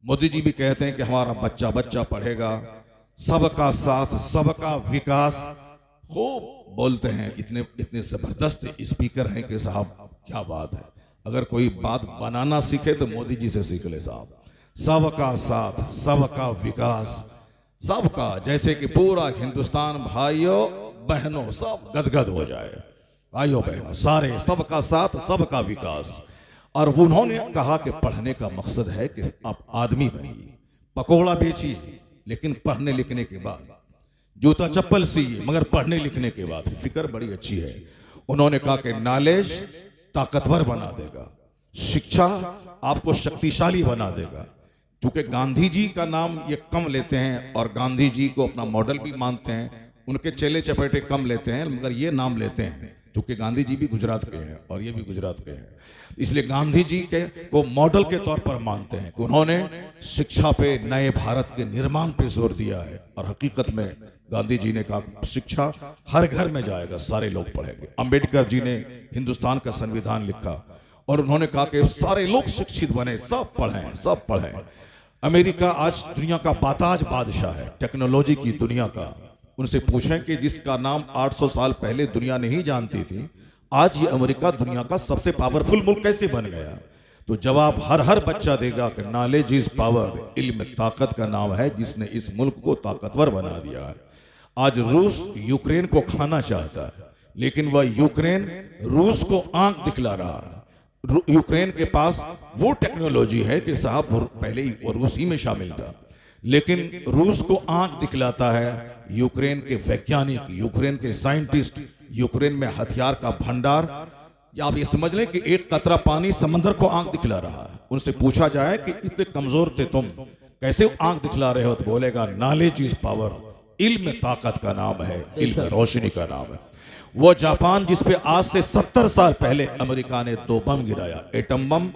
मोदी जी भी कहते हैं कि हमारा बच्चा बच्चा पढ़ेगा, सबका साथ सबका विकास, खूब बोलते हैं। इतने इतने जबरदस्त स्पीकर हैं कि साहब क्या बात है। अगर कोई बात बनाना सीखे तो मोदी जी से सीख ले साहब। सबका साथ सबका विकास, सबका, जैसे कि पूरा हिंदुस्तान भाइयों बहनों सब गदगद हो जाए, भाइयों बहनों सारे, सबका साथ सबका विकास। और उन्होंने कहा कि पढ़ने का मकसद है कि आप आदमी बनिए, पकोड़ा बेचिए लेकिन पढ़ने लिखने के बाद, जूता चप्पल सीइए मगर पढ़ने लिखने के बाद। फिक्र बड़ी अच्छी है। उन्होंने कहा कि नॉलेज ताकतवर बना देगा, शिक्षा आपको शक्तिशाली बना देगा। क्योंकि गांधी जी का नाम ये कम लेते हैं और गांधी जी को अपना मॉडल भी मानते हैं, उनके चेले चपेटे कम लेते हैं, मगर ये नाम लेते हैं क्योंकि गांधी जी भी गुजरात के हैं और ये भी गुजरात के हैं, इसलिए गांधी जी के को मॉडल के तौर पर मानते हैं कि उन्होंने शिक्षा पे, नए भारत के निर्माण पे जोर दिया है। और हकीकत में गांधी जी ने कहा शिक्षा हर घर में जाएगा, सारे लोग पढ़ेंगे। अंबेडकर जी ने हिंदुस्तान का संविधान लिखा और उन्होंने कहा कि सारे लोग शिक्षित बने, सब पढ़ें सब पढ़ें। अमेरिका आज दुनिया का बाताज बादशाह है, टेक्नोलॉजी की दुनिया का। उनसे पूछें कि जिसका नाम 800 साल पहले दुनिया नहीं जानती थी, आज ये अमेरिका दुनिया का सबसे पावरफुल मुल्क कैसे बन गया? तो जवाब हर बच्चा देगा कि नॉलेज इज पावर, इल्म ताकत का नाम है जिसने इस मुल्क को ताकतवर बना दिया है। आज रूस यूक्रेन को खाना चाहता है, लेकिन वह यूक्रेन रूस को आंख दिखला रहा है। यूक्रेन के पास वो टेक्नोलॉजी है कि साहब पहले ही वो रूसी में शामिल था, लेकिन रूस को आंख दिखलाता है यूक्रेन के वैज्ञानिक, यूक्रेन के साइंटिस्ट, यूक्रेन में हथियार का भंडार। आप ये समझ लें कि एक कतरा पानी समंदर को आंख दिखला रहा है। उनसे पूछा जाए कि इतने कमजोर थे तुम, कैसे आंख दिखला रहे हो? तो बोलेगा नॉलेज इज पावर, इल्म ताकत का नाम है, इल्म रोशनी का नाम है। वो जापान जिसपे आज से 70 साल पहले अमेरिका ने 2 बम गिराया, एटम बम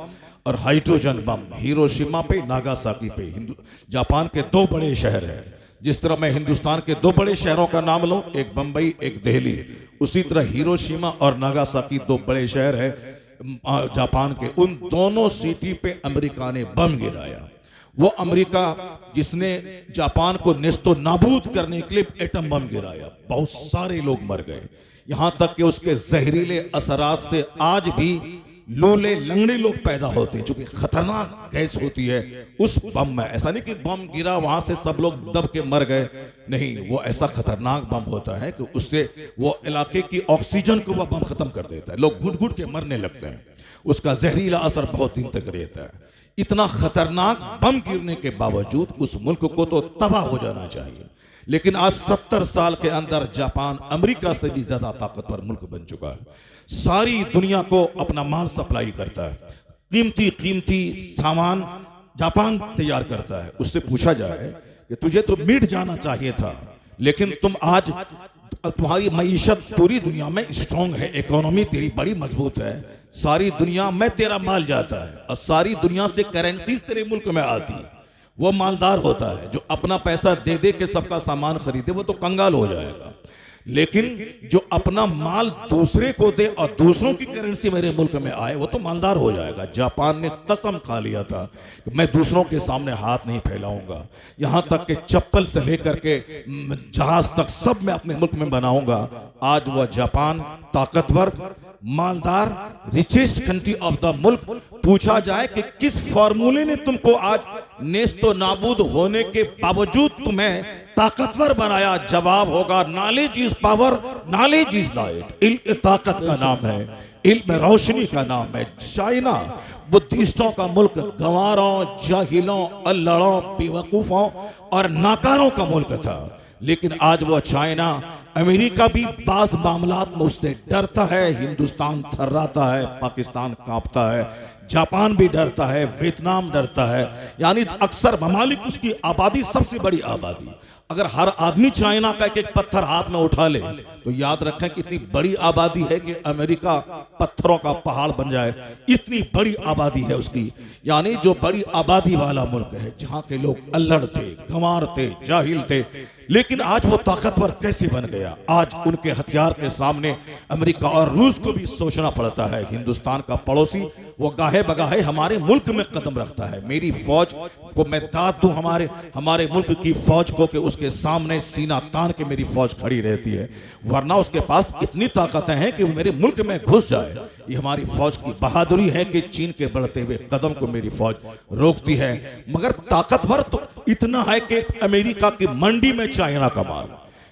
और हाइड्रोजन बम, हिरोशिमा पे नागासाकी पे। जापान के 2 बड़े शहर हैं। जिस तरह मैं हिंदुस्तान के 2 बड़े शहरों का नाम लूं, एक बंबई एक दिल्ली, उसी तरह हिरोशिमा और नागासाकी 2 बड़े शहर हैं जापान के। उन दोनों सिटी पे अमेरिका ने बम गिराया। वो अमेरिका जिसने जापान को नेस्तो नाबूद करने के लिए एटम बम गिराया, बहुत सारे लोग मर गए। यहां तक कि उसके जहरीले असरात से आज भी लूले लंगड़े लोग पैदा होते हैं, चूंकि खतरनाक गैस होती है उस बम में। ऐसा नहीं कि बम गिरा वहां से सब लोग दब के मर गए, नहीं, वो ऐसा खतरनाक बम होता है कि उससे वो इलाके की ऑक्सीजन को वह बम खत्म कर देता है, लोग घुट घुट के मरने लगते हैं। उसका जहरीला असर बहुत दिन तक रहता है। इतना खतरनाक बम गिरने के बावजूद उस मुल्क को तो तबाह हो जाना चाहिए, लेकिन आज 70 साल के अंदर जापान अमेरिका से भी ज्यादा ताकतवर मुल्क बन चुका है। सारी दुनिया को अपना माल सप्लाई करता है, कीमती कीमती सामान जापान तैयार करता है। उससे पूछा जाए कि तुझे तो मिट जाना चाहिए था, लेकिन तुम आज, तुम्हारी मईशत पूरी दुनिया में स्ट्रांग है, इकोनॉमी तेरी बड़ी मजबूत है, सारी दुनिया में तेरा माल जाता है और सारी दुनिया से करेंसीज तेरे मुल्क में आती है। वो मालदार होता है। जो अपना पैसा दे दे के सबका सामान खरीदे वो तो कंगाल हो जाएगा, लेकिन जो अपना माल दूसरे को दे और दूसरों की करेंसी मेरे मुल्क में आए वो तो मालदार हो जाएगा। जापान ने कसम खा लिया था कि मैं दूसरों के सामने हाथ नहीं फैलाऊंगा, यहां तक कि चप्पल से लेकर के जहाज तक सब मैं अपने मुल्क में बनाऊंगा। आज वह जापान ताकतवर, मालदार, रिचेस्ट कंट्री ऑफ द मुल्क। पूछा जाए कि किस फॉर्मूले ने तुमको आज नेस्तो नाबूद होने के बावजूद तुम्हें ताकतवर बनाया? जवाब होगा knowledge is power, knowledge is light. इल्म ताकत का नाम है, इल्म रोशनी का नाम है। चाइना बुद्धिस्टों का मुल्क, गंवारों, जाहिलों, अल्लड़ों, बेवकूफों और नाकारों का मुल्क था, लेकिन आज वो चाइना, अमेरिका भी बाज मामलात में उससे डरता है। हिंदुस्तान थर्राता है, पाकिस्तान कांपता है, जापान भी डरता है, वियतनाम डरता है। यानी अक्सर ममालिक उसकी आबादी सबसे बड़ी आबादी। अगर हर आदमी चाइना का एक एक पत्थर हाथ में उठा ले तो याद रखें कि इतनी बड़ी आबादी है कि अमेरिका पत्थरों का पहाड़ बन जाए, इतनी बड़ी आबादी है उसकी। यानी जो बड़ी आबादी वाला मुल्क है, जहां के लोग अल्लड़ थे, गंवार थे, जाहिल थे, लेकिन आज वो ताकतवर कैसे बन गया? आज उनके हथियार के सामने अमेरिका और रूस को भी सोचना पड़ता है। हिंदुस्तान का पड़ोसी वो गाहे बगाहे हमारे मुल्क में कदम रखता है। मेरी फौज को मैं दाद दूं हमारे मुल्क की फौज को कि उसके सामने सीना तान के मेरी फौज खड़ी रहती है, वरना उसके पास इतनी ताकतें हैं कि वो मेरे मुल्क में घुस जाए। ये हमारी फौज की बहादुरी है कि चीन के बढ़ते हुए कदम को मेरी फौज रोकती है। मगर ताकतवर तो इतना है कि अमेरिका की मंडी में चाइना का माल,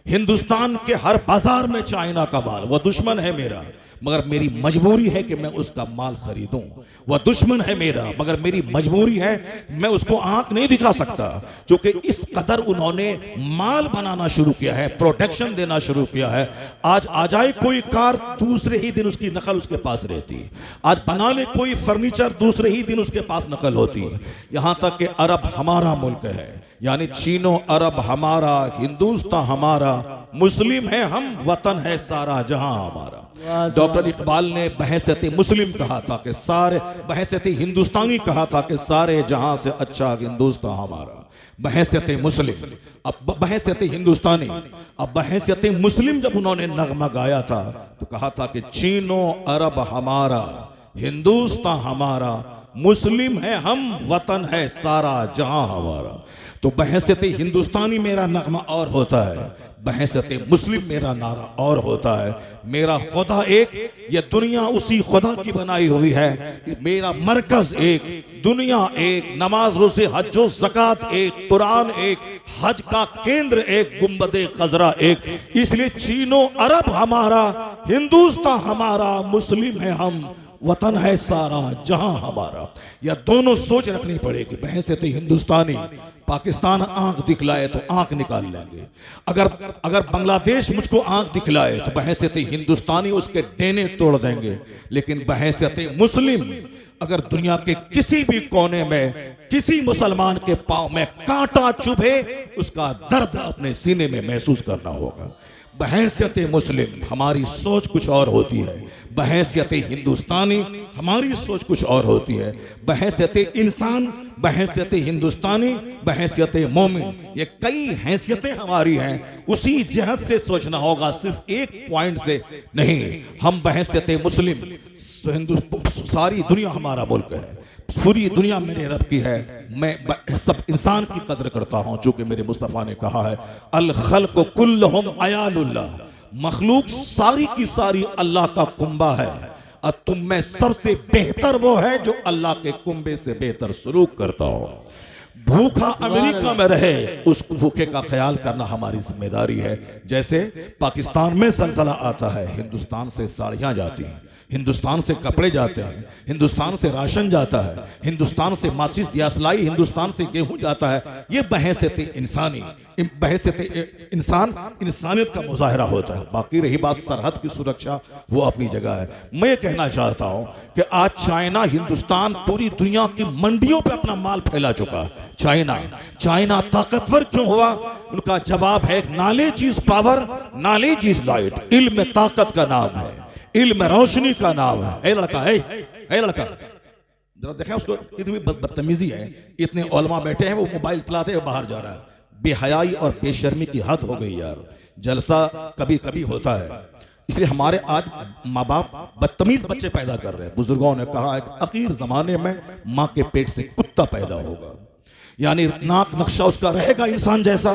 हिंदुस्तान के हर बाजार में चाइना का माल, वो दुश्मन है मेरा, मगर मेरी मजबूरी है कि मैं उसका माल खरीदूं। वह दुश्मन है मेरा, मगर मेरी मजबूरी है, मैं उसको आंख नहीं दिखा सकता, क्योंकि इस कदर उन्होंने माल बनाना शुरू किया है, प्रोटेक्शन देना शुरू किया है। आज आ जाए कोई कार, दूसरे ही दिन उसकी नकल उसके पास रहती है। आज बना ले कोई फर्नीचर, दूसरे ही दिन उसके पास नकल होती है। यहां तक कि अरब हमारा मुल्क है, यानी चीनो अरब हमारा, हिंदुस्तान हमारा, मुस्लिम है हम, वतन है सारा जहां हमारा। डॉक्टर इकबाल ने बहैसियत मुस्लिम कहा था कि सारे, बहैसियत हिंदुस्तानी कहा था कि सारे जहां से अच्छा हिंदुस्तान हमारा। बहैसियत मुस्लिम, अब बहैसियत हिंदुस्तानी, अब बहैसियत मुस्लिम जब उन्होंने नगमा गाया था तो कहा था कि चीनो अरब हमारा, हिंदुस्तान हमारा, मुस्लिम है हम, वतन है सारा जहां हमारा। तो बहैसियत हिंदुस्तानी मेरा नगमा और होता है, बहैसियत मुस्लिम मेरा नारा और होता है। मेरा खुदा एक, ये दुनिया उसी खुदा की बनाई हुई है। मेरा मरकज एक, दुनिया एक, नमाज रोज़े हज ज़कात एक, कुरान एक, हज का केंद्र एक, गुंबदे खजरा एक। इसलिए चीनो अरब हमारा, हिंदुस्तान हमारा, मुस्लिम है हम, वतन है सारा जहां हमारा। या दोनों सोच रखनी पड़ेगी। बहैसियत हिंदुस्तानी पाकिस्तान आंख दिखलाए तो आंख निकाल लेंगे, अगर बांग्लादेश मुझको आंख दिखलाए तो बहैसियत हिंदुस्तानी उसके डेने तोड़ देंगे। लेकिन बहैसियत मुस्लिम, अगर दुनिया के किसी भी कोने में किसी मुसलमान के पांव में कांटा चुभे, उसका दर्द अपने सीने में महसूस करना होगा। बहैसियत मुस्लिम हमारी सोच कुछ और होती है, बहैसियत हिंदुस्तानी हमारी सोच कुछ और होती है। बहैसियत इंसान, बहैसियत हिंदुस्तानी, बहैसियत मोमिन, ये कई हैसियतें हमारी हैं। उसी जहत से सोचना होगा, सिर्फ एक पॉइंट से नहीं। हम बहैसियत मुस्लिम, सारी दुनिया हमारा मुल्क है, पूरी दुनिया मेरे रब की है। मैं सब इंसान की कदर करता हूं, चूंकि मेरे मुस्तफ़ा ने कहा है अल खल्क़ु कुल्लुहुम अयालुल्लाह, मखलूक सारी की सारी अल्लाह का कुंबा है, और तुम में सबसे बेहतर वो है जो अल्लाह के कुंबे से बेहतर सलूक करता हो। भूखा अमेरिका में रहे, उस भूखे का ख्याल करना हमारी जिम्मेदारी है। जैसे पाकिस्तान में ज़लज़ला आता है, हिंदुस्तान से साड़ियाँ जाती हैं, हिंदुस्तान से कपड़े जाते हैं, हिंदुस्तान से राशन जाता है, हिंदुस्तान से माचिस दियासलाई, हिंदुस्तान से गेहूं जाता है। ये बहैसियत इंसानी, बहैसियत इंसान, इंसानियत का मुजाहरा होता है। बाकी रही बात सरहद की सुरक्षा, वो अपनी जगह है। मैं कहना चाहता हूं कि आज चाइना, हिंदुस्तान पूरी दुनिया की मंडियों पे अपना माल फैला चुका है। चाइना ताकतवर क्यों हुआ? उनका जवाब है knowledge is power, knowledge is light. इल्म ताकत का नाम है, इल्म रोशनी का नाम है। ए लड़का, ए लड़का, जरा देखें उसको, इतनी बदतमीजी है। इतने उलमा बैठे हैं, वो मोबाइल चलाते हुए बाहर जा रहा है। बेहयाई और बेशर्मी की हद हो गई यार। जलसा कभी कभी होता है, इसलिए हमारे आज माँ बाप बदतमीज बच्चे पैदा कर रहे हैं। बुजुर्गों ने कहा है कि अखीर जमाने में माँ के पेट से कुत्ता पैदा होगा, यानी नाक नक्शा उसका रहेगा इंसान जैसा,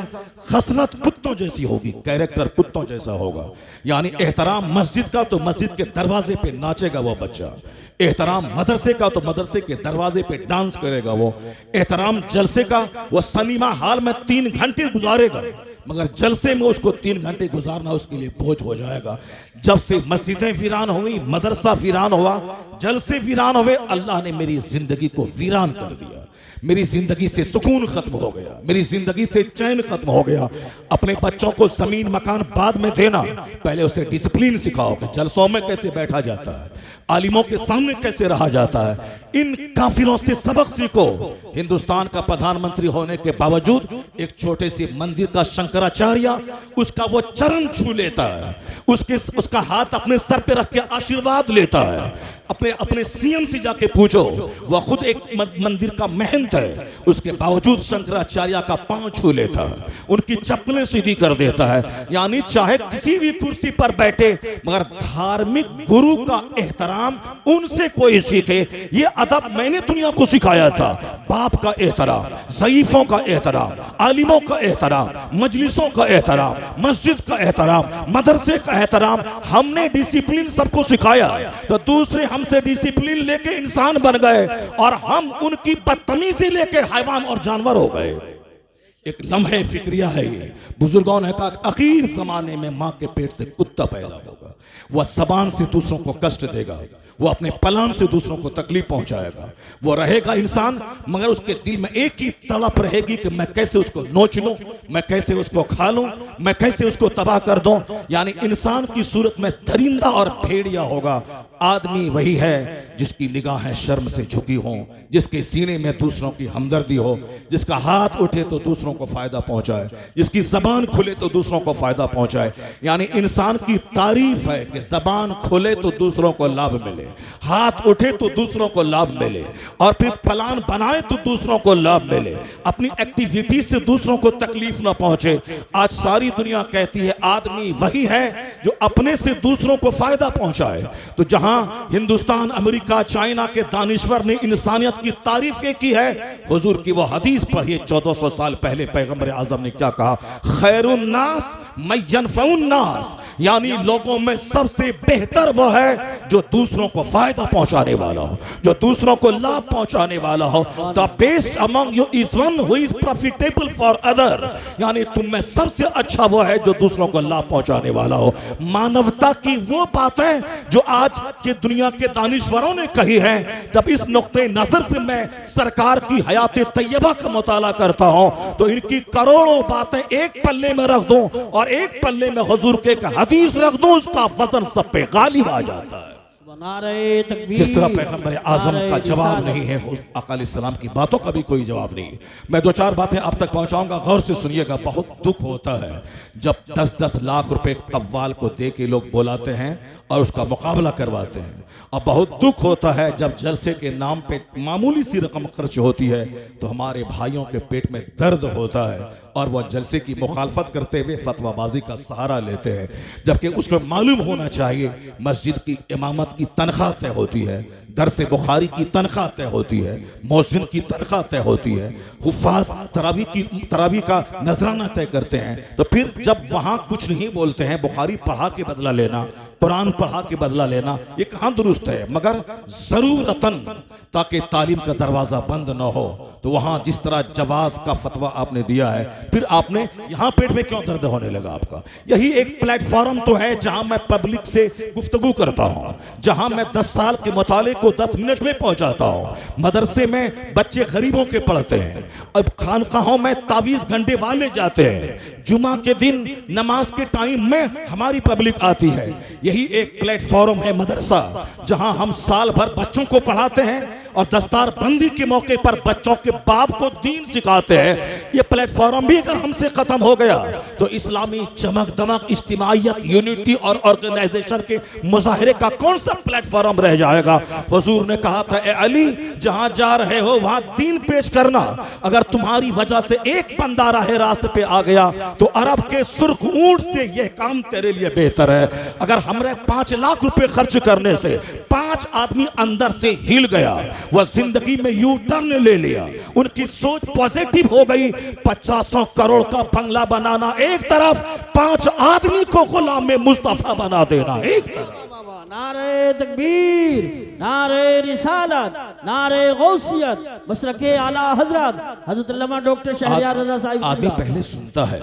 खसलत कुत्तों जैसी होगी, कैरेक्टर कुत्तों जैसा होगा। यानी एहतराम मस्जिद का तो मस्जिद के दरवाजे पे नाचेगा वो बच्चा, एहतराम मदरसे का तो मदरसे के दरवाजे पे डांस करेगा वो, एहतराम जलसे का वो सिनेमा हॉल में 3 घंटे गुजारेगा, मगर जलसे में उसको 3 घंटे गुजारना उसके लिए बोझ हो जाएगा। जब से मस्जिदें वीरान हुई, मदरसा वीरान हुआ, जलसे वीरान हुए, अल्लाह ने मेरी जिंदगी को वीरान कर दिया। मेरी जिंदगी से सुकून खत्म हो गया, मेरी जिंदगी से चैन खत्म हो गया। अपने बच्चों को जमीन मकान बाद में देना, पहले उसे डिसिप्लिन सिखाओ कि जलसों में कैसे बैठा जाता है, आलिमों के सामने कैसे रहा जाता है। इन काफिरों से सबक सीखो। हिंदुस्तान का प्रधानमंत्री होने के बावजूद एक छोटे से मंदिर का शंकराचार्य उसका वो चरण छू लेता है, उसका हाथ अपने सर पे रख के आशीर्वाद लेता है। अपने सीएम से जाके पूछो, वह खुद एक मंदिर का महंत अतिरंजित है, उसके बावजूद शंकराचार्य का पांव छू लेता है, उनकी चप्पलें सीधी कर देता है। यानी चाहे किसी भी कुर्सी पर बैठे, मगर धार्मिक गुरु का एहतराम उनसे कोई सीखे। ये अदब मैंने दुनिया को सिखाया था। बाप का एहतराम, ज़ईफों का एहतराम, आलिमों का एहतराम, मजलिसों का एहतराम, मस्जिद का एहतराम, मदरसे का एहतराम, हमने डिसिप्लिन सबको सिखाया। तो दूसरे हमसे डिसिप्लिन लेके इंसान बन गए और हम उनकी बदतमीजी लेके हैवान और जानवर हो गए। एक लम्हे फिक्रिया है ये। बुजुर्गों ने कहा आखिर जमाने में माँ के पेट से कुत्ता पैदा होगा, वह जबान से दूसरों को कष्ट देगा, वो अपने पलान से दूसरों को तकलीफ पहुंचाएगा। वो रहेगा इंसान, मगर उसके दिल में एक ही तड़प रहेगी कि मैं कैसे उसको नोच लूं, मैं कैसे उसको खा लूं, मैं कैसे उसको तबाह कर दूं। यानी इंसान की सूरत में दरिंदा और भेड़िया होगा। आदमी वही है जिसकी निगाहें शर्म से झुकी हों, जिसके सीने में दूसरों की हमदर्दी हो, जिसका हाथ उठे तो दूसरों को फायदा पहुंचाए, जिसकी जबान खुले तो दूसरों को फायदा पहुंचाए। यानी इंसान की तारीफ है कि जबान खुले तो दूसरों को लाभ मिले, हाथ उठे तो दूसरों को लाभ मिले, और फिर प्लान बनाए तो दूसरों को लाभ मिले, अपनी एक्टिविटी से दूसरों को तकलीफ ना पहुंचे। आज सारी दुनिया कहती है आदमी वही है जो अपने से दूसरों को फायदा पहुंचाए। तो जहां हिंदुस्तान, अमेरिका, चाइना के दानिश्वर ने इंसानियत की तारीफें की है, हुजूर की वो हदीस पढ़िए 1400 साल पहले पैगंबर आजम ने क्या कहा, खैरुन नास मय्यनफउन नास, यानी लोगों में सबसे बेहतर वो है जो दूसरों को फायदा पहुंचाने वाला हो, जो दूसरों को लाभ पहुंचाने वाला हो। The best among you is one who is profitable for other, यानी तुम में सबसे अच्छा वो है जो दूसरों को लाभ पहुंचाने वाला हो। मानवता की वो बातें जो आज के दुनिया के दानिश्वरों ने कही है, जब इस नुक्ते नजर से मैं सरकार की हयात तैयबा का मुताला करता हूं तो इनकी करोड़ों बातें एक पल्ले में रख दूं और एक पल्ले में हुजूर के एक हदीस रख दूं, उसका वजन सब पे गालिब आ जाता है। जिस तरह पैगंबर आजम का जवाब नहीं है, आका अलैहिस्सलाम की बातों का भी कोई जवाब नहीं। मैं दो चार बातें आप तक पहुंचाऊंगा, गौर से सुनिएगा। बहुत दुख होता है जब 10-10 लाख रुपए कव्वाल को दे के लोग बुलाते हैं और उसका मुकाबला करवाते हैं, और बहुत दुख होता है जब जलसे के नाम पे मामूली सी रकम खर्च होती है तो हमारे भाइयों के पेट में दर्द होता है और वह जलसे की मुखालफत करते हुए फतवाबाजी का सहारा लेते हैं, जबकि उसको मालूम होना चाहिए मस्जिद की इमामत की तनख्वाह तय होती है, दरसे बुखारी की तनख्वाह तय होती है, मौज़िन की तनख्वाह तय होती है, हुफ़ाज़ तरावी का नजराना तय करते हैं। तो फिर जब वहाँ कुछ नहीं बोलते हैं, बुखारी पढ़ा के बदला लेना, कुरान पढ़ा के बदला लेना, ये कहाँ दुरुस्त है। मगर ज़रूरतन ताकि तालीम का दरवाज़ा बंद न हो, तो वहाँ जिस तरह जवाज़ का फतवा आपने दिया है, फिर आपने यहाँ पेट में क्यों दर्द होने लगा आपका। यही एक प्लेटफॉर्म तो है जहाँ मैं पब्लिक से गुफ्तगू करता हूँ, जहाँ मैं 10 साल के मुताले को 10 मिनट में पहुँचाता हूँ। मदरसे में बच्चे गरीबों के पढ़ते हैं, अब खानकाहों में तावीज़ घंटे वाले जाते हैं, जुमा के दिन नमाज के टाइम में हमारी पब्लिक आती है। यही एक प्लेटफॉर्म है मदरसा, जहां हम साल भर बच्चों को पढ़ाते हैं और दस्तार बंदी के मौके पर बच्चों के बाप को दीन सिखाते हैं। ये प्लेटफॉर्म भी अगर हमसे खत्म हो गया तो इस्लामी चमक दमक, इज्तिमाइयत, यूनिटी और ऑर्गेनाइजेशन के मुजाहिरे का कौन सा प्लेटफॉर्म रह जाएगा। हुजूर ने कहा था, ए अली जहां जा रहे हो वहां दीन पेश करना। अगर तुम्हारी वजह से एक बंदा राह रास्ते पे आ गया तो अरब के सुर्ख ऊंट से यह काम तेरे लिए बेहतर है। अगर हमरे 5 लाख रुपए खर्च करने से 5 आदमी अंदर से हिल गया, वह जिंदगी में यू टर्न ले लिया, उनकी सोच पॉजिटिव हो गई, 50 करोड़ का बंगला बनाना एक तरफ, 5 आदमी को गुलाम में मुस्तफा बना देना एक तरफ। नारे तकबीर, नारे रिसालत, नारे गौसियत, मशरके आला हजरत हजरत अल्लामा डॉक्टर शहरयार रजा साहिब। आदमी पहले सुनता है,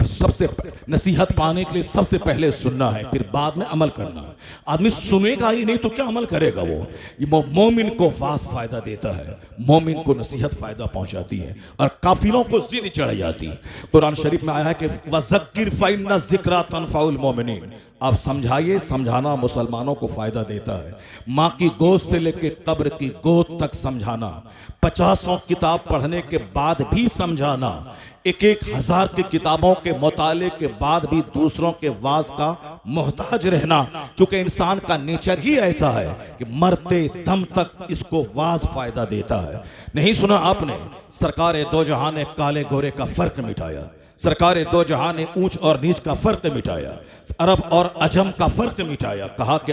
सबसे नसीहत पाने के लिए सबसे पहले सुनना है, फिर बाद में अमल करना है। आदमी सुनेगा ही नहीं तो क्या अमल करेगा वो। मोमिन को वास फायदा देता है, मोमिन को नसीहत फायदा पहुंचाती है और काफिरों को जिद चढ़ जाती है। कुरान शरीफ में आया है कि वज़क्किर फ़इन्न ज़िक्रा तनफ़उल मोमिनीन, आप समझाइए, समझाना मुसलमानों को फायदा देता है। माँ की गोद से लेकर कब्र की गोद तक समझाना, 50 किताब पढ़ने के बाद भी समझाना, 1-1 हज़ार की किताब किताबों के मुताले के बाद भी दूसरों के वाज का मोहताज रहना, चूंकि इंसान का नेचर ही ऐसा है कि मरते दम तक इसको वाज फायदा देता है। नहीं सुना आपने, सरकार दो जहां ने काले गोरे का फर्क मिटाया, सरकार दो जहां ने ऊंच और नीच का फर्क मिटाया, अरब और अजम का फर्क मिटाया। कहा कि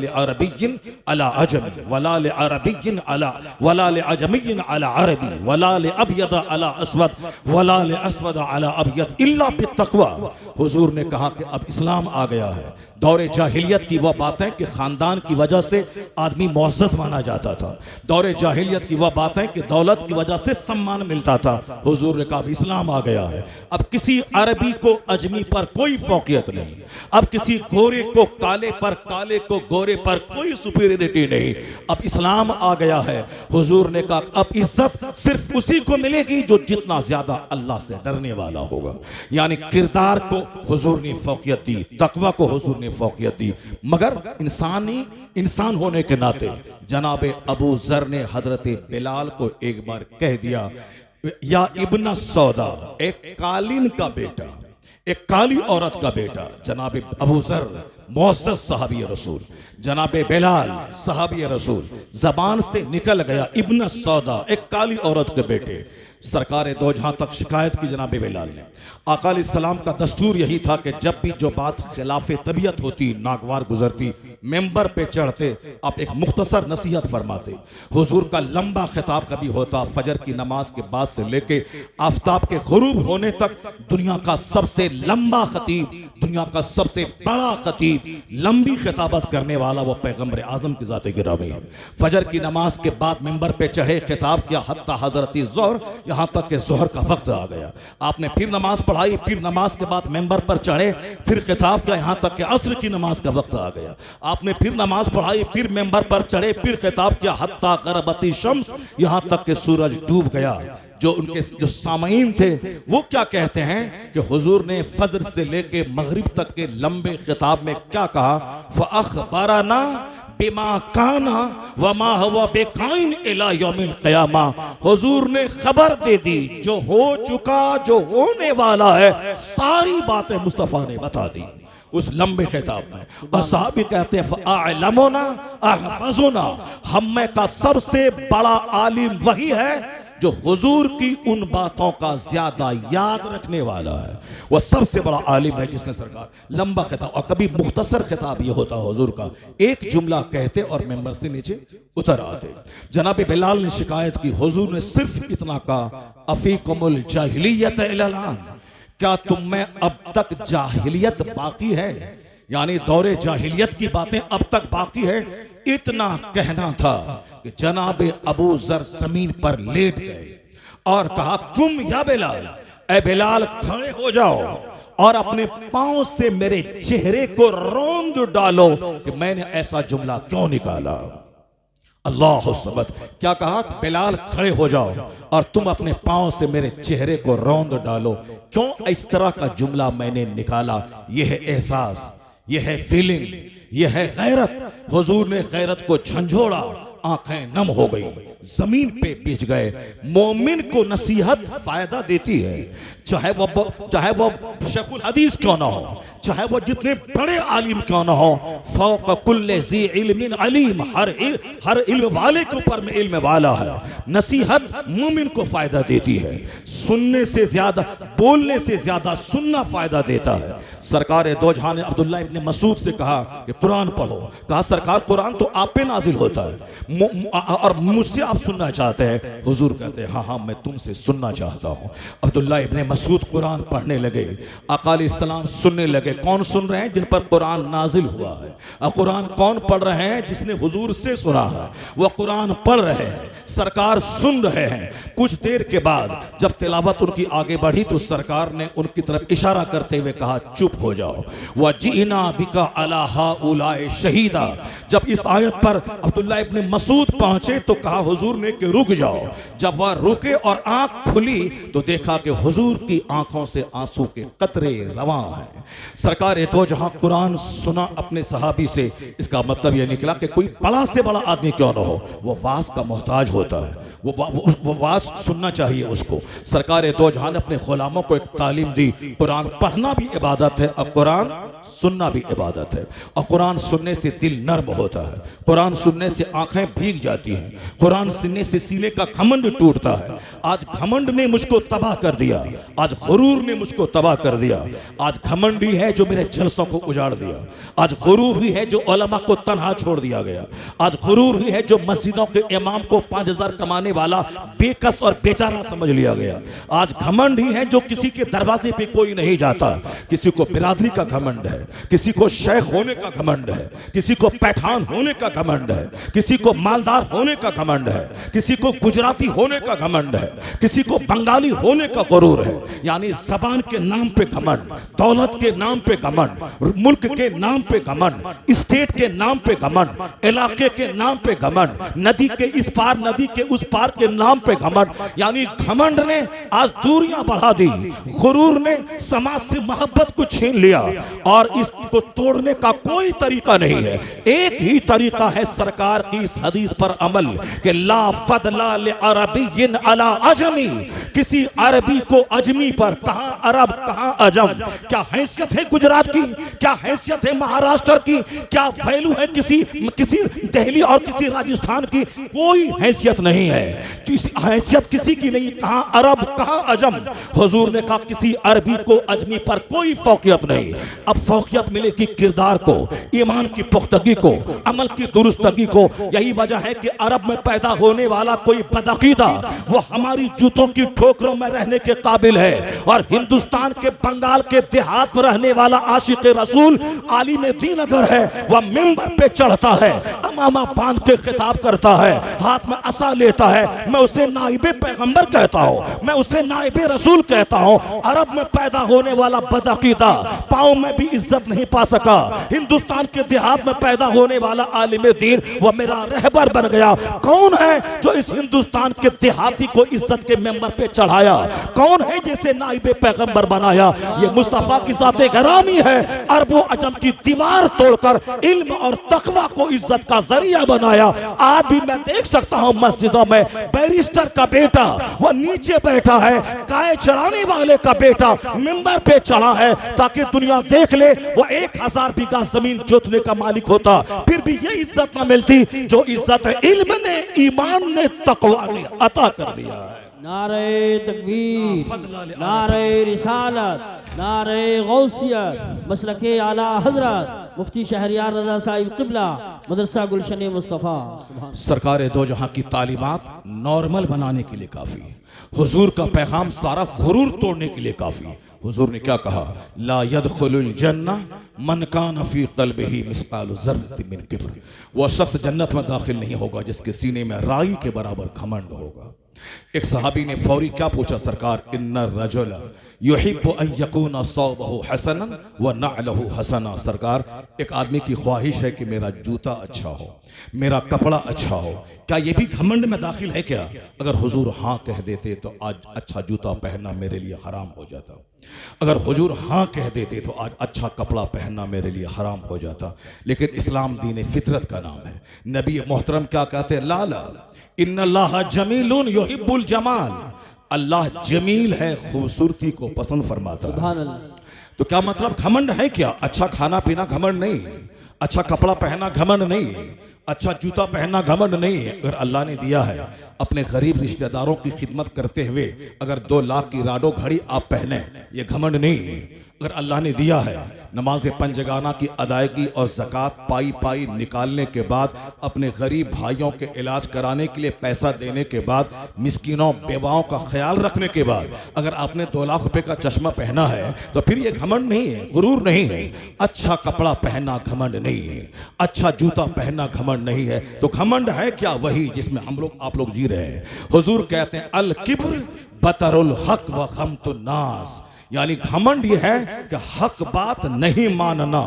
लिअरबिय्यिन अला अजमी वला लिअरबिय्यिन अला वला लिअजमिय्यिन अला अरबी वला लिअबयद अला अस्वद वला लिअस्वद अला अबयद इल्ला बित्तक़वा। हुजूर ने कहा कि अब इस्लाम आ गया है। दौरे जाहिलियत की वह बातें कि खानदान की वजह से आदमी मुअज़्ज़ज़ माना जाता था, दौरे जाहिलियत की वह बातें कि दौलत की वजह से सम्मान मिलता था। हुजूर ने कहा अब इस्लाम आ गया है, अब किसी अरबी को अजमी पर कोई फौकियत नहीं, अब किसी गोरे को काले पर, काले को गोरे पर कोई सुपीरियरिटी नहीं। अब इस्लाम आ गया है। हुजूर ने कहा अब इज्जत सिर्फ उसी को मिलेगी जो जितना ज्यादा अल्लाह से डरने वाला होगा। यानी किरदार को हुजूर ने फौकियत दी, तकवा को हुजूर ने फौकियत दी। मगर इंसान होने के नाते जनाब अबू जर ने हजरत बिलाल को एक बार कह दिया, या इब्न सौदा, एक कालीन का बेटा, एक काली औरत का बेटा। जनाब अबू जर मुअज़्ज़ज़ सहाबी रसूल, जनाब बिलाल सहाबी रसूल, जबान से निकल गया इब्न सौदा, एक काली औरत के बेटे। सरकार दो जहां तक शिकायत की जनाब बिलाल ने। आका अलैहिस्सलाम का दस्तूर यही था कि जब भी जो बात खिलाफे तबीयत होती, नागवार गुजरती, मेंबर पे चढ़ते, आप एक मुख्तसर नसीहत फरमाते। हुजूर का लंबा खिताब कभी होता, फजर की नमाज के बाद से लेके आफ्ताब के गुरूब होने तक दुनिया का सबसे लंबा खतीब, दुनिया का सबसे बड़ा खतीब, लंबी खिताबत करने वाला वो पैगंबर आजम की ज़ात गिरामी है। फजर की नमाज के बाद मेंबर पे चढ़े, खिताब किया हत्ता हजरत ज़ोहर, यहाँ तक के जोहर का वक्त आ गया। आपने फिर नमाज पढ़ाई, फिर नमाज के बाद मेंबर पर चढ़े, फिर खिताब किया यहाँ तक के असर की नमाज का वक्त आ गया। आपने फिर नमाज पढ़ाई, फिर मेंबर पर चढ़े, फिर खिताब किया हत्ता गरबती शम्स, यहाँ तक के सूरज डूब गया। जो सामईन थे वो क्या कहते हैं कि हुजूर ने फजर से लेके मगरिब तक के लंबे खिताब में क्या कहा, फ़अख़बरना बिमा काना वमा हुवा बेकाइन इला यौमिल क़ियामा। हुजूर ने खबर दे दी जो हो चुका, जो होने वाला है, सारी बातें मुस्तफ़ा ने बता दी उस लंबे खिताब में। और साहबी कहते हैं फ़अअलमुना अहफ़ज़ुना, हम में का सबसे बड़ा आलिम वही है जो हुजूर की उन बातों का ज्यादा याद रखने वाला है। वह सबसे बड़ा आलिम है जिसने सरकार लंबा खिताब, और कभी मुख्तसर खिताब ये होता हुजूर का, एक जुमला कहते और मेंबर से नीचे उतर आते। जनाब बिलाल ने शिकायत की, हुजूर ने सिर्फ इतना कहा, अफीकुमुल जाहिलियत इलल आन, क्या तुम में अब तक जाहिलियत बाकी है? यानी दौरे जाहिलियत की बातें अब तक बाकी है। इतना कहना था कि जनाब अबू जर जमीन पर लेट गए और कहा, तुम या बिलाल, ए बिलाल खड़े हो जाओ और अपने पांव से मेरे चेहरे को रौंद डालो कि मैंने ऐसा जुमला क्यों निकाला। अल्लाह सबद, क्या कहा? बिलाल खड़े हो जाओ और तुम अपने पांव से मेरे चेहरे को रौंद डालो, क्यों इस तरह का जुमला मैंने निकाला। यह है एहसास, यह है फीलिंग, यह है गैरत। हुजूर ने गैरत को झंझोड़ा, आंखें नम हो गई, जमीन पे बिछ गए। मोमिन को नसीहत फायदा देती है, चाहे वो शेखुल हदीस क्यों ना हो, चाहे वो जितने बड़े आलिम क्यों ना हो। फौक कुल्ले ज़ी इल्मिन अलीम, हर इल्म वाले के ऊपर में इल्म वाला है। नसीहत मोमिन को फायदा देती है, सुनने से ज्यादा, बोलने से ज्यादा सुनना फायदा देता है। सरकार दो जहां ने अब्दुल्ला इब्न मसूद से कहा कि कुरान पढ़ो। कहा सरकार कुरान तो आप पे नाजिल होता है और मुझसे आप सुनना चाहते हैं। हुजूर कहते हैं हाँ हाँ मैं तुमसे सुनना चाहता हूँ। अब्दुल्ला इब्न मसूद कुरान पढ़ने लगे, आका अलैहिस्सलाम सुनने लगे। कौन सुन रहे हैं? जिन पर कुरान नाजिल हुआ है। और कुरान कौन पढ़ रहे हैं? जिसने हुजूर से सुना है, वह कुरान पढ़ रहे हैं, सरकार सुन रहे हैं। कुछ देर के बाद जब तिलावत उनकी आगे बढ़ी तो सरकार ने उनकी तरफ इशारा करते हुए कहा चुप हो जाओ। वजीना बिका अला हाउलाए शहीदा। जब इस आयत पर अब्दुल्ला इब्न मसूद पहुंचे तो कहा हुजूर ने कि रुक जाओ। जब वह रुके और आंख खुली तो देखा कि हुजूर की आंखों से आंसू के कतरे रवां हैं। सरकार दो जहां कुरान सुना अपने सहाबी से, इसका मतलब यह निकला कि कोई बड़ा से बड़ा आदमी क्यों ना हो, वो वाज का मोहताज होता है, वो वाज सुनना चाहिए उसको। सरकार दो जहां ने अपने गुलामों को एक तालीम दी, कुरान पढ़ना भी इबादत है और कुरान सुनना भी इबादत है। और कुरान सुनने से दिल नर्म होता है, कुरान सुनने से आंखें भीग जाती हैं, कुरान सुनने से सीने का घमंड टूटता है। आज घमंड ने मुझको तबाह कर दिया, आज गुरूर ने मुझको तबाह कर दिया। आज घमंड ही है जो मेरे जलसों को उजाड़ दिया, आज गुरूर ही है जो उलमा को तन्हा छोड़ दिया गया, आज गुरूर ही है जो मस्जिदों के इमाम को 5000 कमाने वाला बेकस और बेचारा समझ लिया गया। आज घमंड ही है जो किसी के दरवाजे पे कोई नहीं जाता। किसी को बिरादरी का घमंड है, किसी को शेख होने का घमंड है, किसी को पैठान होने का घमंड है, किसी को मालदार होने का घमंड है, किसी को गुजराती होने का घमंड है, किसी को बंगाली होने का गुरूर है। यानी जबान के नाम पे घमंड, दौलत के नाम पे घमंड, मुल्क के नाम पे घमंड, स्टेट के नाम पे घमंड, इलाके के नाम पे घमंड, नदी के इस पार नदी के उस पार के नाम पे घमंड। यानी घमंड ने आज दूरियां बढ़ा दी, गुरूर ने समाज से मोहब्बत को छीन लिया और इसको तोड़ने का कोई तरीका नहीं है। एक ही तरीका है सरकार की इस हदीस पर अमल कि ला फदला ले अरबिय्यिन अला अजमी, किसी अरबी को अजमी पर, कहां अरब कहां अजम, क्या हैसियत है गुजरात की, क्या हैसियत है महाराष्ट्र की, क्या वैल्यू है किसी दिल्ली और किसी राजस्थान की, कोई हैसियत नहीं है, हैसियत किसी की नहीं। कहां अरब कहां अजम, हुजूर ने कहा किसी अरबी को अजमी पर कोई फौकियत नहीं। अब फौकियत मिलेगी किरदार को, ईमान की पुख्तगी को, अमल की दुरुस्तगी को। यही वजह है कि अरब में पैदा होने वाला कोई बदअकीदा वो हमारी जूतों की ठोकरों में रहने के काबिल है, और हिंदुस्तान के बंगाल के देहात में रहने वाला आशिक रसूल आलिम दीन अगर है, वह मिंबर पे चढ़ता है, अमामा बांध के खिताब करता है, हाथ में असा लेता है, मैं उसे नाइबे पैगंबर कहता हूं, मैं उसे नाइबे रसूल कहता हूं। अरब में पैदा होने वाला बदअकीदा पाँव में भी इज्जत नहीं पा सका, हिंदुस्तान के देहात में पैदा होने वाला आलिम दीन वह मेरा रहबर बन गया। कौन है जो इस हिंदुस्तान के देहाती को इज्जत के मेंबर पे चढ़ाया, कौन है जिसे नाइबे पैगंबर बनाया? ये मुस्तफा की ज़ाते गरामी है। अरबो अजम की दीवार तोड़कर इल्म और तकवा को इज्जत का जरिया बनाया। आज भी मैं देख सकता हूं मस्जिदों में बैरिस्टर का बेटा वह नीचे बैठा है, गाय चराने वाले का बेटा मिंबर पे चढ़ा है, ताकि दुनिया देख ले वो 1000 बीघा जमीन जोतने का मालिक होता, फिर भी ये इज्जत न मिलती जो इज्जत इल्म ने, ईमान ने, तकवा ने अता कर दिया है। नारे तकबीर, नारे रिसालत, नारे गौसियत, मसलके आला हजरत मुफ्ती शहरियार रजा साहिब क़िबला मदरसा गुलशन मुस्तफ़ा। सरकार दो जहां की तालीमात नॉर्मल बनाने के लिए काफ़ी, हुजूर का पैगाम सारा गुरूर तोड़ने के लिए काफ़ी। हुजूर ने क्या कहा? ला यदखुलुल जन्ना मन कान फी क़ल्बिही मिस्क़ालु ज़र्रतिन मिन किब्र, वह शख्स जन्नत में दाखिल नहीं होगा जिसके सीने में राई के बराबर घमंड होगा। एक सहाबी ने फौरी क्या पूछा? सरकार, इन्ना रजुला युहिब्बु अन यकूना सौबहु हसनन व नअलहु हसना। सरकार, एक आदमी की ख्वाहिश है कि मेरा जूता अच्छा हो, मेरा कपड़ा अच्छा हो, क्या ये भी घमंड में दाखिल है क्या? अगर हुजूर हाँ कह देते तो आज अच्छा जूता पहनना मेरे लिए हराम हो जाता। अगर हुजूर हाँ कह देते तो आज अच्छा कपड़ा पहनना मेरे लिए हराम हो जाता। लेकिन इस्लाम दीन फितरत का नाम है। नबी मोहतरम क्या कहते हैं? लाला इन्नल्लाह जमीलुन युहिब्बुल जमाल, अल्लाह जमील है, खूबसूरती को पसंद फरमाता है। तो क्या मतलब घमंड है क्या? अच्छा खाना पीना घमंड नहीं, अच्छा कपड़ा पहनना घमंड नहीं, अच्छा जूता पहनना घमंड नहीं। अगर अल्लाह ने दिया है, अपने गरीब रिश्तेदारों की खिदमत करते हुए अगर 2 लाख की राडो घड़ी आप पहने, ये घमंड नहीं। अगर अल्लाह ने दिया है, नमाज पंजगाना की अदायगी और ज़कात पाई पाई निकालने के बाद, अपने गरीब भाइयों के इलाज कराने के लिए पैसा देने के बाद, मिस्किनों बेवाओं का ख्याल रखने के बाद अगर आपने 2 लाख रुपए का चश्मा पहना है तो फिर ये घमंड नहीं है, गुरूर नहीं है। अच्छा कपड़ा पहनना घमंड नहीं है, अच्छा जूता पहनना घमंड नहीं है। तो घमंड है क्या? वही जिसमें हम लोग आप लोग जी रहे हैं। हुजूर कहते हैं अल किब्र बतरुल हक व गमतुन नास, यानी घमंड ये है कि हक बात नहीं मानना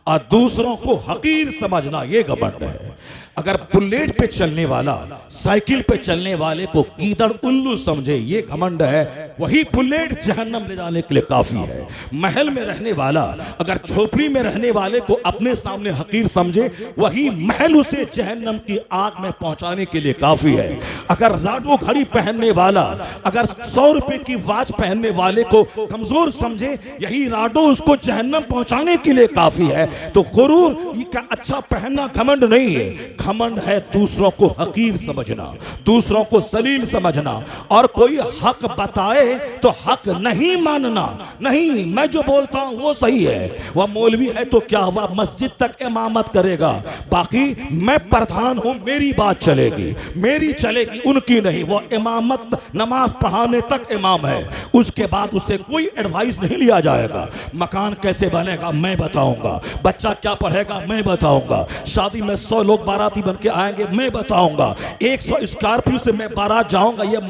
और दूसरों को हकीर समझना, ये घमंड है। अगर बुलेट पे चलने वाला साइकिल पे चलने वाले को गीदड़ उल्लू समझे, ये घमंड है, वही बुलेट जहन्नम ले जाने के लिए काफी है। महल में रहने वाला अगर झोपड़ी में रहने वाले को अपने सामने हकीर समझे, वही महल उसे जहन्नम की आग में पहुंचाने के लिए काफी है। अगर राडो घड़ी पहनने वाला अगर 100 रुपए की वॉच पहनने वाले को कमजोर समझे, यही राडो उसको जहन्नम पहुंचाने के लिए काफी है। तो गुरूर का अच्छा पहनना घमंड नहीं है, घमंड है दूसरों को हकीर समझना, दूसरों को जलील समझना, और कोई हक बताए तो हक नहीं मानना। नहीं, मैं जो बोलता हूं वो सही है, वह मौलवी है तो क्या हुआ, मस्जिद तक इमामत करेगा, बाकी मैं प्रधान हूं, मेरी बात चलेगी, मेरी चलेगी, उनकी नहीं। वो इमामत नमाज पढ़ाने तक इमाम है, उसके बाद उससे कोई एडवाइस नहीं लिया जाएगा। मकान कैसे बनेगा मैं बताऊंगा, बच्चा क्या पढ़ेगा मैं बताऊंगा, शादी में 100 लोग बाराती बन के आएंगे मैं बताऊंगा, 100 स्कॉर्पियो से मैं बारात जाऊंगा, ये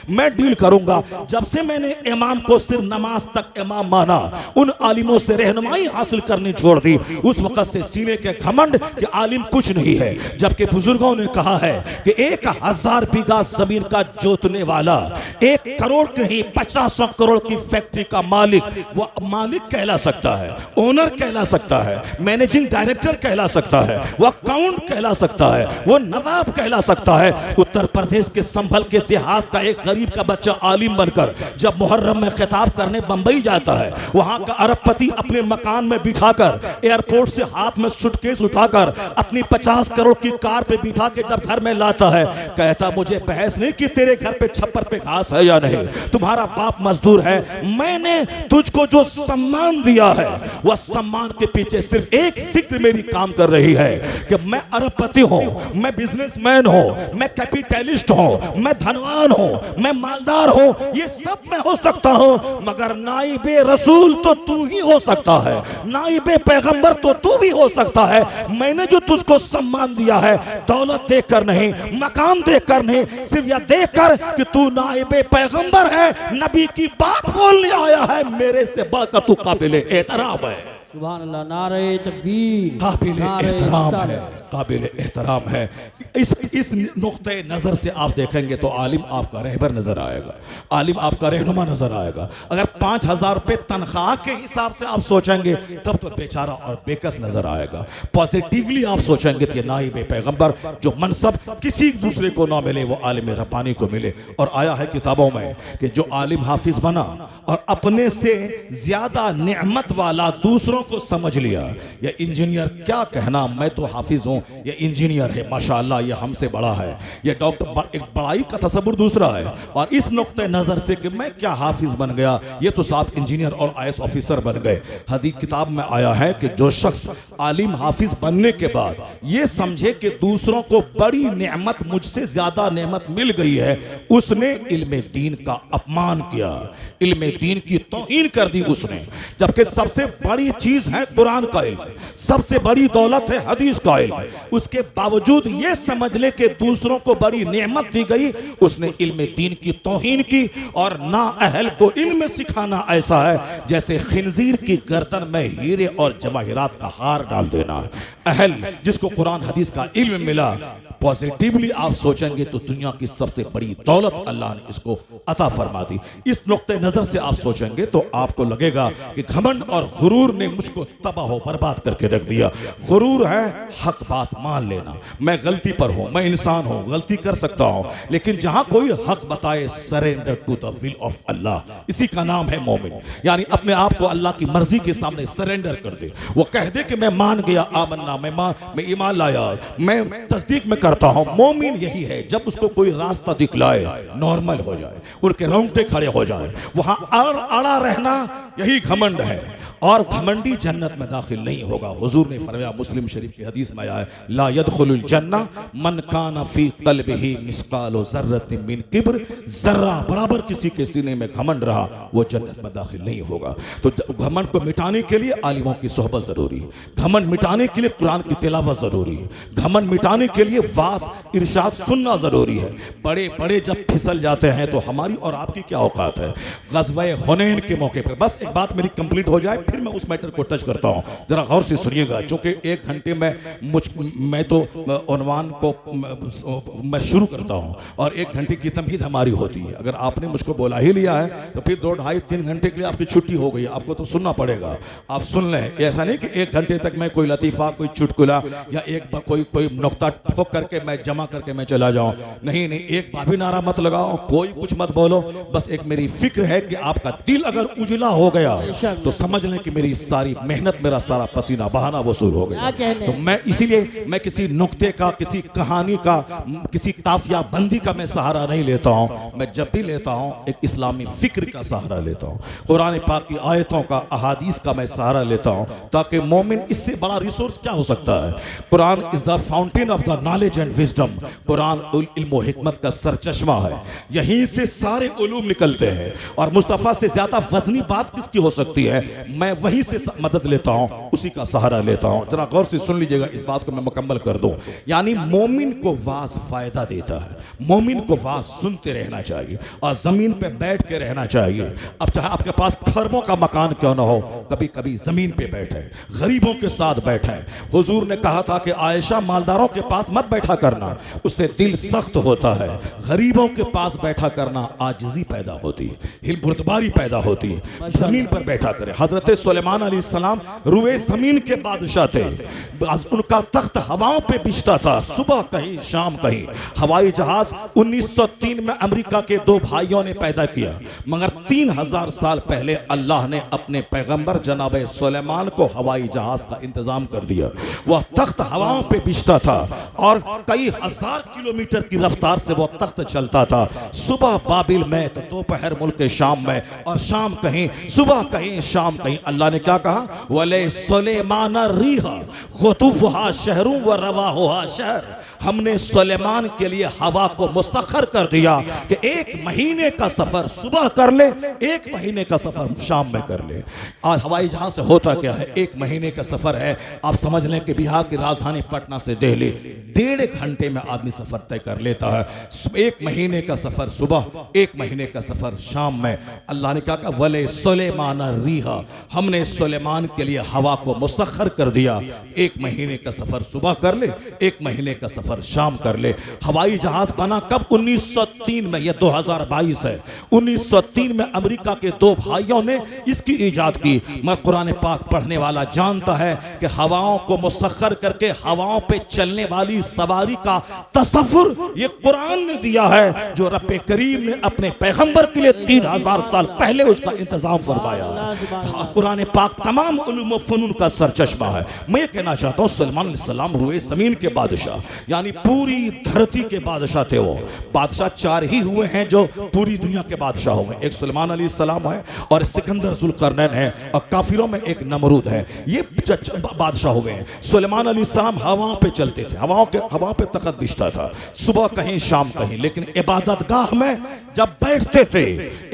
मैं डील करूंगा। जब से मैंने इमाम को सिर्फ नमाज तक इमाम माना, उन आलिमों से रहनुमाई हासिल करनी छोड़ दी, उस वक्त से सीने के घमंड कि आलिम कुछ नहीं है। जबकि बुजुर्गों ने कहा है कि 1000 बीघा जमीन का जोतने वाला 1 करोड़ नहीं 50 करोड़ की फैक्ट्री का मालिक, वो मालिक कहला सकता है, ओनर कहला सकता है, मैनेजिंग डायरेक्टर कहला सकता है, वो अकाउंट कहला सकता है, वो नवाब कहला सकता है। उत्तर प्रदेश के संभल के देहात का एक गरीब का बच्चा आलिम बनकर जब मुहर्रम में खिताब करने बंबई जाता है, वहां का अरबपति अपने मकान में बिठाकर एयरपोर्ट से हाथ में सूटकेस उठाकर अपनी 50 करोड़ की कार पे बिठा के जब घर में लाता है, कहता मुझे बहस नहीं कि तेरे घर पे छप्पर पे घास है या नहीं, तुम्हारा बाप मजदूर है, मैंने तुझको जो सम्मान दिया है वह सम्मान के पीछे सिर्फ एक फिक्र मेरी काम कर रही है कि मैं अरबपति हूं, मैं बिजनेसमैन हूं, मैं कैपिटलिस्ट हूं, मैं धनवान हूं, मैं मालदार हूं, ये सब मैं हो सकता हूं, मगर नाइबे रसूल तो तू ही हो सकता है, नाइबे पैगंबर तो तू ही हो सकता है। मैंने जो तुझको सम्मान दिया है दौलत देखकर नहीं, मकान देखकर नहीं, सिर्फ यह देखकर कि तू नाइबे पैगंबर है, नबी की बात बोलने आया है, मेरे से बढ़कर तू काबिल एहतराम है। सुभान अल्लाह, नारे तकबीर, काबिल एहतराम है, काबिल एहतराम है। इस नुक्ते नज़र से आप देखेंगे तो आलिम आपका रहबर नजर आएगा, आलिम आपका रहनुमा नजर आएगा। अगर 5000 रुपये तनख्वाह के हिसाब से आप सोचेंगे तब तो बेचारा और बेकस नजर आएगा। पॉजिटिवली आप सोचेंगे कि नाइब पैगंबर जो मनसब किसी दूसरे को ना मिले वो आलिम रब्बानी को मिले। और आया है किताबों में कि जो आलिम हाफिज बना और अपने से ज्यादा नेमत वाला दूसरों को समझ लिया, या इंजीनियर क्या कहना, मैं तो हाफिज हूं, ये इंजीनियर है माशाअल्लाह, ये हमसे बड़ा है, ये डॉक्टर, एक बड़ाई का तसव्वुर दूसरा है। और इस नुक्ते नजर से कि मैं क्या हाफिज बन गया, ये तो साहब इंजीनियर और IAS ऑफिसर बन गए। हदीस किताब में आया है कि जो शख्स आलिम हाफिज बनने के बाद ये समझे कि दूसरों को बड़ी नेमत, मुझसे ज्यादा नेमत मिल गई है, उसने इल्मे दीन का अपमान किया, इल्मे दीन की तौहीन कर दी उसने। जबकि सबसे बड़ी चीज है कुरान का इल्म, सबसे बड़ी दौलत है हदीस का इल्म, उसके बावजूद ये समझ ले कि दूसरों को बड़ी नेमत दी गई, उसने इल्म दीन की तौहीन की। और ना अहल को इल्म सिखाना ऐसा है जैसे खिंजीर की गर्दन में हीरे और जवाहिरात का हार डाल देना है। अहल जिसको कुरान हदीस का इल्म मिला, पॉजिटिवली आप सोचेंगे तो दुनिया की सबसे बड़ी दौलत अल्लाह ने इसको अता फरमा दी। इस नुक्ते नजर से आप सोचेंगे तो आपको लगेगा कि घमंड और गुरूर ने मुझको तबाह बर्बाद करके रख दिया। गुरूर है हक बात मान लेना, मैं गलती पर हूं, मैं इंसान हूं, गलती कर सकता हूं, लेकिन जहां कोई हक बताए surrender to the will of Allah, इसी का नाम है मोमिन। यानी अपने आप को अल्लाह की मर्जी के सामने सरेंडर कर दे। वो कह दे कि मैं मान गया, आमन्ना, मैं ईमान लाया, मैं तस्दीक में करता हूं। मोमिन यही है जब उसको कोई रास्ता दिखलाए नॉर्मल हो जाए, उनके रोंगटे खड़े हो जाए, वहां अड़ा रहना यही घमंड है। और घमंडी जन्नत में दाखिल नहीं होगा। हुजूर ने फरमाया, मुस्लिम शरीफ की हदीस में आया है, ला यदखुलुल जन्ना मन काना फी क़ल्बिही मिस्कालु ज़र्रतिन मिन किब्र, जर्रा बराबर किसी के सीने में घमंड रहा वो जन्नत में दाखिल नहीं होगा। तो घमंड को मिटाने के लिए आलिमों की सोहबत जरूरी है, घमंड मिटाने के लिए कुरान की तिलावत जरूरी है, घमंड मिटाने के लिए वास इरशाद सुनना जरूरी है। बड़े बड़े जब फिसल जाते हैं तो हमारी और आपकी क्या औकात है। ग़ज़वा हुनैन के मौके पर, बस एक बात मेरी कंप्लीट हो जाए, फिर मैं उस मैटर को टच करता हूँ, जरा गौर से सुनिएगा। चूंकि 1 घंटे में मैं तो उन्वान को मैं शुरू करता हूँ और 1 घंटे की तमहीद हमारी होती है। अगर आपने मुझको बोला ही लिया है तो फिर 2, 2.5, 3 घंटे के लिए आपकी छुट्टी हो गई, आपको तो सुनना पड़ेगा। आप सुन लें, ऐसा नहीं कि 1 घंटे तक मैं कोई लतीफ़ा, कोई चुटकुला या कोई नुक्ता ठोक करके मैं जमा करके मैं चला जाऊं। नहीं, एक बार भी नारा मत लगाओ, कोई कुछ मत बोलो। बस एक मेरी फिक्र है कि आपका दिल अगर उजला हो गया तो समझ लें कि मेरी सारी मेहनत, मेरा सारा पसीना बहाना वसूल हो गया। तो मैं इसीलिए मैं किसी नुक्ते का, किसी कहानी का, किसी काफिया बंदी का मैं सहारा नहीं लेता हूं। मैं जब भी लेता हूं एक इस्लामी फिक्र का सहारा लेता हूं, कुरान पाक की आयतों का, अहादीस का मैं सहारा लेता हूं, ताकि मोमिन, इससे बड़ा रिसोर्स क्या हो सकता है। Quran is the fountain of the knowledge and wisdom. Quran इल्म और हिकमत का सरचश्मा है, यहीं से सारे उलूम निकलते हैं। और मुस्तफ़ा से ज्यादा वजनी बात किसकी हो सकती है। मैं वहीं से मदद लेता हूं, उसी का सहारा लेता हूं। जरा गौर से सुन लीजिएगा, इस बात को मैं मुकम्मल कर दूं। यानी मोमिन को वाज फायदा देता है, मोमिन को वाज सुनते रहना चाहिए और जमीन पे बैठ के रहना चाहिए। अब चाहे आपके पास खरबों का मकान क्यों ना हो, कभी कभी जमीन पे बैठे, गरीबों के साथ बैठे। हुजूर ने कहा था कि आयशा, मालदारों के पास मत बैठा करना, उससे दिल सख्त होता है। गरीबों के पास बैठा करना आजिज़ी पैदा होती है, हिलबुर्दबारी पैदा होती है। जमीन पर बैठा करे। हजरत सुलेमान अलैहिस्सलाम रुए जमीन के बादशाह थे। उनका तख्त हवाओं पे बिछता था, सुबह कहीं शाम कहीं। हवाई जहाज 1903 में अमेरिका के 2 भाइयों ने पैदा किया, मगर 3000 साल पहले अल्लाह ने अपने पैगंबर जनाब सुलेमान को हवाई जहाज का इंतजाम कर दिया। वह तख्त हवाओं पे बिछता था और कई हजार किलोमीटर की रफ्तार से वह तख्त चलता था। सुबह बाबिल में तो दोपहर मुल्क शाम में, और शाम कहीं, सुबह कहीं, शाम कहीं। अल्लाह ने क्या कहा, वले सुलेमान रीहा खुतुफहा शहरुं व रवाहुहा शहर। हमने सुलेमान के लिए हवा को मुसख्खर कर दिया कि 1 महीने का सफर सुबह कर ले, 1 महीने का सफर शाम में कर ले। और हवाई जहाज से होता क्या है, 1 महीने का सफर है। आप समझ लें कि बिहार की राजधानी पटना से दिल्ली 1.5 घंटे में आदमी सफर तय कर लेता है। 1 महीने का सफर सुबह, 1 महीने का सफर शाम में। अल्लाह ने कहा, वले सुलेमान रीहा, हमने सुलेमान के लिए हवा को मुसख्खर कर दिया। 1 महीने का सफर सुबह कर ले, 1 महीने का सफर शाम कर ले। हवाई जहाज बना कब, 1903 में। यह 2022 है। 1903 में अमेरिका के 2 भाइयों ने इसकी इजाद की। मगर कुरान पाक पढ़ने वाला जानता है कि हवाओं को मुसख्खर करके हवाओं पे चलने वाली सवारी का तसव्वुर ये कुरान ने दिया है, जो रब करीम ने अपने पैगंबर के लिए 3000 साल पहले उसका इंतजाम फरमाया। कुरान पाक तमाम उलूम व फनून का सरचश्मा है। मैं कहना चाहता हूँ, सुलेमान अलैहिस्सलाम रुए जमीन के बादशाह, यानी पूरी धरती के बादशाह थे। वो बादशाह 4 ही हुए हैं जो पूरी दुनिया के बादशाह हुए। एक सुलेमान अलैहिस्सलाम है, और सिकंदर जुल्करनैन है, और काफिरों में एक नमरूद है। ये बादशाह हुए हैं। सुलेमान अलैहिस्सलाम हवाओं पे चलते थे, हवाओं पे तख्त बिछता था, सुबह कहीं शाम कहीं। लेकिन इबादत गाह में जब बैठते थे,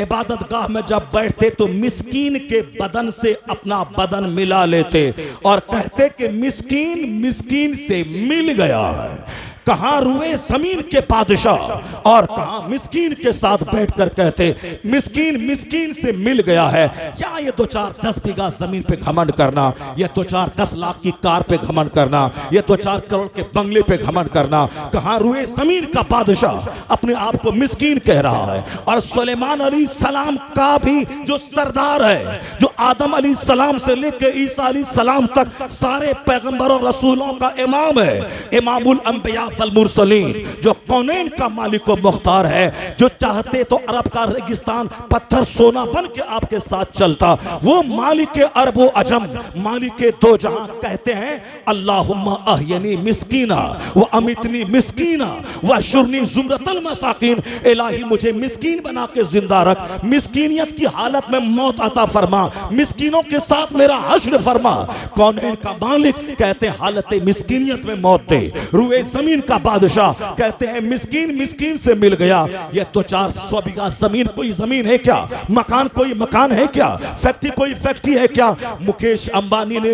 इबादत गाह में जब बैठते तो मिस्कीन के बदन से अपना बदन मिला लेते और कहते कि मिस्कीन मिस्कीन से मिल गया है। कहां रुए जमीन के बादशाह और कहां मिस्कीन के साथ बैठकर कहते मिस्कीन मिस्कीन से मिल गया है। या ये 2-4-10 बीघा जमीन पे घमंड करना, ये 2-4-10 लाख की कार पे घमंड करना, ये 2-4 करोड़ के बंगले पे घमंड करना। कहां रुए जमीन का बादशाह अपने आप को मिस्कीन कह रहा है। और सुलेमान अलैहिस्सलाम का भी जो सरदार है, जो आदम अलैहिस्सलाम से लेकर ईसा अलैहिस्सलाम तक सारे पैगंबरों रसूलों का इमाम है, इमामुल अंबिया वल मुरसलीन, जो कौनैन का मालिक व मुख्तार है, जो चाहते तो अरब का रेगिस्तान पत्थर सोना बन के आपके साथ चलता। वो मालिक अरब व अजम, मालिक दो जहां कहते हैं, अल्लाहुम्मा अहयनी मिस्कीना व अमितनी मिस्कीना व शुरनी जुमरतल मसाकिन। इलाही मुझे मिस्कीन बना के जिंदा रख, मिस्कीनियत की हालत में मौत अता फरमा, मिस्कीनों के साथ मेरा हश्र फरमा। कौनैन का मालिक कहते हैं हालत मिस्कीनियत में मौत दे। रुए जमीन का बादशाह कहते हैं मिस्कीन मिस्कीन से मिल गया। ये तो 400 बीघा जमीन कोई जमीन है क्या? मकान कोई मकान है क्या? फैक्ट्री कोई फैक्ट्री है क्या? मुकेश अंबानी ने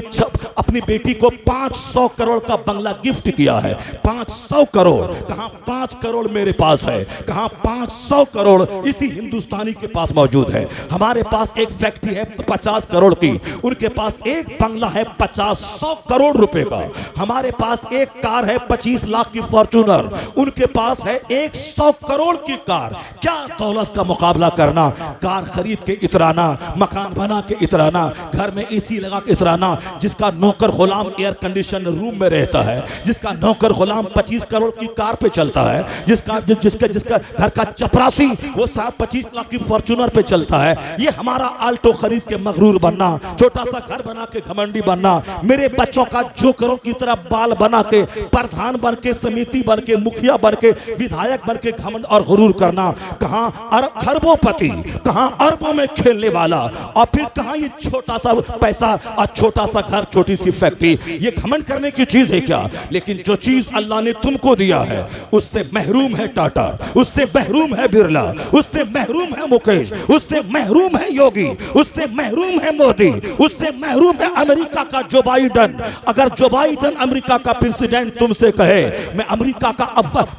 अपनी बेटी को 500 करोड़ का बंगला गिफ्ट किया है। 500 करोड़, कहां 5 करोड़ मेरे पास है, कहां 500 करोड़ इसी हिंदुस्तानी के पास मौजूद है। हमारे पास एक फैक्ट्री है 50 करोड़ की, उनके पास एक बंगला है 50-100 करोड़ रुपए का, हमारे पास एक कार है 25 लाख की फॉर्च्यूनर, उनके पास है 100 करोड़ की कार। क्या दौलत का मुकाबला करना, कार खरीद के इतराना, मकान बना के इतराना, घर में एसी लगा के इतराना, जिसका नौकर गुलाम एयर कंडीशन रूम में रहता है, जिसका नौकर गुलाम 25 करोड़ की कार पे चलता है, जिसका घर का चपरासी वो 25 लाख की फॉर्च्यूनर पे चलता है। ये हमारा आल्टो खरीद के मगरूर बनना, छोटा सा घर बना के घमंडी बनना, मेरे बच्चों का जोकरों की तरह बाल बना के प्रधान बन के, समिति बन के, मुखिया बन के, विधायक बन के घमंड और गुरूर करना, कहां खरबोपति, कहां अरबों में खेलने वाला, और फिर कहां ये छोटा सा पैसा और छोटा सा घर, छोटी सी फैक्ट्री। ये घमंड करने की चीज है क्या? लेकिन जो चीज अल्लाह ने तुमको दिया है उससे महरूम है टाटा, उससे महरूम है बिरला, उससे महरूम है मुकेश, उससे महरूम है योगी, उससे महरूम है मोदी, उससे महरूम है अमेरिका का जो बाइडन। अगर जो बाइडन अमेरिका का प्रेसिडेंट तुमसे कहे मैं अमेरिका का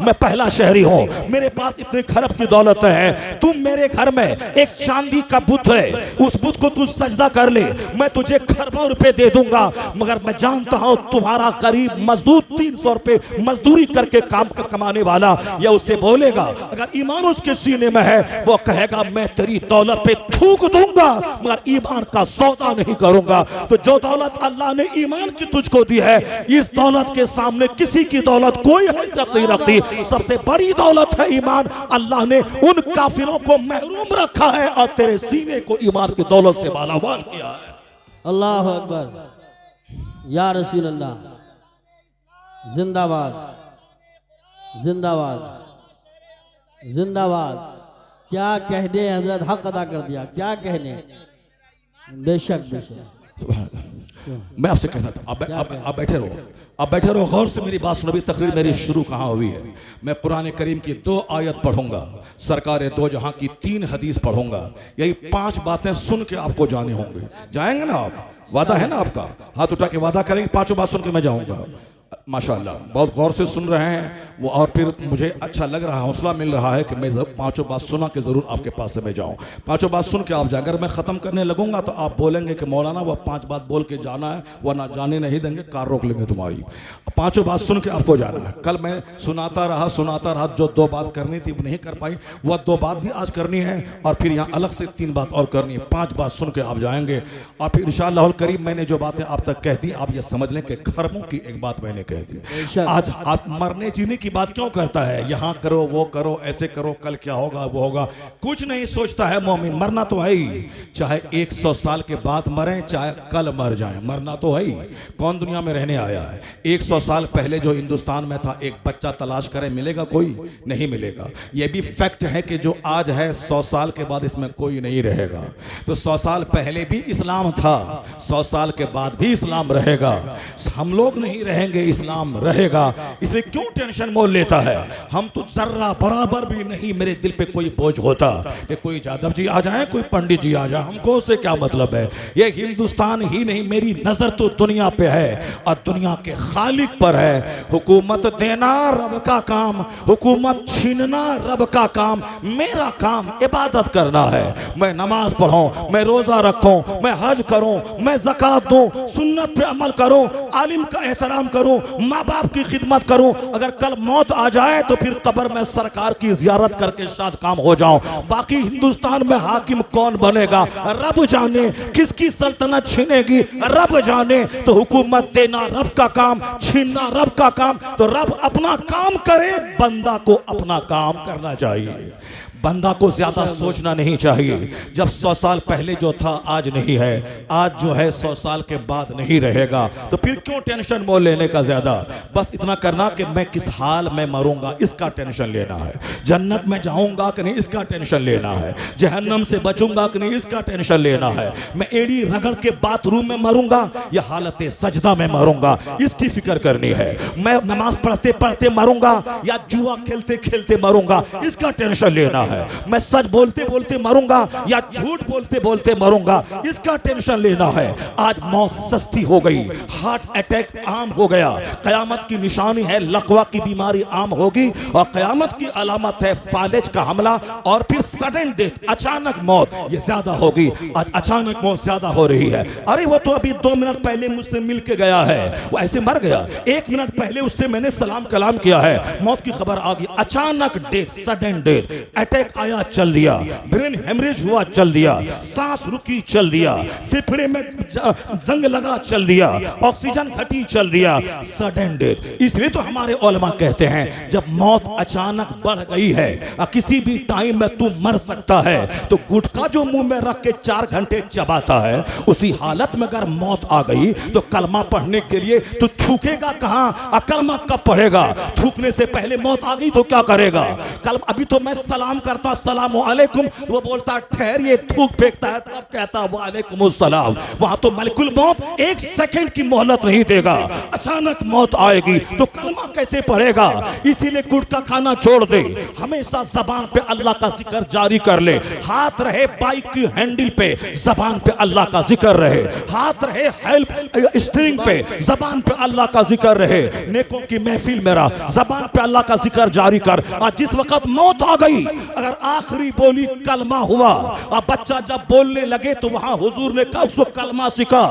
मैं पहला शहरी हूं, मेरे पास इतने खरब की दौलत है, तुम मेरे घर में एक चांदी का बुत है, उस बुत को तू सजदा कर ले, मैं तुझे खरबों रुपए दे दूंगा, मगर मैं जानता हूं तुम्हारा करीब मजदूर 300 रुपए मजदूरी करके काम कमाने वाला, या उससे बोलेगा अगर ईमान उसके सीने में है वो कहेगा मैं तेरी दौलत पे थूक दूंगा मगर ईमान का सौदा नहीं करूंगा। तो जो दौलत अल्लाह ने ईमान की तुझको दी है, इस दौलत के सामने किसी की दौलत कोई हैसियत नहीं रखती। सबसे बड़ी दौलत है ईमान। अल्लाह ने उन काफिरों को महरूम रखा है और तेरे सीने को ईमान की दौलत से मालामाल किया है। अल्लाह अकबर, या रसूल अल्लाह, जिंदाबाद जिंदाबाद जिंदाबाद। क्या कहने, हजरत हक अदा कर दिया, क्या कहने। बेशक बेशक। मैं आपसे कहना था, आप बैठे रहो, आप बैठे रहो, गौर से मेरी बात सुनो। अभी तकरीर मेरी शुरू कहाँ हुई है। मैं कुरान करीम की 2 आयत पढ़ूंगा, सरकार दो जहां की 3 हदीस पढ़ूंगा। यही 5 बातें सुन के आपको जाने होंगे। जाएंगे ना आप? वादा है ना आपका? हाथ उठा के वादा करेंगे 5 बात सुन के मैं जाऊंगा। माशाअल्लाह बहुत गौर से सुन रहे हैं वो, और फिर मुझे अच्छा लग रहा है, हौसला मिल रहा है कि मैं 5 बात सुना के ज़रूर आपके पास से मैं जाऊँ। 5 बात सुन के आप जाए। अगर मैं ख़त्म करने लगूंगा तो आप बोलेंगे कि मौलाना वो 5 बात बोल के जाना है, वरना जाने नहीं देंगे, कार रोक लेंगे तुम्हारी। 5 बात सुन के आपको जाना है। कल मैं सुनाता रहा, जो 2 बात करनी थी वो नहीं कर पाई, वह 2 बात भी आज करनी है, और फिर यहाँ अलग से 3 बात और करनी है। 5 बात सुन के आप जाएंगे, और फिर इंशाअल्लाह करीब मैंने जो बातें आप तक कह दी, आप ये समझ लें कि खरबों की एक बात मैंने कह दी। आज आप मरने जीने की बात क्यों करता है? यहाँ करो, वो करो, ऐसे करो, कल क्या होगा, वो होगा, कुछ नहीं सोचता है मोमिन। मरना तो है ही, चाहे 100 साल के बाद मरें, चाहे कल मर जाएं, मरना तो है ही। कौन दुनिया में रहने आया है? 100 साल पहले जो हिंदुस्तान में था, एक बच्चा तलाश करें, मिलेगा? कोई नहीं मिलेगा। यह भी फैक्ट है कि जो आज है 100 साल के बाद इसमें कोई नहीं रहेगा। तो 100 साल पहले भी इस्लाम था, 100 साल के बाद भी इस्लाम रहेगा। हम लोग नहीं रहेंगे, इस्लाम रहेगा। इसलिए क्यों टेंशन मोल लेता है? हम तो जर्रा बराबर भी नहीं मेरे दिल पे कोई बोझ होता कि कोई यादव जी आ जाए, कोई पंडित जी आ जाए, हमको उससे क्या मतलब है। ये हिंदुस्तान ही नहीं, मेरी नजर तो दुनिया पे है और दुनिया के खालिक पर है। हुकूमत देना रब का काम, हुकूमत छीनना रब का काम। मेरा काम इबादत करना है। मैं नमाज पढ़ूं, मैं रोजा रखूं, मैं हज करूं, मैं ज़कात दूं, सुन्नत पे अमल करूं, आलिम का एहतराम करूं, माँ बाप की खिदमत करूं। अगर कल मौत आ जाए तो फिर कब्र में सरकार की जियारत करके शाद काम हो जाऊं। बाकी हिंदुस्तान में हाकिम कौन बनेगा रब जाने, किसकी सल्तनत छीनेगी रब जाने। तो हुकूमत देना रब का काम, छीनना रब का काम। तो रब अपना काम करे, बंदा को अपना काम करना चाहिए। बंदा को ज्यादा सोचना नहीं चाहिए। जब 100 साल पहले जो था आज नहीं है, आज जो है 100 साल के बाद नहीं रहेगा, तो फिर क्यों टेंशन मोल लेने का ज्यादा। बस इतना करना कि मैं किस हाल में मरूंगा इसका टेंशन लेना है, जन्नत में जाऊंगा कि नहीं इसका टेंशन लेना है, जहन्नम से बचूंगा कि नहीं इसका टेंशन लेना है, मैं एड़ी रगड़ के बाथरूम में मरूंगा या हालत सजदा में मरूंगा इसकी फिक्र करनी है। मैं नमाज पढ़ते पढ़ते मरूंगा या जुआ खेलते खेलते मरूंगा इसका टेंशन लेना है। है, मैं सच बोलते बोलते मरूंगा या झूठ बोलते बोलते मरूंगा, इसका टेंशन लेना है। आज मौत सस्ती हो गई, हार्ट अटैक आम हो गया, कयामत की निशानी है लकवा की बीमारी आम होगी, और कयामत की अलामत है फालिज का हमला, और फिर सडन डेथ, अचानक मौत ये ज्यादा होगी। आज अचानक मौत ज्यादा हो रही है। अरे वो तो अभी 2 मिनट पहले मुझसे मिल के गया है, वो ऐसे मर गया, 1 मिनट पहले उससे मैंने सलाम कलाम किया है, मौत की खबर आ गई। अचानक डेथ, सडन डेथ, अटैक आया चल दिया, ब्रेन हेमरेज हुआ चल दिया, सांस रुकी चल दिया, फेफड़े में जंग लगा चल दिया, ऑक्सीजन घटी चल दिया, सडन डेथ। इसलिए तो हमारे उलमा कहते हैं जब मौत अचानक बढ़ गई है, किसी भी टाइम में तू मर सकता है, तो गुटखा जो मुंह में रख के 4 घंटे चबाता है, उसी हालत में अगर मौत आ गई तो कलमा पढ़ने के लिए तू थूकेगा कहां, कलमा कब पढ़ेगा? थूकने से पहले मौत आ गई तो क्या करेगा? कल अभी तो मैं सलाम करता हूं अस्सलाम वालेकुम, वो बोलता ठहर, ये थूक फेंकता है, तब कहता वालेकुम अस्सलाम। वहां तो मलकुल मौत 1 सेकंड की मोहलत नहीं देगा, अचानक मौत आएगी तो कलमा कैसे पढ़ेगा? इसीलिए गुटखा खाना छोड़ दे, हमेशा जबान पे अल्लाह का जिक्र जारी कर ले, हाथ रहे बाइक की हैंडल पे, जबान पे अल्लाह का जिक्र रहे, हाथ रहे हेल्प स्टीयरिंग पे, जबान पे अल्लाह का जिक्र रहे, नेकों की महफिल मेरा, जबान पे अल्लाह का जिक्र जारी कर। आज जिस वक्त मौत आ गई, अगर आखिरी बोली कलमा हुआ, और बच्चा जब बोलने लगे तो वहां हुजूर ने कहा उसको कलमा सिखा,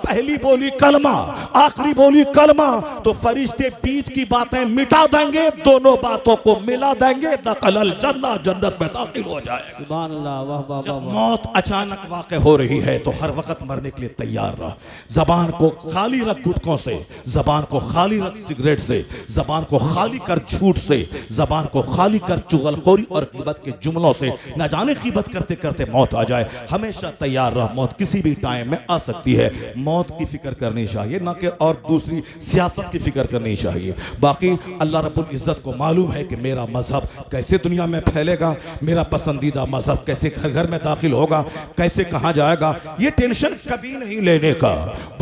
पहली बोली कलमा, आखिरी बोली कलमा, तो फरिश्ते बीच की बातें मिटा देंगे, दोनों बातों को मिला देंगे, दखलल जन्नत, जन्नत में दाखिल हो जाएगा। सुभान अल्लाह, वाह वाह जब वाह। मौत अचानक वाक़ हो रही है तो हर वक्त मरने के लिए तैयार रह, जबान को खाली रख गुटखों से, जबान को खाली रख सिगरेट से, जबान को खाली कर झूठ से, जबान को खाली कर चुगलखोरी और ग़ीबत के जुमलों से। न जाने ग़ीबत करते करते मौत आ जाए, हमेशा तैयार रह, मौत किसी भी टाइम में आ सकती है। मौत की फिक्र करनी चाहिए, ना कि और दूसरी सियासत की फिक्र करनी चाहिए। बाकी अल्लाह रब्बुल इज़्ज़त को मालूम है कि मेरा मजहब कैसे दुनिया में फैलेगा, मेरा पसंदीदा मजहब कैसे घर घर में दाखिल होगा, कैसे कहाँ जाएगा, ये टेंशन कभी नहीं लेने का,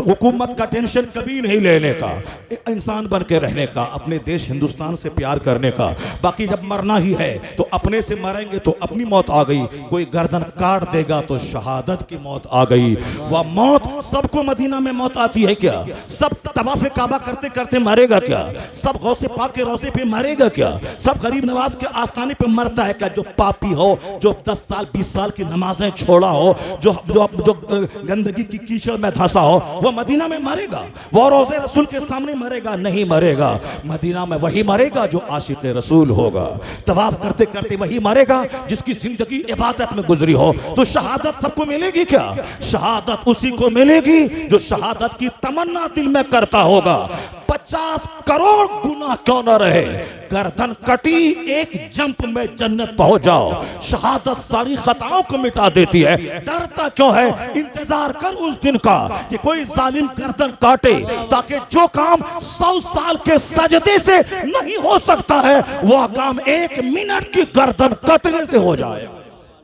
हुकूमत का टेंशन कभी नहीं लेने का, इंसान बन के रहने का, अपने देश हिंदुस्तान से प्यार करने का। बाकी जब मरना ही है तो अपने से मरेंगे तो अपनी मौत आ गई, कोई गर्दन काट देगा तो शहादत की मौत आ गई। वह मौत, सबको मदीना में मौत आती है क्या? सब तवाफ़े काबा करते करते मरेगा क्या? सब गौसे पाक के रोज़े पे मरेगा क्या? सब गरीब नवाज के आस्थाने पे मरता है क्या? जो पापी हो, जो 10 साल 20 साल की नमाजें छोड़ा हो, जो गंदगी की कीचड़ में धंसा हो, वह मदीना में मरेगा? वो रोज़े रसूल के सामने मरेगा? नहीं मरेगा। मदीना में वही मरेगा जो आशिक रसूल होगा, तवाफ करते करते वही मरेगा जिसकी जिंदगी इबादत में गुजरी हो। तो शहादत सबको मिलेगी क्या? शहादत उसी को मिलेगी जो शहादत की तमन्ना दिल में करता होगा। 50 करोड़ गुनाह क्यों न रहे, गर्दन कटी, एक जंप में जन्नत पहुंच जाओ। शहादत सारी खताओं को मिटा देती है। डरता क्यों है? इंतजार कर उस दिन का कि कोई जालिम गर्दन काटे, ताकि जो काम 100 साल के सजदे से नहीं हो सकता है, वह काम 1 मिनट की गर्दन कटने से हो जाए।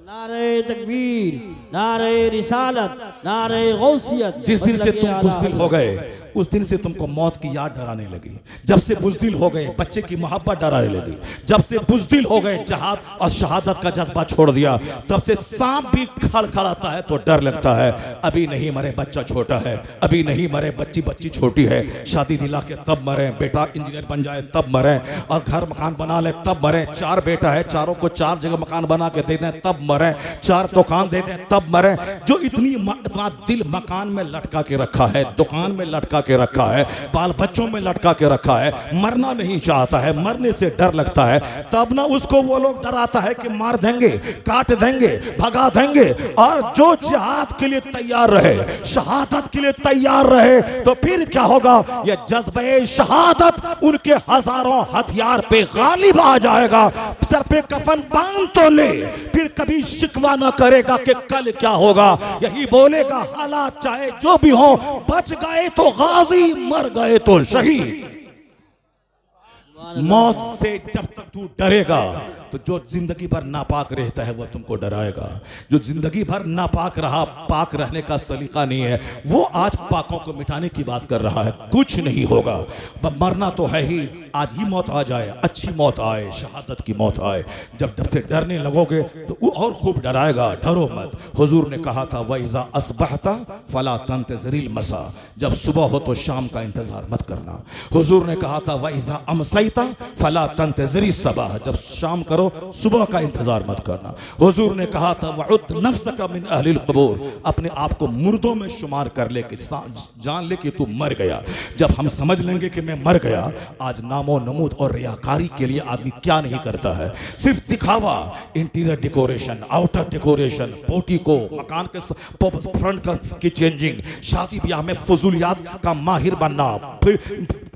नारे तकबीर, नारे रिसालत, नारे गौसियत। जिस दिन से तुम बुज़दिल हो गए, उस दिन से तुमको मौत की याद डराने लगी। जब से बुज़दिल हो गए, बच्चे की मोहब्बत डराने लगी। जब से बुज़दिल हो गए, जहाद और शहादत का जज्बा छोड़ दिया, तब से सांप भी खड़खड़ाता है तो डर लगता है। अभी नहीं मरे, बच्चा छोटा है, अभी नहीं मरे, बच्ची छोटी है, शादी दिला के तब मरे, बेटा इंजीनियर बन जाए तब मरे, और घर मकान बना ले तब मरे। 4 बेटा है, चारों को 4 जगह मकान बना के दे दें तब मरे, 4 दुकान दे दें तब मरे। जो इतना दिल मकान में लटका के रखा है, दुकान में लटका के रखा है, बाल बच्चों में लटका के रखा है, मरना नहीं चाहता है, मरने से डर लगता है, तब ना उसको वो लोग डराता है कि मार देंगे, काट देंगे, भगा देंगे। और जो जिहाद के लिए तैयार रहे, शहादत के लिए तैयार रहे, तो फिर क्या होगा? ये जज्बे शहादत उनके हजारों हथियार पे गालिब आ जाएगा। सर पे कफन बांध तो ले, फिर कभी शिकवा ना करेगा कि कल क्या होगा। यही बोलेगा हालात चाहे जो भी हो, बच गए तो गाजी, मर गए तो शहीद। मौत से जब तक तू डरेगा, तो जो जिंदगी भर नापाक रहता है वह तुमको डराएगा। जो जिंदगी भर नापाक रहा, पाक रहने का सलीका नहीं है, वो आज पाकों को मिटाने की बात कर रहा है। कुछ नहीं होगा, मरना तो है ही, आज ही मौत आ जाए, अच्छी मौत आए, शहादत की मौत आए। जब डर से डरने लगोगे तो वो और खूब डराएगा। डरो मत। हुजूर ने कहा था वइज़ा अस्बहता फला तंतज़िरिल मसा, जब सुबह हो तो शाम का इंतजार मत करना। हुजूर ने कहा था वइज़ा अमसैता फला तंतज़िरिस सबह, जब शाम करो सुबह का इंतजार मत करना। हुजूर ने कहा था वउद नफ्सका मिन अहलिल क़ुबूर, अपने आप को मुर्दों में शुमार कर ले, कि जान ले कि तू मर गया। जब हम समझ लेंगे कि मैं मर गया, आज नामो नमूद और रियाकारी के लिए आदमी क्या नहीं करता है, सिर्फ दिखावा, इंटीरियर डेकोरेशन, आउटर डेकोरेशन, पोटी को, मकान के फ्रंट की चेंजिंग, शादी ब्याह में फजूलियात का माहिर बनना,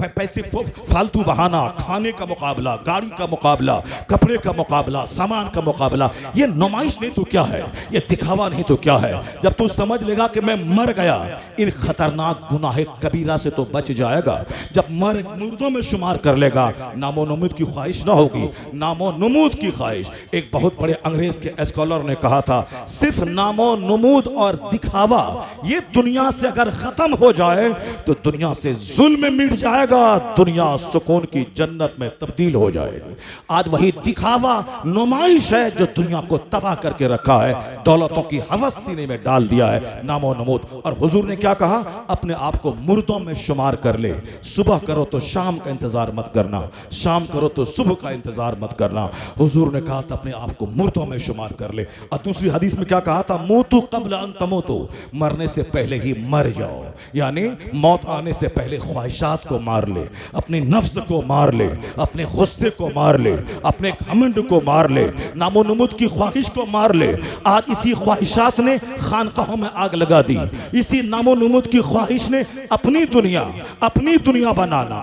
पैसे फालतू बहाना, खाने का मुकाबला, गाड़ी का मुकाबला, कपड़े का मुकाबला, सामान का मुकाबला, ये नुमाइश नहीं तो क्या है, ये दिखावा नहीं तो क्या है। जब तू समझ लेगा कि मैं मर गया, इन खतरनाक गुनाह कबीरा से तो बच जाएगा। जब मुर्दों में शुमार कर लेगा, नामो नमूद की ख्वाहिश ना होगी, नामो नमूद की ख्वाहिश। एक बहुत बड़े अंग्रेज के स्कॉलर ने कहा था, सिर्फ नामो नमूद और दिखावा ये दुनिया से अगर खत्म हो जाए तो दुनिया से जुल्म मिट जाएगा, दुनिया सुकून की जन्नत में तब्दील हो जाएगी। आज वही दिखावा, नुमाइश है जो दुनिया को तबाह करके रखा है, दौलतों की हवस सीने में डाल दिया है, नामो नमूद। और हुजूर ने क्या कहा, अपने आप को मुर्दों में शुमार कर ले। सुबह करो तो शाम का इंतजार मत करना, शाम करो तो सुबह का इंतजार मत करना। हुजूर ने कहा था अपने आप को मुर्दों में शुमार कर ले। और दूसरी हदीस में क्या कहा था, मूतु क़ब्ल अन तमूतु, मरने से पहले ही मर जाओ, यानी मौत आने से पहले ख्वाहिशात को मार ले, अपने नफ्स को मार ले, अपने गुस्से को मार ले, अपने घमंड को मार ले, नामो नमूद की ख्वाहिश को मार ले। आज इसी ख्वाहिशात ने खानकाहों में आग लगा दी, इसी नामो नमूद की ख्वाहिश ने अपनी दुनिया बनाना,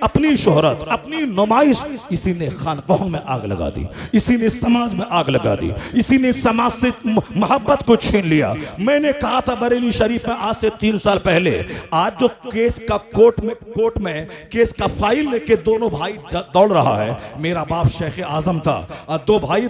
अपनी शोहरत, अपनी नुमाइश, इसी ने खानकाहों में आग लगा दी, इसी ने समाज में आग लगा दी, इसी ने समाज से मोहब्बत को छीन लिया। मैंने कहा था बरेली शरीफ में आज से 3 साल पहले, आज जो केस का कोर्ट में केस का फाइल लेके दोनों भाई दौड़ रहा है, मेरा बाप शेख आजम था और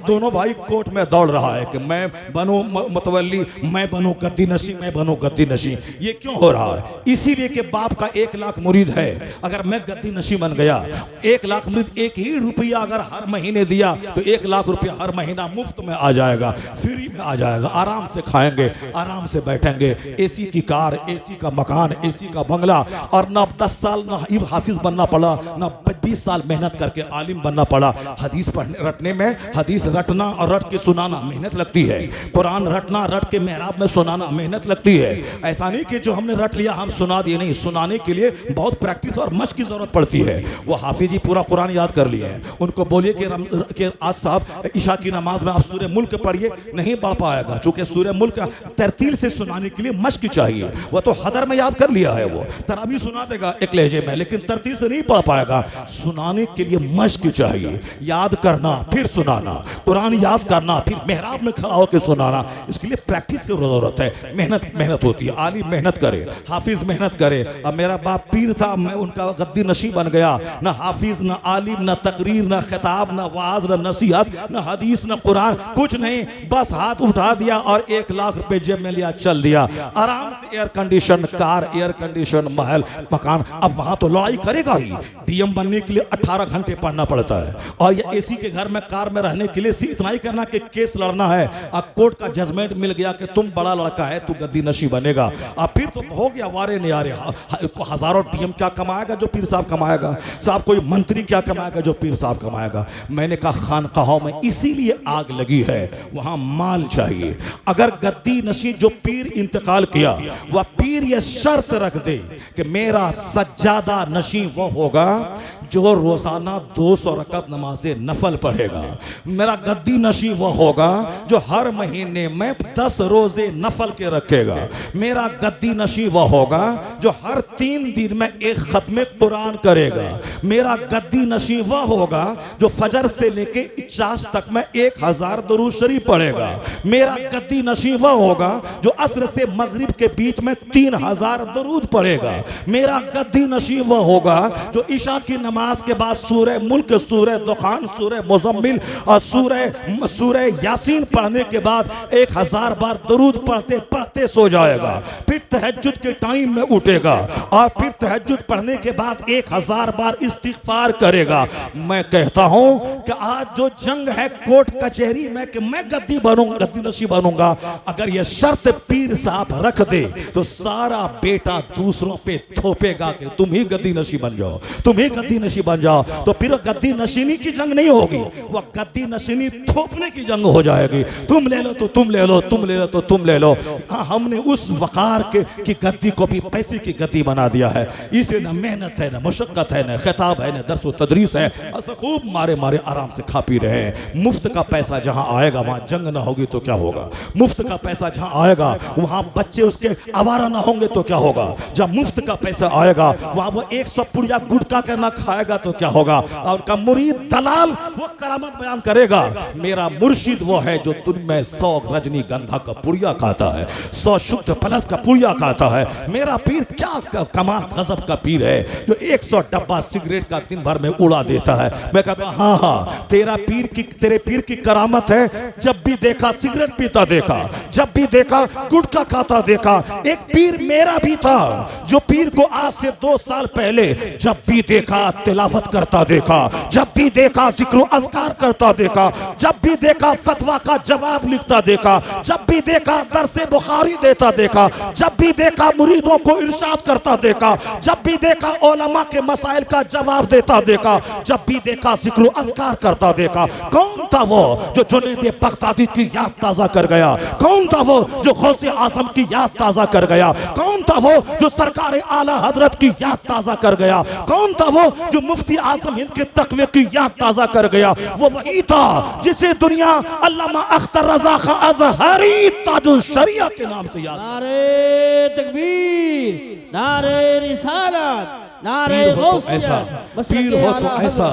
दोनों भाई कोर्ट में दौड़ रहा है कि मैं बनूं मुतवल्ली, मैं बनूं गद्दी नशी, मैं बनूं गद्दी नशी। ये क्यों हो रहा है? इसीलिए कि बाप का 1 लाख मुरीद है, अगर मैं गद्दी नशी बन गया, 1 लाख मुरीद 1 ही रुपया अगर हर महीने दिया तो 1 लाख रुपया हर महीना मुफ्त में आ जाएगा, फ्री में आ जाएगा, आराम से खाएंगे, आराम से बैठेंगे, एसी की कार, एसी का मकान, एसी का बंगला। और ना 10 साल ना हाफिज बनना पड़ा, ना 20 साल मेहनत करके आलिम बनना पड़ा। हदीस रटने में, हदीस रटना और रट के सुनाना मेहनत लगती है, कुरान रटना, रट के मेहराब में सुनाना मेहनत लगती है। ऐसा नहीं कि जो हमने रट लिया हम सुना दिए, नहीं, सुनाने के लिए बहुत प्रैक्टिस और मशक की जरूरत पड़ती है। वो हाफिज जी पूरा कुरान याद कर लिए हैं, उनको बोलिए कि आज साहब ईशा की नमाज में आप सूरह मुल्क पढ़िए, नहीं पढ़ पाएगा, चूंकि सूरह मुल्क तरतील से सुनाने के लिए मशक चाहिए। वो तो हदर में याद कर लिया है, वो तरावी सुना देगा एक लहजे में, लेकिन तरतील से नहीं पढ़ पाएगा। सुनाने के लिए मशक चाहिए, याद करना फिर सुनाना, कुरान याद करना फिर मेहराब में खड़ा होकर सुनाना, इसके लिए प्रैक्टिस की जरूरत है, मेहनत होती है। आलिम मेहनत करे, हाफिज मेहनत करे। अब मेरा बाप पीर था, मैं उनका गद्दी नशी बन गया, ना हाफिज, ना आलिम, ना तकरीर, ना खिताब, ना वाज, ना नसीहत, ना हदीस, ना कुरान, कुछ नहीं, बस हाथ उठा दिया और 1 लाख रुपए जेब में लिया, चल दिया आराम से। Air condition car, air condition महल, मकान। अब वहां तो लड़ाई करेगा ही, डीएम बनने के लिए 18 घंटे पढ़ना पड़ता है, और ये एसी के घर में कार में रहने के लिए सिर्फ इतना ही करना कि केस लड़ना है, अब कोर्ट का जजमेंट मिल गया कि तुम बड़ा लड़का है, तू गद्दी नशी बनेगा, अब फिर तो हो गया वारे नियारे। हजारों डीएम क्या कमाएगा जो पीर साहब कमाएगा, साहब कोई मंत्री क्या कमाएगा जो पीर साहब कमाएगा। मैंने कहा खानकाहों में इसीलिए आग लगी है, वहां माल चाहिए। अगर गद्दी नशी जो पीर इंतकाल किया, वह पीर ये शर्त रख दे कि मेरा सज्जादा नशी वो होगा जो रोजाना 200 रकअत नमाज़े नफल पढ़ेगा, मेरा गद्दी नशी वो होगा जो हर महीने में 10 रोजे नफल के रखेगा, मेरा गद्दी नशी वो होगा जो हर 3 दिन में 1 खत्म कुरान करेगा, मेरा गद्दी नशी वह होगा जो फजर से लेके इचास तक में 1000 दुरूद शरीफ पढ़ेगा, मेरा गद्दी नशी वह होगा जो असर से मगरिब के बीच में 3000 दुरूद पढ़ेगा, मेरा गद्दी नशी नशी वह होगा जो ईशा की नमाज के बाद सूरह मुल्क, सूरह दुखान, सूरह मुज़म्मिल और सूरह यासीन पढ़ने के बाद 1000 बार दरूद पढ़ते पढ़ते सो जाएगा। फिर तहज्जुद के टाइम में उठेगा और फिर तहज्जुद पढ़ने के बाद 1000 बार इस्तिग़फार करेगा। मैं कहता हूं कि आज जो जंग है कोर्ट कचहरी में कि मैं गद्दी बनूंगा, गद्दी नशी बनूंगा, अगर ये शर्त पीर साहब रख दे तो सारा बेटा दूसरों पे थोपेगा कि तुम ही गद्दी नशी बन जाओ, तुम ही गद्दी नशी बन जाओ। तो फिर गद्दी नशीनी की जंग नहीं होगी, वह गद्दी नशीनी थोपने की जंग हो जाएगी। तुम ले लो तो तुम ले लो, तुम ले लो तो तुम ले लो। हाँ, हमने उस वकार की गद्दी को भी पैसे की गद्दी बना दिया है। इसे न मेहनत है, न मुशक्कत है, न खिताब है, न दर्स व तदरीस है। ऐसा खूब मारे मारे आराम से खा पी रहे हैं। मुफ्त का पैसा जहां आएगा वहां जंग ना होगी तो क्या होगा? मुफ्त का पैसा जहां आएगा वहां बच्चे उसके आवारा ना होंगे तो क्या होगा? जब मुफ्त का पैसा आएगा वहां वो 100 पुड़िया गुटखा करना खाएगा तो क्या होगा? और उनका मुरीद दलाल वो करामत बयान करेगा, मेरा मुर्शिद वो है जो दिन में 100 रजनीगंधा का पुड़िया खाता है, 100 शुद्ध प्लस का पुड़िया खाता है। मेरा पीर क्या कमाल गजब का पीर है जो 100 डब्बा सिगरेट का दिन भर में उड़ा देता है। मैं कहता हूं हाँ हाँ, तेरे पीर की करामत है, जब भी देखा सिगरेट पीता देखा, जब भी देखा गुटखा खाता देखा। एक पीर मेरा भी था जो पीर को आज से 2 साल पहले जब भी देखा तिलावत करता देखा, जब भी देखा जिक्र अज़कार करता देखा, जब भी देखा फतवा का जवाब लिखता देखा, जब भी देखा दरसे बुखारी देता देखा, जब भी देखा मुरीदों को इरशाद करता देखा, जब भी देखा उलमा के मसाइल का जवाब देता देखा, जब भी देखा जिक्र अज़कार करता देखा। कौन था वो जो जुनैद बगदादी की याद ताज़ा कर गया? कौन था वो जो गौसे आज़म की याद ताज़ा कर गया? कौन था वो जो सरकार आला हजरत की याद ताज़ा कर गया? कौन था वो जो मुफ्ती आज़म हिंद के तकवे की याद ताज़ा कर गया? वो वही था जिसे दुनिया अल्लामा अख्तर रज़ा खां अज़हरी ताजुल शरिया के नाम से याद। नारे तकबीर, नारे रिसालत, नारे गौसियत, पीर हो तो ऐसा,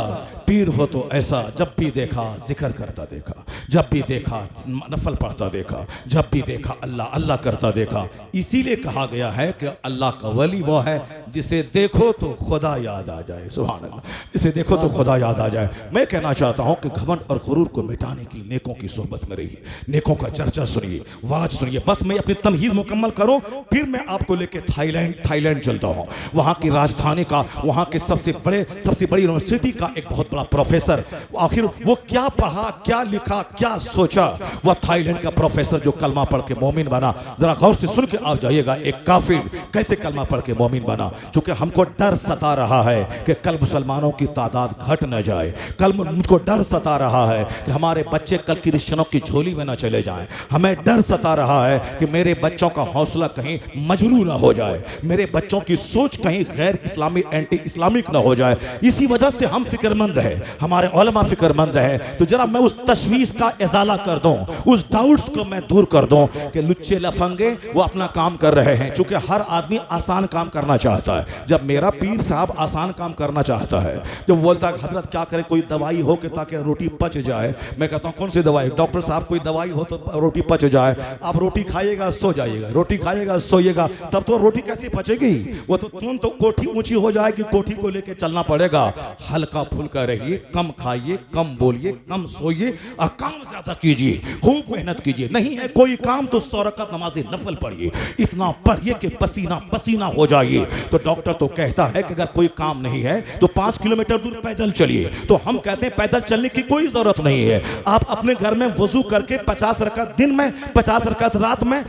पीर हो तो ऐसा, जब भी देखा जिक्र करता देखा, जब भी देखा नफल पढ़ता देखा, जब भी देखा अल्लाह अल्लाह करता देखा। इसीलिए कहा गया है कि अल्लाह का वली वो है जिसे देखो तो खुदा याद आ जाए। सुभान अल्लाह, इसे देखो तो खुदा याद आ जाए। मैं कहना चाहता हूँ कि घमंड और गुरूर को मिटाने के लिए नेकों की सोहबत में रहिए, नेकों का चर्चा सुनिए, वाज सुनिए। बस मैं अपनी तमहीद मुकम्मल करूँ फिर मैं आपको लेके थाईलैंड चलता हूँ। वहाँ की राजधानी का, वहाँ के सबसे बड़ी यूनिवर्सिटी का एक बहुत प्रोफेसर, आखिर वो क्या पढ़ा, क्या लिखा, क्या सोचा? वह थाईलैंड का प्रोफेसर जो कलमा पढ़ के मोमिन बना। जरा गौर से सुन के आप जाइएगा, एक काफिर कैसे कलमा पढ़ के मोमिन बना। क्योंकि हमको डर सता रहा है कि कल मुसलमानों की तादाद घट न जाए, कल मुझको डर सता रहा है कि हमारे बच्चे कल क्रिश्चियनों की झोली में न चले जाएं, हमें डर सता रहा है कि मेरे बच्चों का हौसला कहीं मजरू न हो जाए, मेरे बच्चों की सोच कहीं गैर इस्लामी एंटी इस्लामिक न हो जाए। इसी वजह से हम फिक्रमंद है, हमारे उलमा फिक्रमंद है। तो जरा मैं उस तशवीश का इजाला कर दूं, उस डाउट्स को मैं दूर कर दूं कि लुच्चे लफंगे वो अपना काम कर रहे हैं। चूंकि हर आदमी आसान काम करना चाहता है। जब मेरा पीर साहब आसान काम करना चाहता है, जब बोलता है हजरत क्या करें, कोई दवाई हो कि ताकि रोटी पच जाए, मैं कहता हूं कौन सी दवाई? डॉक्टर साहब कोई दवाई हो तो रोटी पच जाए। आप रोटी खाइएगा सो जाइएगा, रोटी खाइएगा सोइएगा, तब तो रोटी कैसे पचेगी? वो तो तुम तो कोठी ऊंची हो जाएगी, कोठी को लेके चलना पड़ेगा। हल्का फुल्का रहिए, कम खाइए, कम बोलिए, कम सोइए और काम ज्यादा कीजिए, खूब मेहनत कीजिए। नहीं है कोई काम तो 100 रकात नमाज़े नफल पढ़िए, इतना पढ़िए कि पसीना पसीना हो जाइए। तो डॉक्टर तो कहता है कि अगर कोई काम नहीं है तो 5 किलोमीटर दूर पैदल चलिए। तो हम कहते हैं पैदल चलने की कोई जरूरत नहीं है। आप अपने घर में वजू करके 50 रकात दिन में, 50 रकात रात में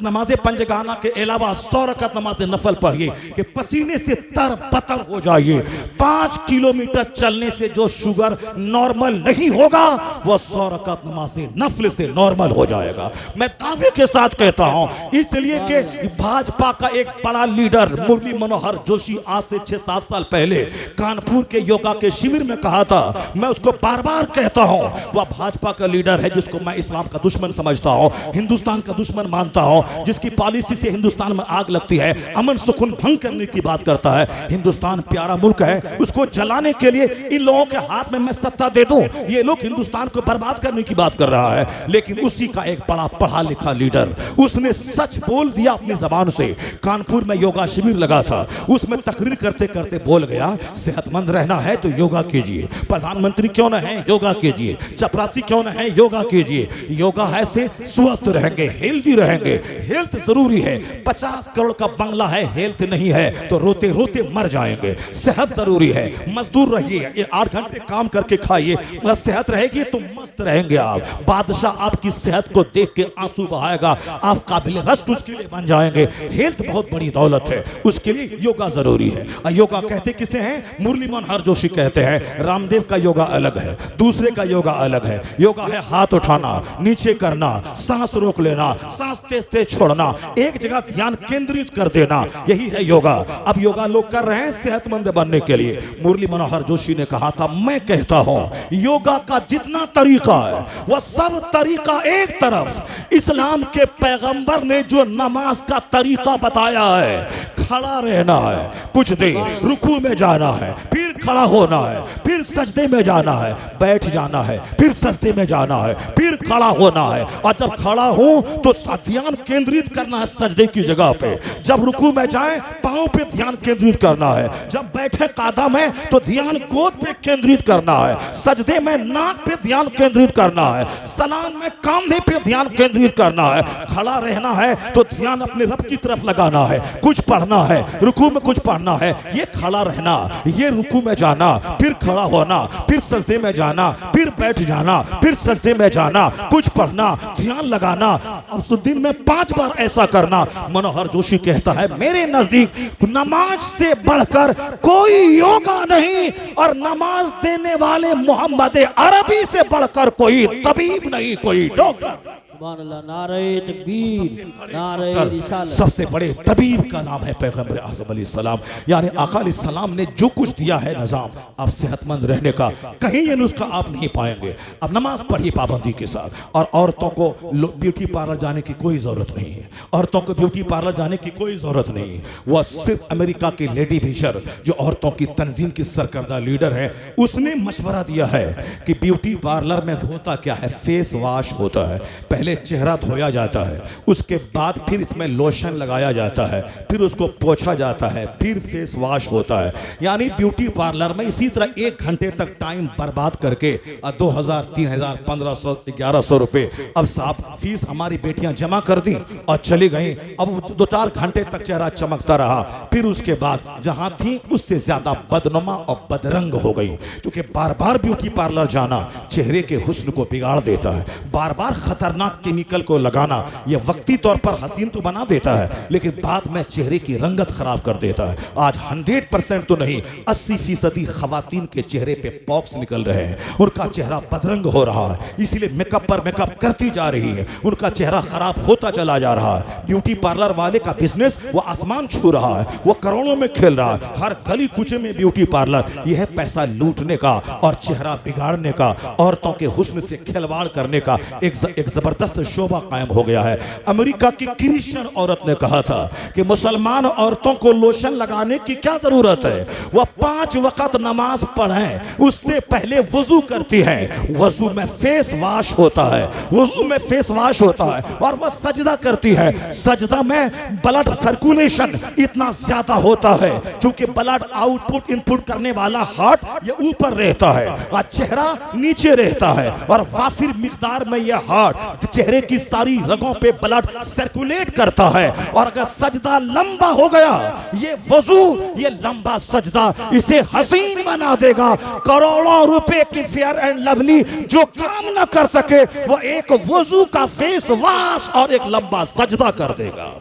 नमाज़े पंजगाना के अलावा 100 रकात नमाज़े नफल पढ़िए कि पसीने से तर बतर हो जाइए। 5 किलोमीटर चलने से जो शुगर नॉर्मल नहीं होगा वो 100 रकात नमाज़े नफल से नॉर्मल हो जाएगा। मैं दावे के साथ कहता हूं, इसलिए कि भाजपा का एक बड़ा लीडर मुरली मनोहर जोशी आज से 6-7 साल पहले कानपुर के योगा के शिविर में कहा था, मैं उसको बार बार कहता हूं, वह भाजपा का लीडर है जिसको मैं इस्लाम का दुश्मन समझता हूं, हिंदुस्तान का दुश्मन मानता हूं, जिसकी पॉलिसी से हिंदुस्तान में आग लगती है, अमन सुकून भंग करने की बात करता है। हिंदुस्तान प्यारा मुल्क है, उसको जलाने के लिए इन लोगों लोगों के हाथ में मैं सत्ता दे दूं, ये लोग हिंदुस्तान को बर्बाद करने की बात कर रहा है। लेकिन उसी का एक बड़ा पढ़ा लिखा लीडर, उसने सच बोल दिया अपनी जबान से। कानपुर में योगा शिविर लगा था, उसमें तकरीर करते करते बोल गया, सेहतमंद रहना है तो योगा कीजिए, प्रधानमंत्री क्यों न है योगा कीजिए, चपरासी क्यों न है योगा कीजिए। योगा है से स्वस्थ रहेंगे, हेल्दी रहेंगे। हेल्थ जरूरी है। 50 करोड़ का बंगला है, हेल्थ नहीं है तो रोते रोते मर जाएंगे। सेहत जरूरी है। मजदूर रहिए, ये 8 घंटे काम करके खाइए, बस सेहत रहेगी तो मस्त रहेंगे आप। बादशाह आपकी सेहत को देख के आंसू बहाएगा, आप काबिल रश्क उसके लिए बन जाएंगे। हेल्थ बहुत बड़ी दौलत है, उसके लिए योगा जरूरी है। और योगा कहते किसे हैं? मुरली मनोहर जोशी कहते हैं। रामदेव का योगा अलग है, दूसरे का योगा अलग है। योगा है हाथ उठाना, नीचे करना, सांस रोक लेना, सांस तेज तेज छोड़ना, एक जगह ध्यान केंद्रित कर देना, यही है योगा। अब योगा लोग कर रहे हैं सेहतमंद बनने के लिए। मुरली मनोहर जोशी ने कहा था, मैं कहता हूं योगा का जितना तरीका है वह सब तरीका एक तरफ। इस्लाम के पैगंबर ने जो नमाज का तरीका बताया है, खड़ा रहना है, कुछ देर रुकू में जाना है, फिर खड़ा होना है, फिर सजदे में जाना है, बैठ जाना है, फिर सजदे में जाना है, फिर खड़ा होना है। और जब खड़ा हो तो ध्यान केंद्रित करना है सजदे की जगह पे। जब रुकू में जाए पांव पे ध्यान केंद्रित करना है। जब बैठे कादा में तो ध्यान गोद पे केंद्रित करना है। सजदे में नाक पे ध्यान केंद्रित करना है। सलाम में कंधे पे ध्यान केंद्रित करना है। खड़ा रहना है तो ध्यान अपने रब की तरफ लगाना है। कुछ पढ़ना है, रुकू में कुछ पढ़ना है, ये खड़ा रहना, ये रुकू में जाना, फिर खड़ा होना, फिर सजदे में जाना, फिर बैठ जाना, फिर सजदे में जाना, कुछ पढ़ना, ध्यान लगाना। अब दिन में 5 बार ऐसा करना। मनोहर जोशी कहता है, मेरे नजदीक नमाज से बढ़कर कोई योगा नहीं, और नमाज देने वाले मोहम्मद अरबी से बढ़कर कोई तबीब नहीं, कोई डॉक्टर। सुभान अल्लाह, नारे तकबीर, नारे रिसालत। सबसे बड़े तबीब का नाम है पैगंबर आज़म अलैहिस्सलाम। यानी आका अलैहिस्सलाम ने जो कुछ दिया है निज़ाम, आप सेहतमंद रहने का, कहीं ये नुस्खा आप नहीं पाएंगे। अब नमाज पढ़िए पाबंदी के साथ। और औरतों को ब्यूटी पार्लर जाने की कोई ज़रूरत नहीं है। औरतों को ब्यूटी पार्लर जाने की कोई ज़रूरत नहीं है। वह सिर्फ अमेरिका की लेडी विशर, जो औरतों की तंजीम की सरकर्दा लीडर है, उसने मशवरा दिया है कि ब्यूटी पार्लर में होता क्या है, फेस वॉश होता है। पहले चेहरा धोया जाता है, उसके बाद फिर इसमें लोशन लगाया जाता है, फिर उसको पोंछा जाता है, फिर फेस वॉश होता है। यानी ब्यूटी पार्लर में इसी तरह 1 घंटे तक टाइम बर्बाद करके 2000, 3000, 1500, 1100 रुपए अब साहब फीस हमारी बेटियां जमा कर दी और चली गई। अब 2-4 घंटे तक चेहरा चमकता रहा, फिर उसके बाद जहां थी उससे ज्यादा बदनुमा और बदरंग हो गई। क्योंकि बार बार ब्यूटी पार्लर जाना चेहरे के हुस्न को बिगाड़ देता है। बार बार खतरनाक केमिकल को लगाना यह वक्ती तौर पर हसीन तो बना देता है, लेकिन बाद में चेहरे की रंगत खराब कर देता है। आज 100% तो नहीं, 80% खवातीन के चेहरे पे पॉक्स निकल रहे हैं, उनका चेहरा बदरंग हो रहा है, इसीलिए मेकअप पर मेकअप करती जा रही है, उनका चेहरा खराब होता चला जा रहा है। ब्यूटी पार्लर वाले का बिजनेस वो आसमान छू रहा है, वो करोड़ों में खेल रहा है। हर गली कुचे में ब्यूटी पार्लर, यह है पैसा लूटने का और चेहरा बिगाड़ने का, औरतों के हुस्न से खिलवाड़ करने का एक जबरदस्त शोभा कायम हो गया है। अमेरिका की क्रिश्चियन औरत ने कहा था कि मुसलमान औरतों को लोशन लगाने की क्या जरूरत है, वह 5 वक्त नमाज पढ़ें, उससे पहले वजू करती है, वजू में फेस वॉश होता है, वजू में फेस वॉश होता है, और वह सजदा करती है। सजदा में ब्लड सर्कुलेशन इतना ज्यादा होता है, क्योंकि ब्लड आउटपुट इनपुट करने वाला हार्ट ये ऊपर रहता है और चेहरा नीचे रहता है, और वाफिर मिकदार में यह हार्ट चेहरे की सारी रगों पे ब्लड सर्कुलेट करता है। और अगर सजदा लंबा हो गया, ये वजू, ये लंबा सजदा इसे हसीन बना देगा। करोड़ों रुपए की फेयर एंड लवली जो काम ना कर सके, वो एक वजू का फेस वॉश और एक लंबा सजदा कर देगा।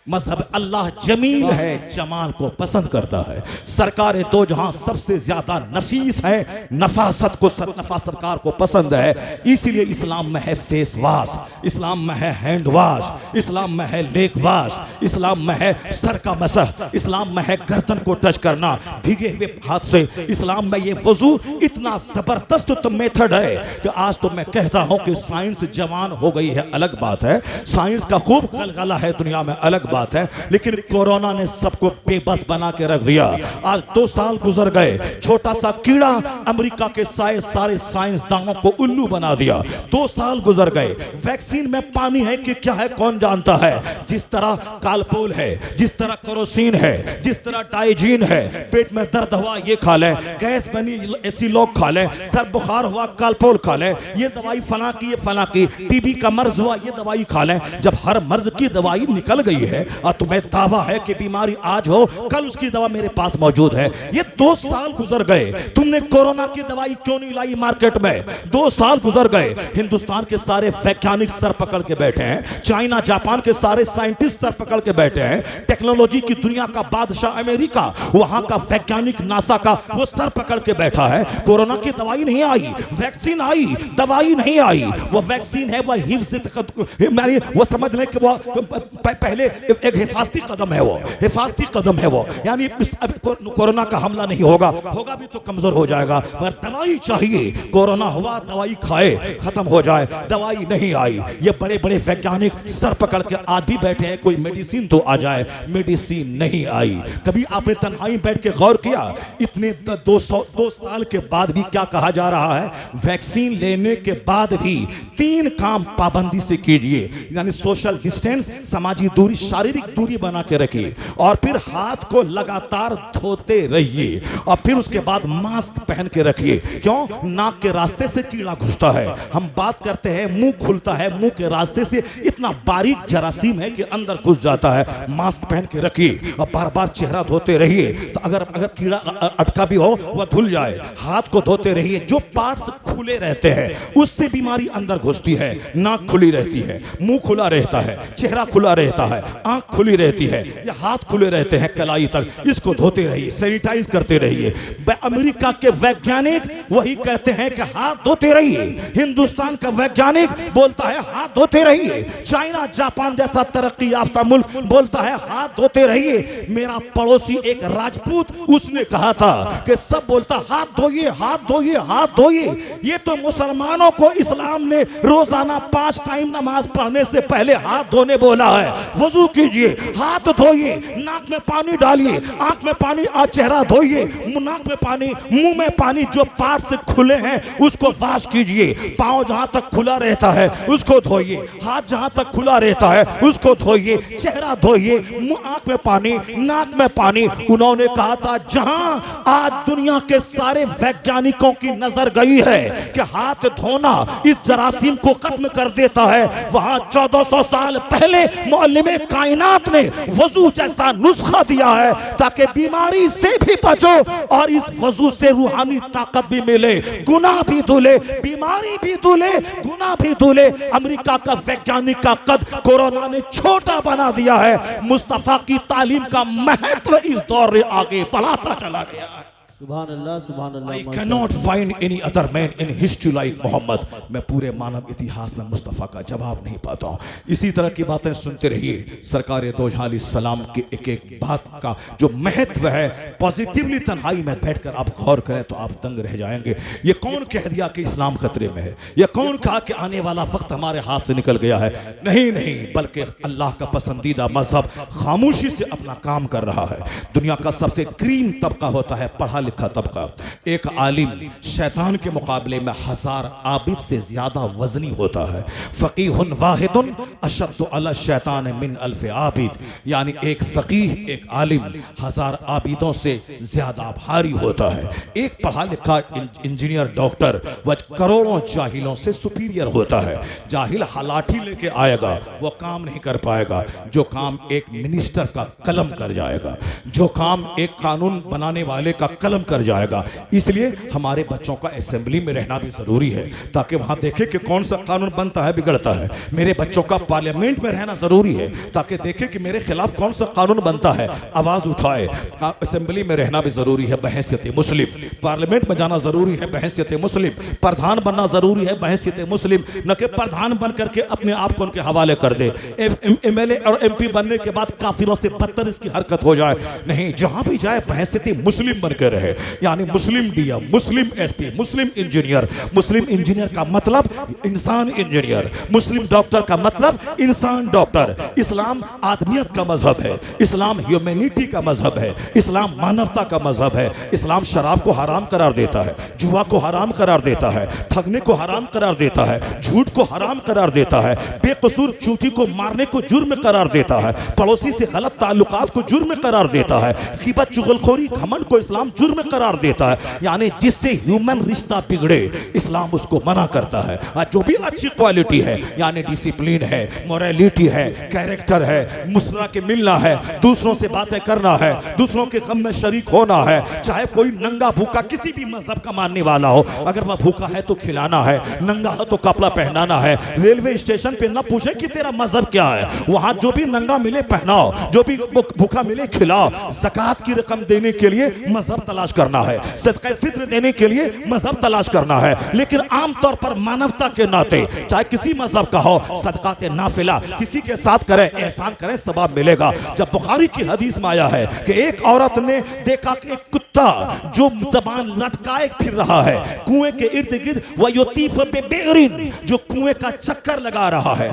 मजहब अल्लाह जमील है, जमाल को पसंद करता है। सरकार दो जहां सबसे ज्यादा नफीस है, नफासत को नफा सरकार को पसंद है। इसीलिए इस्लाम में है फेस वॉश, इस्लाम में है हैंड वॉश, इस्लाम में है लेग वॉश, इस्लाम में है सर का मसह, इस्लाम में है गर्दन को टच करना भीगे हुए हाथ से। इस्लाम में ये वजू इतना जबरदस्त तो मेथड है कि आज तो मैं कहता हूं कि साइंस जवान हो गई है, अलग बात है, साइंस का खूब गलगला है दुनिया में, अलग बात बात है, लेकिन कोरोना ने सबको बेबस बना के रख दिया। आज 2 साल गुजर गए, छोटा सा कीड़ा अमेरिका के सारे साइंसदानों को उल्लू बना दिया। 2 साल गुजर गए, वैक्सीन में पानी है कि क्या है कौन जानता है। जिस तरह कालपोल है, जिस तरह केरोसिन है, जिस तरह डाइजीन है, पेट में दर्द हुआ ये खा ले, गैस बनी ऐसी लोग खा ले, सर बुखार हुआ कालपोल खा ले, ये दवाई फला की, ये फला की, टीबी का मर्ज हुआ ये दवाई खा ले। जब हर मर्ज की दवाई निकल गई है और तुम्हें दावा है कि बीमारी आज हो कल उसकी दवा मेरे पास मौजूद है, ये 2 साल गुजर गए, तुमने कोरोना की दवाई क्यों नहीं लाई मार्केट में? 2 साल गुजर गए, हिंदुस्तान के सारे वैज्ञानिक सर पकड़ के बैठे हैं, चाइना जापान के सारे साइंटिस्ट सर पकड़ के बैठे हैं, टेक्नोलॉजी की दुनिया का बादशाह अमेरिका, वहां का वैज्ञानिक नासा का वो सर पकड़ के बैठा है। कोरोना की दवाई नहीं आई, वैक्सीन आई, दवाई नहीं आई। वो वैक्सीन है, वो समझ लें कि वो पहले एक हिफाजती कदम है, वो हिफाजती कदम है वो, यानी कोरोना का हमला नहीं होगा, होगा भी तो कमजोर हो जाएगा, मगर दवाई चाहिए। कोरोना हुआ दवाई खाए खत्म हो जाए, दवाई नहीं आई। ये बड़े बड़े वैज्ञानिक सर पकड़ के आज भी बैठे हैं, कोई मेडिसिन तो आ जाए, मेडिसिन नहीं आई। कभी आपने तन्हाई बैठ के गौर किया? इतने 2 साल के बाद भी क्या कहा जा रहा है? वैक्सीन लेने के बाद भी 3 काम पाबंदी से कीजिए, यानी सोशल डिस्टेंस, सामाजिक दूरी, शारीरिक दूरी बना के रखिए, और फिर हाथ को लगातार धोते रहिए, और फिर उसके बाद मास्क पहन के रखिए। क्यों? नाक के रास्ते से कीड़ा घुसता है, हम बात करते हैं मुंह खुलता है, मुंह के रास्ते से इतना बारीक जरासीम है कि अंदर घुस जाता है। मास्क पहन के रखिए और बार बार चेहरा धोते रहिए, तो अगर कीड़ा अटका भी हो वह धुल जाए। हाथ को धोते रहिए, जो पार्ट्स खुले रहते हैं उससे बीमारी अंदर घुसती है। नाक खुली रहती है, मुंह खुला रहता है, चेहरा खुला रहता है, आंख खुली रहती है, या हाथ खुले रहते हैं कलाई तक, इसको धोते रहिए, सैनिटाइज करते रहिए। अमेरिका के वैज्ञानिक वही कहते हैं कि हाथ धोते रहिए, हिंदुस्तान का वैज्ञानिक बोलता है हाथ धोते रहिए, चाइना जापान जैसा तरक्की याफ्ता मुल्क बोलता है हाथ धोते रहिए। मेरा पड़ोसी एक राजपूत, उसने कहा था कि सब बोलता हाथ धोइए, हाथ धोइए, हाथ धोइए। ये तो मुसलमानों को इस्लाम ने रोजाना 5 टाइम नमाज पढ़ने से पहले हाथ धोने बोला है। वजू कीजिए, हाथ धोइए, नाक में पानी डालिए, आंख में पानी, चेहरा धोइए, नाक में पानी, मुंह में पानी, जो पार्ट से खुले हैं उसको वाश कीजिए। पांव जहां तक खुला रहता है उसको धोइए, हाथ जहां तक खुला रहता है उसको धोइए, चेहरा धोइए, आंख में पानी, नाक में पानी। उन्होंने कहा था जहां आज दुनिया के सारे वैज्ञानिकों की नजर गई है कि हाथ धोना इस जरासीम को खत्म कर देता है, वहां 1400 साल पहले मुअल्लिम कायनात ने वजू जैसा नुस्खा दिया है ताकि बीमारी से भी बचो और इस वजू से रूहानी ताकत भी मिले, गुनाह भी धुले, बीमारी भी धुले, गुनाह भी धुले। अमेरिका का वैज्ञानिक का कद कोरोना ने छोटा बना दिया है। मुस्तफा की तालीम का महत्व इस दौर में आगे बढ़ाता चला गया है। सुभान अल्लाह, सुभान अल्लाह। I cannot find any other man in history like Mohammad. मैं पूरे मानव इतिहास में मुस्तफ़ा का जवाब नहीं पाता हूँ। इसी तरह की बातें सुनते रहिए। सरकार दो जहां अलैहिस्सलाम की एक एक बात का जो महत्व है, पॉजिटिवली तन्हाई में बैठकर आप गौर करें तो आप दंग रह जाएंगे। ये कौन कह दिया कि इस्लाम खतरे में है? ये कौन कहा कि आने वाला वक्त हमारे हाथ से निकल गया है? नहीं नहीं, बल्कि अल्लाह का पसंदीदा मजहब खामोशी से अपना काम कर रहा है। दुनिया का सबसे क्रीम तबका होता है पढ़ा लिखा तबका। एक आलिम शैतान के मुकाबले में 1000 आबिद से ज्यादा वजनी होता है। फकीहुन वाहिदुन अशद्दु अला शैतान मिन अल्फ आबिद, यानी एक फकीह, एक आलिम 1000 आबिदों से ज्यादा भारी होता है। एक पढ़ा लिखा इंजीनियर, डॉक्टर वह करोड़ों जाहिलों से सुपीरियर होता है। जाहिल हलाठी लेके आएगा वो काम नहीं कर पाएगा जो काम एक मिनिस्टर का कलम कर जाएगा, जो काम एक कानून बनाने वाले का कलम कर जाएगा। इसलिए हमारे बच्चों का असेंबली में रहना भी जरूरी है ताकि वहां देखे कि कौन सा कानून बनता है, बिगड़ता है। मेरे बच्चों का पार्लियामेंट में रहना जरूरी है ताकि देखे कि मेरे खिलाफ कौन सा कानून बनता है, आवाज उठाए। असेंबली में रहना भी जरूरी है बहैसियत मुस्लिम। पार्लियामेंट में जाना जरूरी है बहैसियत मुस्लिम। प्रधान बनना जरूरी है बहैसियत मुस्लिम, न कि प्रधान बन करके अपने आप को उनके हवाले कर दे। एमएलए और एमपी बनने के बाद काफिरों से बदतर इसकी हरकत हो जाए। नहीं, जहां भी जाए बहैसियत मुस्लिम बनकर रहे। हैं, यानी मुस्लिम डीएम, मुस्लिम एसपी, मुस्लिम इंजीनियर। मुस्लिम इंजीनियर का मतलब इंसान इंजीनियर, मुस्लिम डॉक्टर का मतलब इंसान डॉक्टर। इस्लाम आदमियत का मजहब है, इस्लाम ह्यूमैनिटी का मजहब है, इस्लाम मानवता का मजहब है। इस्लाम शराब को हराम करार देता है, जुआ को हराम करार देता है, ठगने को हराम करार देता है, झूठ को हराम करार देता है, बेकसूर चूंटी को मारने को जुर्म करार देता है, पड़ोसी से गलत ताल्लुकात को जुर्म करार देता है, गिबत चुगलखोरी घमंड को इस्लाम जुर्म करार देता है। यानी जिससे ह्यूमन रिश्ता बिगड़े इस्लाम उसको मना करता है। और जो भी अच्छी क्वालिटी है, यानी डिसिप्लिन है, मोरालिटी है, कैरेक्टर है, मुस्कुरा के मिलना है, दूसरों से बातें करना है, दूसरों के गम में शरीक होना है, चाहे कोई नंगा भूखा किसी भी मजहब का मानने वाला हो, अगर वह भूखा है तो खिलाना है, नंगा है तो कपड़ा पहनाना है। रेलवे स्टेशन पे न पूछे कि तेरा मजहब क्या है, वहां जो भी नंगा मिले पहनाओ, जो भी भूखा मिले खिलाओ। ज़कात की रकम देने के लिए मजहब तलाश करना है, सदका फित्र देने के लिए मजहब तलाश करना है। लेकिन आमतौर पर मानवता के नाते चाहे किसी मजहब का हो, सदकात नाफिला किसी के साथ करें, एहसान करें, सवाब मिलेगा। जब बुखारी की हदीस में आया है कि एक औरत ने देखा कि एक कुत्ता जो जबान लटकाए फिर रहा है कुएं के इर्द गिर्द, वह युतीफ बेबेरिन जो कुएं का चक्कर लगा रहा है,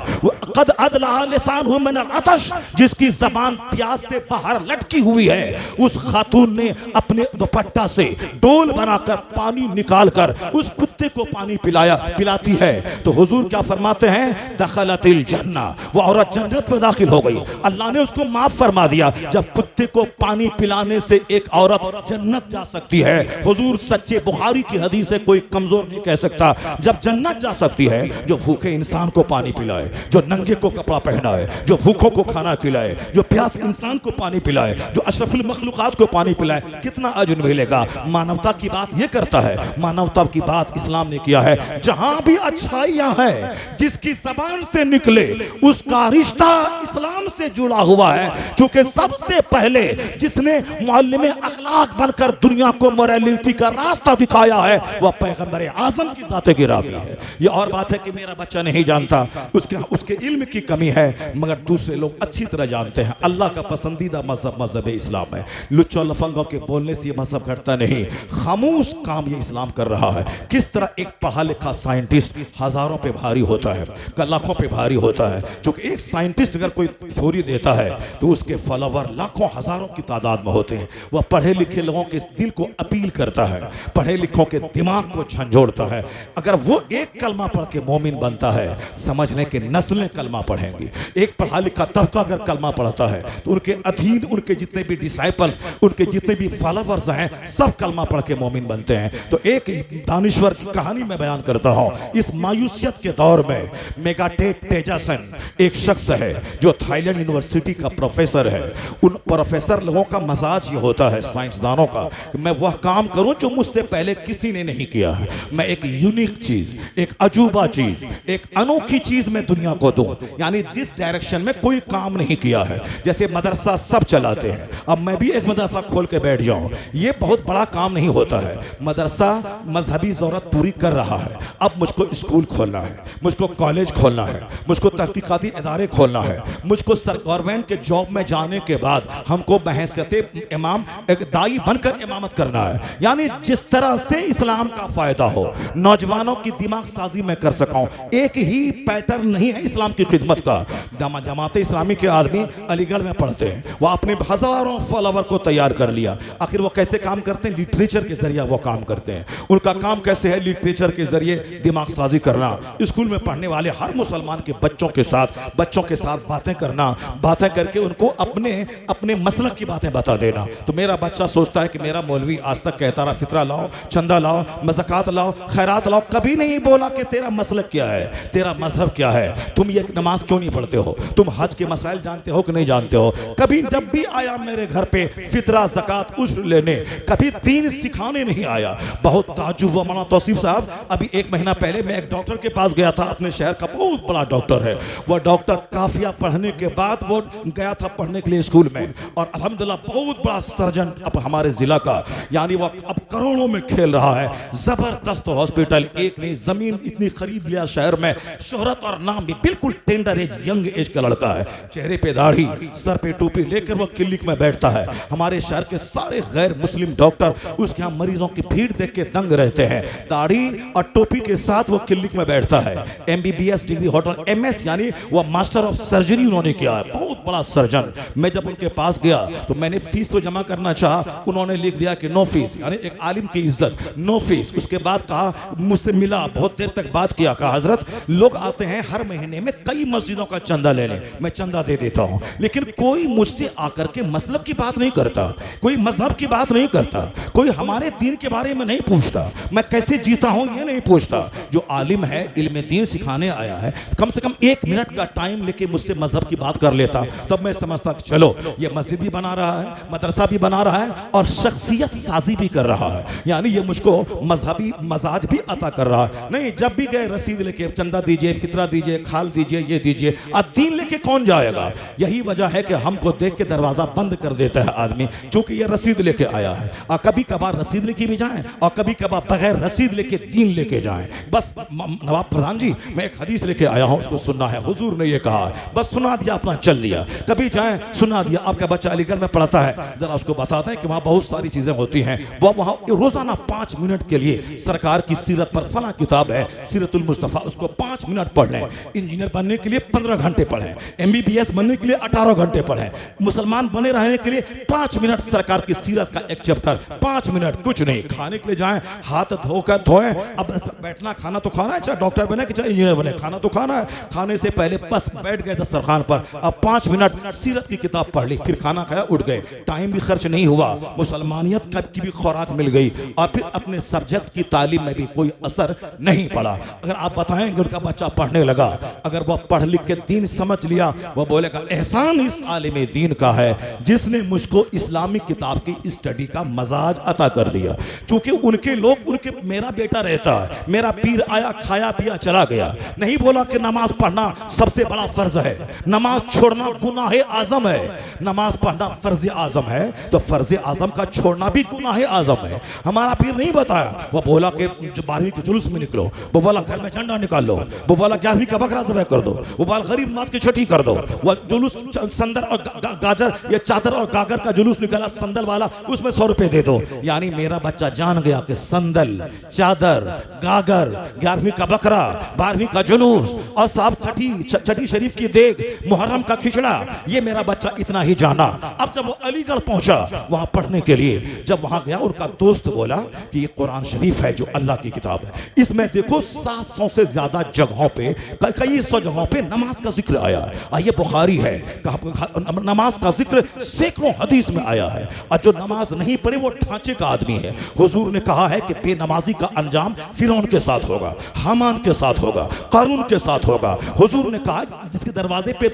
कद अदला लिसानुहु मिन अतश जिसकी जबान प्यास से बाहर लटकी हुई है, उस खातून ने अपने दुपट्टा से डोल बनाकर पानी निकालकर उस कुत्ते को पानी पिलाती है। तो हुजूर क्या फरमाते हैं, दखलतिल जन्ना, वो औरत जन्नत में दाखिल हो गई, अल्लाह ने उसको माफ फरमा दिया। जब कुत्ते को पानी पिलाने से एक औरत जन्नत जा सकती है, हुजूर सच्चे बुखारी की हदीस से कोई कमजोर नहीं कह सकता। जब जन्नत जा सकती है जो भूखे इंसान को पानी पिलाए, जो नंगे को कपड़ा पहनाए, जो भूखों को खाना खिलाए, जो प्यास इंसान को पानी पिलाए, जो अशरफुल मखलूकात को पानी पिलाए, कितना अजर मिलेगा। मानवता की बात ये करता है, मानवता की बात इस्लाम ने किया है। जहां भी अच्छाइयां हैं, जिसकी जबान से निकले उसका रिश्ता इस्लाम से जुड़ा हुआ है, क्योंकि सबसे पहले जिसने मुअल्लिम अखलाक बनकर दुनिया को मोरालिटी का रास्ता दिखाया है वह पैगंबर आजम की जाते गिरामी है। ये और बात है कि मेरा बच्चा नहीं जानता, उसके इल्म की कमी है, मगर दूसरे लोग अच्छी तरह जानते हैं। अल्लाह का पसंदीदा मजहब मजहब इस्लाम है। लुच्चों लफंगों के बोलने से ये मजहब घटता नहीं, खामोश काम ये इस्लाम कर रहा है। किस तरह एक पढ़ा लिखा साइंटिस्ट हजारों पे भारी होता है, लाखों पे भारी होता है, क्योंकि एक साइंटिस्ट अगर कोई थ्योरी देता है तो उसके फॉलोवर लाखों हजारों की तादाद में होते हैं। वह पढ़े लिखे लोगों के दिल को अपील करता है, पढ़े लिखों के दिमाग को झंझोड़ता है। अगर वो एक कलमा पढ़ के मोमिन बनता है, समझ लें कि नस्लें कलमा पढ़ेंगी। एक पढ़ा लिखा तबका अगर कलमा पढ़ता है तो उनके अधीन उनके जितने भी डिसाइपल्स, उनके जितने भी फॉलोवर्स हैं, सब कलमा पढ़ के मोमिन बनते हैं। तो एक दानिश्वर की कहानी मैं बयान करता हूं। इस मायूसियत के दौर में मेगाटेक तेजासन एक शख्स है जो थाईलैंड यूनिवर्सिटी का प्रोफेसर है। उन प्रोफेसर लोगों का मजाज ये होता है, साइंसदानों का, कि मैं वह काम करूं जो मुझसे पहले किसी ने नहीं किया है। मैं एक यूनिक चीज, एक अजूबा चीज, एक अनोखी चीज मैं दुनिया को दूं, यानी जिस डायरेक्शन में कोई काम नहीं किया है। जैसे मदरसा सब चलाते हैं, अब मैं भी एक मदरसा खोल के बैठ जाऊं, ये बहुत बड़ा काम नहीं होता है। मदरसा मजहबी जरूरत पूरी कर रहा है, अब मुझको स्कूल खोलना है, मुझको कॉलेज खोलना है, मुझको तहकीकाती इदारे खोलना है, मुझको गवर्नमेंट के जॉब में जाने के बाद हमको बहैसियत इमाम एक दाई बनकर इमामत करना है। यानी जिस तरह से इस्लाम का फायदा हो, नौजवानों की दिमाग साजी में कर सकाऊं। एक ही पैटर्न नहीं है इस्लाम की खिदमत का। जमात इस्लामी के आदमी अलीगढ़ में पढ़ते हैं, वह अपने हजारों फॉलोवर को तैयार कर लिया। आखिर वो कैसे काम करते हैं? लिटरेचर के जरिए वो काम करते हैं। उनका काम कैसे है? लिटरेचर के जरिए दिमाग साजी करना, स्कूल में पढ़ने वाले हर मुसलमान के बच्चों के साथ बातें करना, बातें करके उनको अपने मसलक की बातें बता देना। तो मेरा बच्चा सोचता है कि मेरा मौलवी आज तक कहता रहा फितरा लाओ, चंदा लाओ, ज़कात लाओ, खैरात लाओ, कभी नहीं बोला कि तेरा मसलक क्या है, तेरा मजहब क्या है, तुम ये नमाज क्यों नहीं पढ़ते हो, तुम हज के मसाइल जानते हो कि नहीं जानते हो। कभी जब भी आया मेरे घर पे फितरा, ज़कात, उश्र लेने, कभी दीन सिखाने नहीं आया। बहुत ताज्जुब व मना तौसीफ पीर साहब, अभी 1 महीना पहले मैं एक डॉक्टर के पास गया था, अपने शहर का बहुत बड़ा डॉक्टर है। वह डॉक्टर काफिया पढ़ने के बाद वो गया था पढ़ने के लिए स्कूल में, और अल्हम्दुलिल्लाह बहुत बड़ा सर्जन अब हमारे जिला का, यानी वो अब करोड़ों में खेल रहा है। जबरदस्त हॉस्पिटल, एक नहीं जमीन इतनी खरीद लिया शहर में, शोहरत और नाम भी, बिल्कुल टेंडर एज, यंग एज का लड़का है, चेहरे पे दाढ़ी, सर पे टोपी लेकर वो क्लिनिक में बैठता है। हमारे शहर के सारे गैर मुस्लिम डॉक्टर उसके यहाँ मरीजों की भीड़ देख के दंग रहते हैं। दाढ़ी और टोपी के साथ वो क्लिनिक में बैठता है। MBBS डिग्री होटल, MS यानी वो मास्टर ऑफ सर्जरी उन्होंने किया है, बहुत बड़ा सर्जन। मैं जब उनके पास गया तो मैंने फीस तो जमा करना चाहा, उन्होंने लिख दिया कि नो फीस, यानी एक आलिम की इज्जत, नो फीस। उसके बाद कहा, मुझसे मिला, बहुत देर तक बात किया, कहा हजरत लोग आते हैं हर महीने में कई मस्जिदों का चंदा लेने, मैं चंदा दे देता हूं, लेकिन कोई मुझसे आकर के मसलब की बात नहीं करता, कोई मजहब की बात नहीं करता, कोई हमारे दीन के बारे में नहीं पूछता, मैं कैसे जीता हूं ये नहीं पूछता। जो आलिम है, इल्म दीन सिखाने आया है, कम से कम 1 मिनट का टाइम लेके मुझसे मजहब की बात कर लेता, तब मैं समझता कि चलो ये मस्जिद भी बना रहा है, मदरसा भी बना रहा है और शख्सियत साजी भी कर रहा है, यानी ये मुझको मजहबी मजाज भी अता कर रहा है। नहीं, जब भी गए रसीद लेके, चंदा दीजिए, फितरा दीजिए, खाल दीजिए, ये दीजिए, अब दीन लेके कौन जाएगा? यही वजह है कि हमको देख के दरवाजा बंद कर देता है आदमी, क्योंकि ये रसीद लेके आया है। और कभी कभार रसीद लेके भी जाएं और कभी कभार बगैर रसीद लेके दीन लेके जाएं। बस नवाब प्रधान जी, मैं एक हदीस लेके आया हूं, उसको सुनना है, हुजूर ने ये कहा, बस सुना दिया, अपना चल लिया। कभी जाएं, सुना दिया। आपका बच्चा अलीगढ़ में पढ़ता है, जरा उसको बताते हैं कि वहां बहुत सारी चीजें होती हैं, वो वहां रोजाना 5 मिनट के लिए सरकार की सीरत पर फला किताब है सीरतुल मुस्तफा, उसको 5 मिनट पढ़ लें। इंजीनियर बनने के लिए 15 घंटे पढ़ें, MBBS बनने के लिए 18 घंटे पढ़ें, मुसलमान बने रहने के लिए 5 मिनट सरकार की सीरत का एक चैप्टर, 5 मिनट, कुछ नहीं। खाने के लिए जाएं, हाथ धोकर धोएं, अब बैठना, खाना तो खाना है, चाहे डॉक्टर बने कि चाहे इंजीनियर बने, खाना तो खाना है। खाने से पहले बस बैठ गए दस्तरखान पर, अब 5 मिनट सीरत की किताब पढ़ ली, फिर खाना खाया, उठ गए, टाइम भी खर्च नहीं हुआ, मुसलमानियत की भी खुराक मिल गई, और फिर अपने सब्जेक्ट की तालीम में भी कोई असर नहीं पड़ा। अगर आप बताएंगे उनका बच्चा पढ़ने लगा, अगर वह पढ़ लिख के दीन समझ लिया, वह बोलेगा एहसान इस आलिम दीन का है जिसने मुझको इस्लामिक किताब की स्टडी का मजाज अता कर दिया। क्योंकि उनके लोग, उनके मेरा बेटा रहता है, मेरा पीर आया, खाया पिया चला गया, नहीं बोला कि नमाज पढ़ना सबसे बड़ा फर्ज है, नमाज छोड़ना गुनाह आजम है। नमाज पढ़ना फर्ज आजम है तो फर्ज आजम का छोड़ना भी गुनाह आजम है। हमारा पीर नहीं बताया, वह बोला कि 12वीं के जुलूस में निकलो, वो बोला घर में झंडा निकाल लो, वो बोला 11वीं का बकरा ज़बह कर दो, वो बोला गरीब नवाज की छठी कर दो, वो जुलूस संदल और गाजर या चादर और गागर का जुलूस निकाला संदल वाला, उसमें 100 रुपए दे दो। यानी मेरा बच्चा जान गया कि संदल, चादर, गागर, 11वीं का बकरा, 12वीं का जुलूस और साहब छठी शरीफ की देग, मुहर्रम का खिचड़ा, ये मेरा बच्चा इतना ही जाना। अब जब वो अलीगढ़ पहुंचा वहां पढ़ने के लिए, जब वहां गया, उनका दोस्त बोला कि ये कुरान शरीफ है जो अल्लाह की किताब है, इसमें देखो 700 से ज्यादा जगहों पे, कई 100 जगहों पे नमाज का जिक्र आया है। ये बुखारी है, नमाज का जिक्र सैकड़ों हदीस में आया है, और जो नमाज नहीं पढ़े वो ढांचे का आदमी है। हुजूर ने कहा है कि बेनमाजी का अंजाम फिरौन के साथ होगा, हामान के साथ होगा, कारून के साथ होगा। हुजूर ने कहा जिसके दरवाजे पे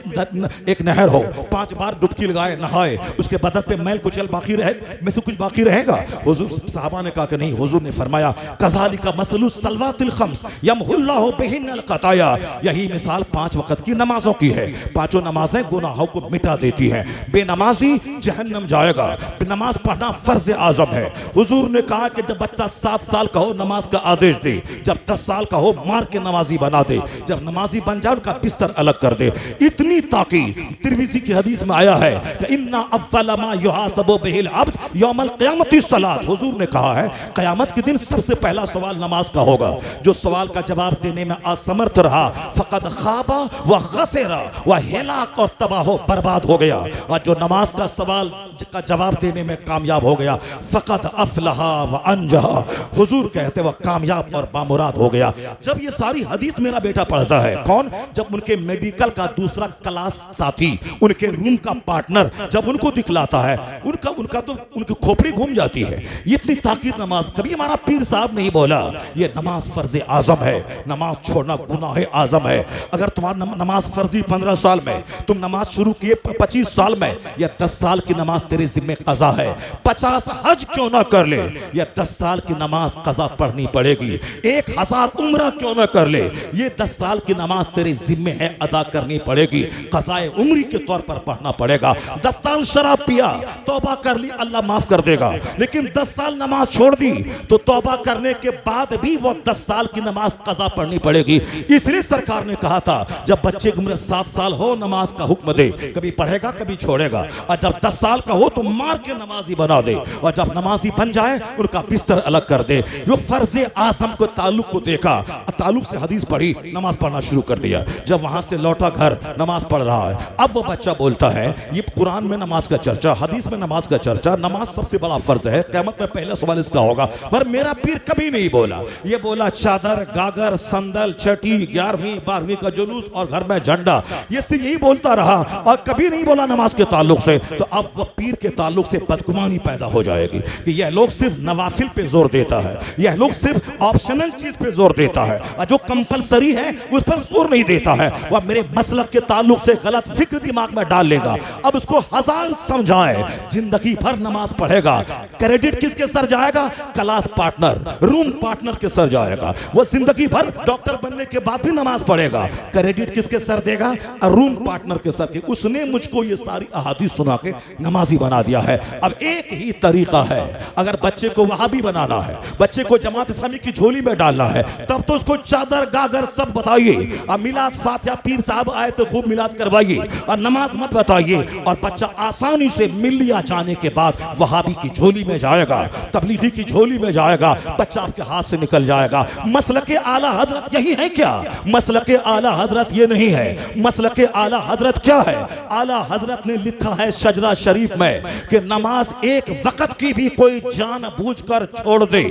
एक नहर हो, 5 बार डुबकी लगाए, नहाए, उसके बदन पे मैल कुचल बाकी रहे, में से कुछ बाकी रहेगा? हुजूर, सहाबा ने कहा कि नहीं। हुजूर ने फरमाया कज़ालिका मसलु सलवातिल खम्स यमहुल्लाहु बिहिन्नल क़ताया, यही मिसाल 5 वक्त की नमाजों की है। 5 नमाजें गुनाहों को मिटा देती हैं। बेनमाजी जहन्नम जाएगा। नमाज पढ़ना फर्ज आजम है। हुजूर ने कहा कि जब बच्चा 7 साल का हो नमाज का आदेश दे, जब 10 साल का हो मार के नमाजी बना दे, जब नमाजी बन जाए उनका बिस्तर अलग कर दे। इतनी ताकीद तिरमिज़ी की हदीस में आया है कि इन्ना अव्वल मा युहासबु बिहिल अब्द यौमल क़ियामति सलात। हुजूर ने कहा है क़यामत के दिन सबसे पहला सवाल नमाज का होगा। जो सवाल का जवाब देने में असमर्थ रहा फ़क़द ख़ाबा व ख़सिरा, वह हेलाक और तबाह बर्बाद हो गया। और जो नमाज का सवाल का जवाब देने में कामयाब हो गया फ़क़द अफ़लहा व अंजहा, हुजूर कहते वह कामयाब और बामुराद हो गया। जब ये सारी हदीस मेरा बेटा पढ़ता है, कौन? जब उनके मेडिकल का दूसरा क्लास साथी, उनके रूम का पार्टनर जब उनको दिखलाता है, उनका तो उनकी खोपड़ी घूम जाती है। इतनी ताकीद नमाज। कभी हमारा पीर साहब नहीं बोला ये नमाज फर्ज आजम है, नमाज छोड़ना गुनाह आजम है। अगर तुम्हारा नमाज फर्जी 15 साल में, तुम नमाज शुरू किए 25 साल में, या 10 साल की नमाज तेरे जिम्मे कज़ा है। 50 हज क्यों ना कर ले, या 10 साल की नमाज कज़ा पढ़नी पड़ेगी। 1000 उम्र क्यों न कर ले, ये 10 साल की नमाज तेरे जिम्मे है, अदा करनी पड़ेगी। क़ज़ाए उम्री के तौर पर पढ़ना पड़ेगा। 10 साल शराब पिया, तौबा कर ली, अल्लाह माफ कर देगा। लेकिन 10 साल नमाज छोड़ दी तो तौबा करने के बाद भी वो 10 साल की नमाज कज़ा पढ़नी पड़ेगी। इसलिए सरकार ने कहा था जब बच्चे की उम्र 7 साल हो नमाज का हुक्म दे, कभी पढ़ेगा कभी छोड़ेगा, और जब 10 साल का हो तो मार के नमाजी बना दे, और जब नमाजी बन जाए उनका बिस्तर अलग कर दे। वो फर्ज आज़म को ताल्लुक को देखा, ताल्लुक से हदीस पढ़ी, नमाज पढ़ना शुरू कर दिया। जब वहां से लौटा घर, नमाज पढ़ रहा है। अब वो बच्चा बोलता है ये कुरान में नमाज का चर्चा, हदीस में नमाज का चर्चा, नमाज सबसे बड़ा फर्ज है, क़यामत में पहला सवाल इसका होगा। पर मेरा पीर कभी नहीं बोला, ये बोला चादर, गागर, संदल, छठी, 11वीं 12वीं का जुलूस और घर में झंडा, ये सिर्फ यही बोलता रहा और कभी नहीं बोला नमाज के ताल्लुक से। तो अब वह पीर के ताल्लुक से बदगुमानी पैदा हो जाएगी कि यह लोग सिर्फ नवाफिल पे जोर देता है, यह लोग सिर्फ ऑप्शनल चीज पे जोर देता है, और जो कंपलसरी है उस पर जोर नहीं देता है। वह मेरे मसलक के ताल्लुक से गलत फिक्र दिमाग में डाल लेगा। अब उसको 1000 समझाए, जिंदगी भर नमाज पढ़ेगा, क्रेडिट किसके सर जाएगा? क्लास पार्टनर, रूम पार्टनर के सर जाएगा। वो जिंदगी भर डॉक्टर बनने के बाद भी नमाज पढ़ेगा, क्रेडिट किसके सर देगा? रूम पार्टनर के सर के। उसने मुझको ये सारी अहादीस सुना के नमाजी बना दिया है। अब एक ही तरीका है, अगर बच्चे को वहाबी बनाना है, बच्चे को जमात इस्लामी की झोली में डालना है, तब तो उसको चादर गागर सब बताइए, और मिलाद फातिहा, पीर साहब आए तो खूब मिलाद करवाइए, और नमाज मत बताइए, और बच्चा आसानी से मिलिया जाने के बाद वहाबी की झोली में जाएगा, तबलीगी की झोली में जाएगा, बच्चा आपके हाथ से निकल जाएगा। मसलके आला हजरत यही है क्या? मसलके आला हजरत ये नहीं है। मसलके आला हजरत क्या है? आला हजरत ने लिखा है शजरा शरीफ में कि नमाज एक वक्त की भी कोई जानबूझकर छोड़ दे,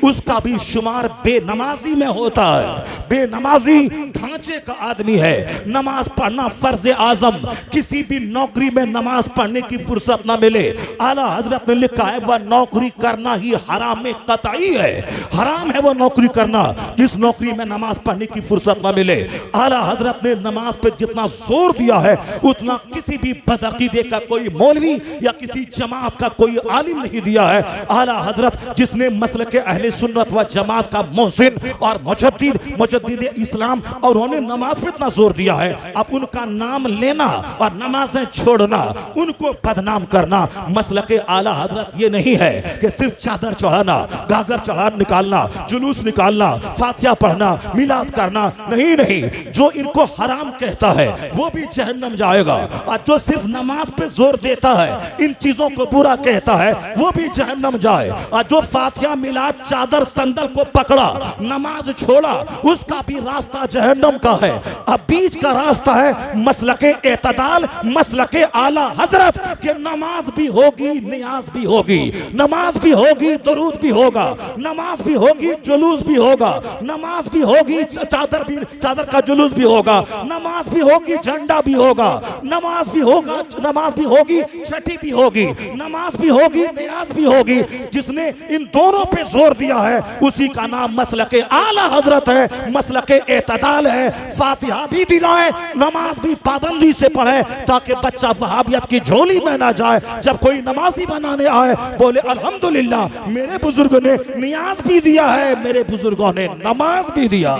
उसका भी शुमार बेनमाजी में होता है। बेनमाजी ढांचे का आदमी है। नमाज पढ़ना फर्ज आजम, किसी भी नौकरी में नमाज पढ़ने की फुर्सत ना मिले, आला हजरत ने लिखा है वह नौकरी करना ही हराम में कतई है। हराम है वह नौकरी करना जिस नौकरी में नमाज पढ़ने की फुर्सत ना मिले। आला हजरत ने नमाज पे जितना जोर दिया है उतना किसी भी बदअकीदे का कोई मौलवी या किसी जमात का कोई आलिम नहीं दिया है। आला हजरत जिसने मसलके अहले सुन्नत व जमात का मोहसिन और मुजद्दिद इस्लाम, और उन्होंने नमाज पे इतना जोर दिया है, अब उनका नाम लेना और नमाजें छोड़ना, उनको बदनाम करना मसलके आला हजरत ये नहीं है कि सिर्फ चादर चढ़ाना, गागर चढ़ा निकालना, जुलूस निकालना, फातिहा पढ़ना, मिलाद करना, नहीं नहीं। जो इनको हराम कहता है वो भी जहन्नम जाएगा, और जो सिर्फ नमाज पे जोर देता है, इन चीजों को बुरा कहता है, वो भी जहन्नम जाए। और जो फातिहा, मिलाद, चादर, संदल को पकड़ा, नमाज छोड़ा, उसका भी रास्ता जहन्नम का है। अब बीच का रास्ता है मसलके एतदाल, मसलके आला हजरत के नमाज भी होगी, नियाज भी होगी, नमाज भी होगी, दुरूद भी होगा, नमाज भी होगी, जुलूस भी होगा, नमाज भी होगी, चादर का जुलूस भी होगा, नमाज भी होगी, झंडा भी होगा, नमाज भी होगा, नमाज भी होगी, छठी भी होगी, नमाज भी होगी, नियाज भी होगी। जिसने इन दोनों पे जोर दिया है उसी का नाम मसलके आला हजरत है, मसलके एतदाल है। फातिहा भी दिलाए, नमाज भी पाबंदी से पढ़े, ताकि बच्चा वहाबियत की झोली में ना जाए। जब कोई नमाजी बनाने आए बोले अल्हम्दुलिल्लाह मेरे बुजुर्गों ने नियाज भी दिया है, मेरे बुजुर्गों ने नमाज भी दिया।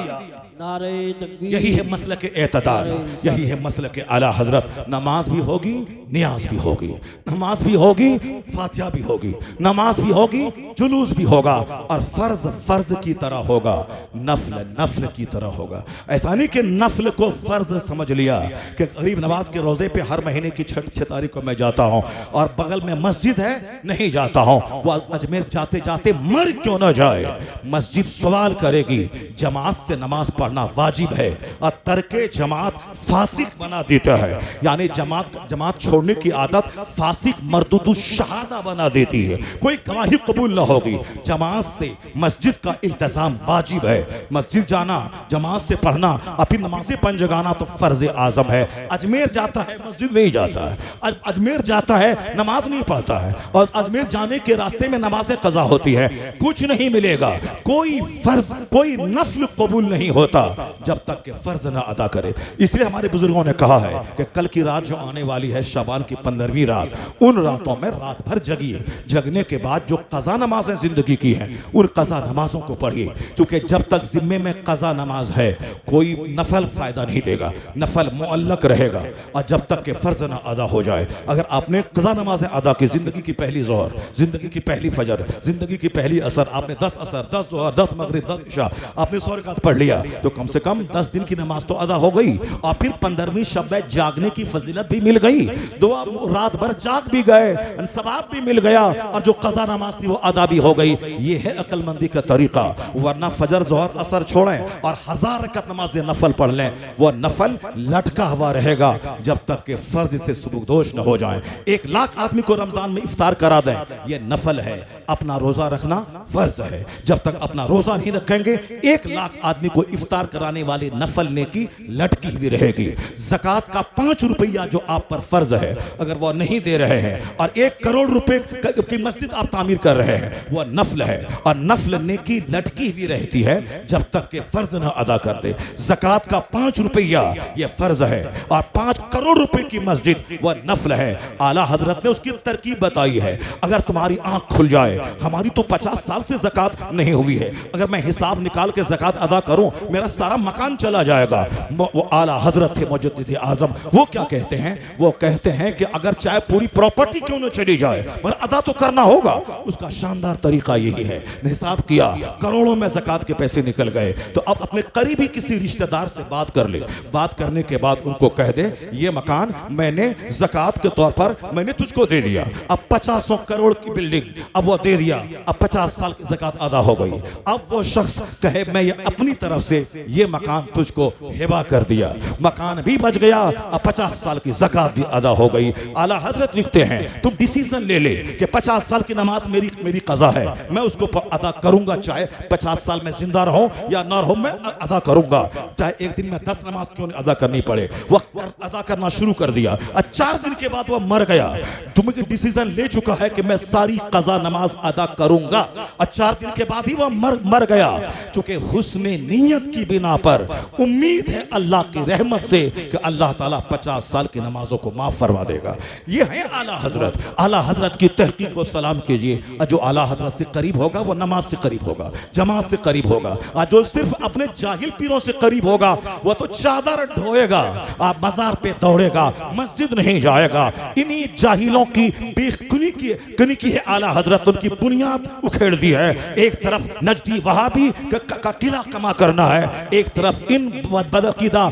नारे तकबीर। यही है मसलक एतदाल, यही है मसलक आला हजरत। नमाज भी होगी, नियाज भी होगी, नमाज भी होगी, फातिहा भी होगी, नमाज भी होगी, जुलूस भी होगा, और फर्ज फर्ज की तरह होगा, नफल नफल की तरह होगा। ऐसा नहीं कि नफल को फर्ज समझ लिया कि गरीब नवाज के रोजे पे हर महीने की 6 तारीख को मैं जाता हूँ और बगल में मस्जिद है नहीं जाता हूँ। वो अजमेर जाते जाते मर क्यों ना जाए, मस्जिद सवाल करेगी। जमात से नमाज पढ़ना वाजिब है, और तर्के जमात फासिक बना देता है। यानी जमात छोड़ने की आदत फासिक मरदूदु शहादा बना देती है, कोई गवाही कबूल न होगी। जमात से मस्जिद का इल्तिजाम वाजिब है, मस्जिद जाना, जमात से पढ़ना, अपनी नमाज़ें पंज जगाना तो फर्ज आजम है। अजमेर जाता है, मस्जिद नहीं जाता है, अजमेर जाता है, नमाज नहीं पढ़ता है, और अजमेर जाने के रास्ते में नमाज़ें कज़ा होती है, कुछ नहीं मिलेगा। कोई फर्ज, कोई नफल कबूल नहीं होता। होता जब तक कि फर्ज ना अदा करे। इसलिए हमारे बुजुर्गों ने कहा है कि कल की रात जो आने वाली है, शाबान की 15वीं रात, उन रातों में रात भर जगिए। जगने के बाद जो कज़ा नमाजें जिंदगी की हैं, उन कज़ा नमाजों को पढ़िए, क्योंकि जब तक जिम्मे में कज़ा नमाज है कोई नफल फायदा नहीं देगा, नफल मुअल्लक रहेगा। और जब तक कि फर्ज ना अदा हो जाए, अगर आपने कज़ा नमाजें अदा की, जिंदगी की पहली ज़ोहर, जिंदगी की पहली फजर, जिंदगी की पहली असर, आपने 10 असर, 10 ज़ोहर, 10 मगरिब, 10 इशा, आपने 100 रकात पढ़ लिया, तो कम से कम 10 दिन की नमाज तो अदा हो गई। और फिर 15वीं शब जागने की फजीलत भी मिल गई, दुआ रात भर जाग भी गए, सवाब भी मिल गया, और जो कज़ा नमाज थी वो अदा भी हो गई। ये है अक्लमंदी का तरीका। वरना फजर ज़ोहर असर छोड़ें और 1000 रकात नमाज नफल पढ़ लें, वो नफल लटका हुआ रहेगा जब तक कि फर्ज से सुबुकदोश न हो जाए। 1 लाख आदमी को रमजान में इफ्तार करा दें, ये नफल है। अपना रोजा रखना फर्ज है, जब तक अपना रोजा नहीं रखेंगे 1 लाख आदमी को इफ्तार कराने वाले नफल नेकी लटकी हुई रहेगी। ज़कात का 5 रुपया जो आप पर फर्ज है, अगर वो नहीं दे रहे हैं और 1 करोड़ रुपए की मस्जिद आप तामीर कर रहे हैं, वह नफल है। और नफल नेकी लटकी हुई रहती है जब तक कि फर्ज ना अदा कर दे। ज़कात का 5 रुपया यह फर्ज है, और 5 करोड़ रुपए की मस्जिद वह नफल है। आला हजरत ने उसकी तरकीब बताई है। अगर तुम्हारी आंख खुल जाए, हमारी तो 50 साल से ज़कात नहीं हुई है, अगर मैं हिसाब निकाल के ज़कात अदा करूं मेरा सारा मकान चला जाएगा। वो आला हजरत थे मुजद्दिद आज़म, वो क्या कहते हैं? वो कहते हैं कि अगर चाहे पूरी प्रॉपर्टी क्यों न चली जाए, मगर अदा तो करना होगा। उसका शानदार तरीका यही है। हिसाब किया, करोड़ों में ज़कात के पैसे निकल गए, तो अब अपने करीबी किसी रिश्तेदार से बात कर ले। बात करने के बाद उनको कह दे, ये मकान मैंने ज़कात के तौर पर मैंने तुझको दे दिया। अब 50 करोड़ की बिल्डिंग अब वो दे दिया, अब 50 साल की ज़कात अदा हो गई। अब वो शख्स कहे मैं ये अपनी तरफ से ये मकान तुझको हिबा कर दिया, मकान भी बच गया, अब 50 साल की ज़कात भी अदा हो गई। आला हजरत लिखते हैं तुम डिसीजन ले ले कि 50 साल की नमाज मेरी कज़ा है, मैं उसको अदा करूंगा, चाहे 50 साल में जिंदा रहूं या ना रहूं, मैं अदा करूंगा। चाहे एक दिन में 10 नमाज क्यों नहीं अदा करनी पड़े, वह अदा करना शुरू कर दिया। 4 दिन के बाद वह मर गया। तुम्हें डिसीजन ले चुका है कि मैं सारी कज़ा नमाज अदा करूंगा, और 4 दिन के बाद ही वह मर गया। चूंकि हुस्ने नीयत की बिना पर उम्मीद है अल्लाह की रहमत से कि अल्लाह ताला 50 साल की नमाजों को माफ फरमा देगा। ये है आला हजरत। आला हजरत की तहकीक को सलाम कीजिए। जो आला हजरत से करीब होगा वो नमाज से करीब होगा, जमात से करीब होगा। और जो सिर्फ अपने जाहिल पीरों से करीब होगा वो तो चादर ढोएगा, आप मजार पे दौड़ेगा, मस्जिद नहीं जाएगा। इन्हीं जाहिलों की बेखुनी की है आला हजरत, उनकी बुनियाद उखेड़ दी है। एक तरफ नजदी वहाबी का किला कमा करना है, एक तरफ इन बदअकीदा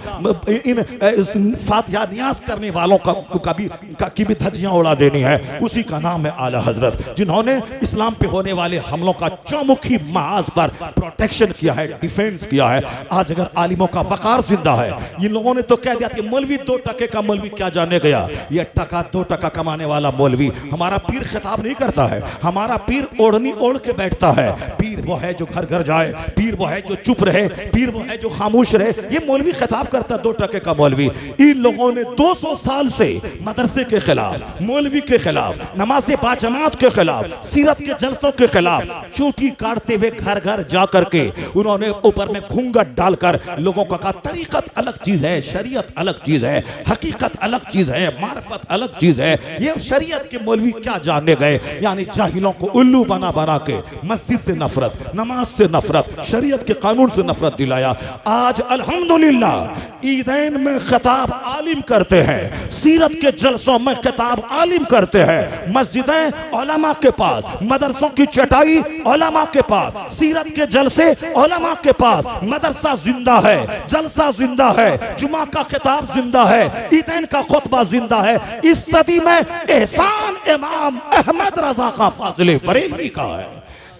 इन फातिहा नियाज करने वालों की भी धज्जियां उड़ा देनी है। उसी का नाम है आला हजरत, जिन्होंने इस्लाम पे होने वाले हमलों का चौमुखी महाज पर प्रोटेक्शन किया है, डिफेंस किया है। आज अगर आलिमों का वकार जिंदा है, इन लोगों ने तो कह दिया कि मौलवी 2 टके का मौलवी क्या जाने गया, ये 2 टका कमाने वाला मौलवी। हमारा पीर खिताब नहीं करता है, हमारा पीर ओढ़नी ओढ़ के बैठता है। पीर वो है जो घर घर जाए, पीर वो है जो चुप रहे, पीर वो है जो खामोश रहे। ये मौलवी खिताब करता 2 टके का मौलवी। इन लोगों ने 200 साल से मदरसे के खिलाफ, मौलवी के खिलाफ, नमाज़े बाजमात के खिलाफ, सीरत के जलसों के खिलाफ चूटी काटते हुए घर घर जा करके उन्होंने ऊपर में घूंघट डालकर लोगों को कहा तरीकत अलग चीज है, शरीयत अलग चीज है, हकीकत अलग चीज है, मार्फत अलग चीज है। ये शरीयत के मौलवी क्या जानने गए, यानी जाहिलों को उल्लू बना बना के मस्जिद से नफरत, नमाज से नफरत, शरीयत के कानून से नफरत दिलाया। आज अल्हम्दुलिल्लाह ईदैन में खिताब आलिम करते हैं, सीरत के जलसों में खिताब आलिम करते हैं। मस्जिदें उलमा के पास, मदरसों की चटाई उलमा के पास, सीरत के जलसे उलमा के पास। मदरसा जिंदा है, जलसा जिंदा है, जुमा का खिताब जिंदा है, ईदैन का खुतबा जिंदा है। इस सदी में एहसान इमाम अहमद रजा का फाजिले बरेलवी का है,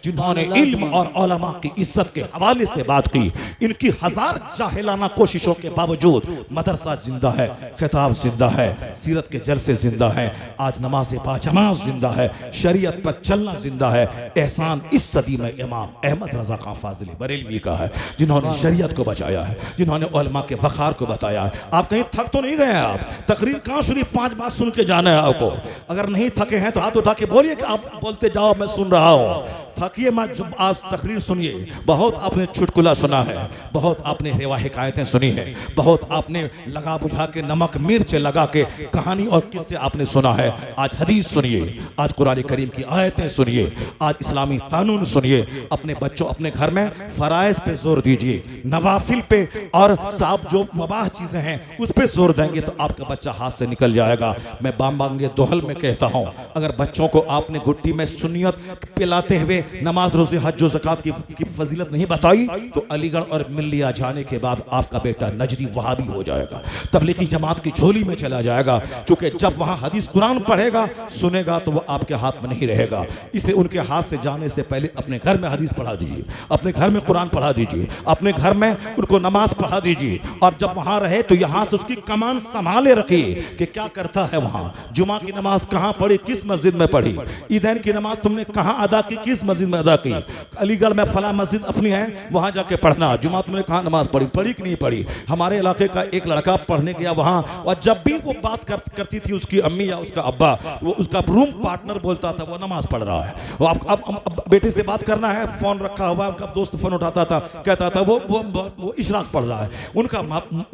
जिन्होंने इल्म और उलमा की इज्जत के हवाले से बात की। इनकी 1000 जाहिलाना कोशिशों के बावजूद मदरसा जिंदा है, खिताब जिंदा है, सीरत के जलसे जिंदा है, आज नमाज बाजमात जिंदा है, शरीयत पर चलना जिंदा है। एहसान इस सदी में इमाम अहमद रजा खां फाजिली बरेलवी का है, जिन्होंने शरीयत को बचाया है, जिन्होंने उलमा के वक़ार को बताया है। आप कहीं थक तो नहीं गए हैं? आप तकरीर कहाँ शुरू 5 बात सुन के जाना है आपको। अगर नहीं थके हैं तो हाथ उठा के बोलिए कि आप बोलते जाओ, मैं सुन रहा हूँ। थक तकिए में जब आप तकरीर सुनिए, बहुत आपने चुटकुला सुना है, बहुत आपने रेवा हिकायतें सुनी है, बहुत आपने लगा बुझा के नमक मिर्च लगा के कहानी और किस्से आपने सुना है। आज हदीस सुनिए, आज कुरान करीम की आयतें सुनिए, आज इस्लामी कानून सुनिए। अपने बच्चों अपने घर में फराइज पे जोर दीजिए, नवाफिल पे और साहब जो मुबाह चीजें हैं उस पे जोर देंगे तो आपका बच्चा हाथ से निकल जाएगा। मैं बांबांगे दोहल में कहता हूं, अगर बच्चों को आपने गुट्टी में सुन्नियत पिलाते हुए नमाज रोजे हज ज़कात की फजीलत नहीं बताई तो अलीगढ़ और मिल्लिया जाने के बाद आपका बेटा नजदी वहाबी हो जाएगा, तबलीगी जमात की झोली में चला जाएगा। क्योंकि जब वहां हदीस कुरान पढ़ेगा सुनेगा तो वो आपके हाथ में नहीं रहेगा। इसलिए उनके हाथ से जाने से पहले अपने घर में हदीस पढ़ा दीजिए, अपने घर में कुरान पढ़ा दीजिए, अपने घर में उनको नमाज पढ़ा दीजिए। और जब वहां रहे तो यहां से उसकी कमान संभाले रखिए कि क्या करता है वहां। जुमा की नमाज कहां पढ़ी, किस मस्जिद में पढ़ी, ईदैन की नमाज तुमने कहां अदा की, किस मस्जिद में अदा की, अलीगढ़ में फला मस्जिद अपनी है वहां जाके पढ़ना। जुमा तुमने कहां नमाज पढ़ी, पढ़ी कि नहीं पढ़ी। हमारे इलाके का एक लड़का पढ़ने गया वहां, और जब भी वो बात करती थी उसकी अम्मी या उसका अब्बा, वो उसका रूम पार्टनर बोलता था वो नमाज पढ़ रहा है। वो अब बेटे से बात करना है, फोन रखा हुआ, उनका दोस्त फोन उठाता था, कहता था वो इशराक पढ़ रहा है।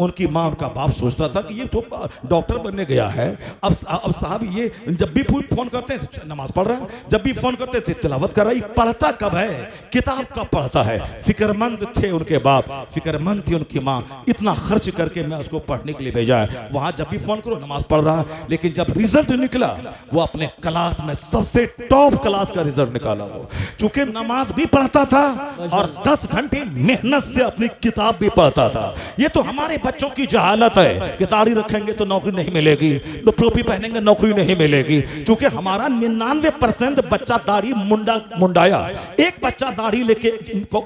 उनकी माँ उनका बाप सोचता था कि ये तो डॉक्टर बनने गया है, अब साहब ये जब भी फोन करते हैं नमाज पढ़ रहा है, जब भी फोन करते थे तिलावत कर रहा है। पढ़ता कब है, किताब का पढ़ता है। फिक्रमंद थे उनके बाप, फिक्रमंद थी उनकी माँ, इतना खर्च करके मैं उसको पढ़ने के लिए भेजा है। वहां जब भी फोन करो नमाज पढ़ रहा है। लेकिन जब रिजल्ट निकला वो अपने क्लास में सबसे टॉप क्लास का रिजल्ट निकाला वो, चूंकि नमाज भी पढ़ता था और 10 घंटे मेहनत से अपनी किताब भी पढ़ता था। ये तो हमारे बच्चों की जहालत है कि दाढ़ी रखेंगे तो नौकरी नहीं मिलेगी, टोपी पहनेंगे नौकरी नहीं मिलेगी। क्योंकि हमारा 99% बच्चा दाढ़ी मुंडाया। एक बच्चा दाढ़ी लेके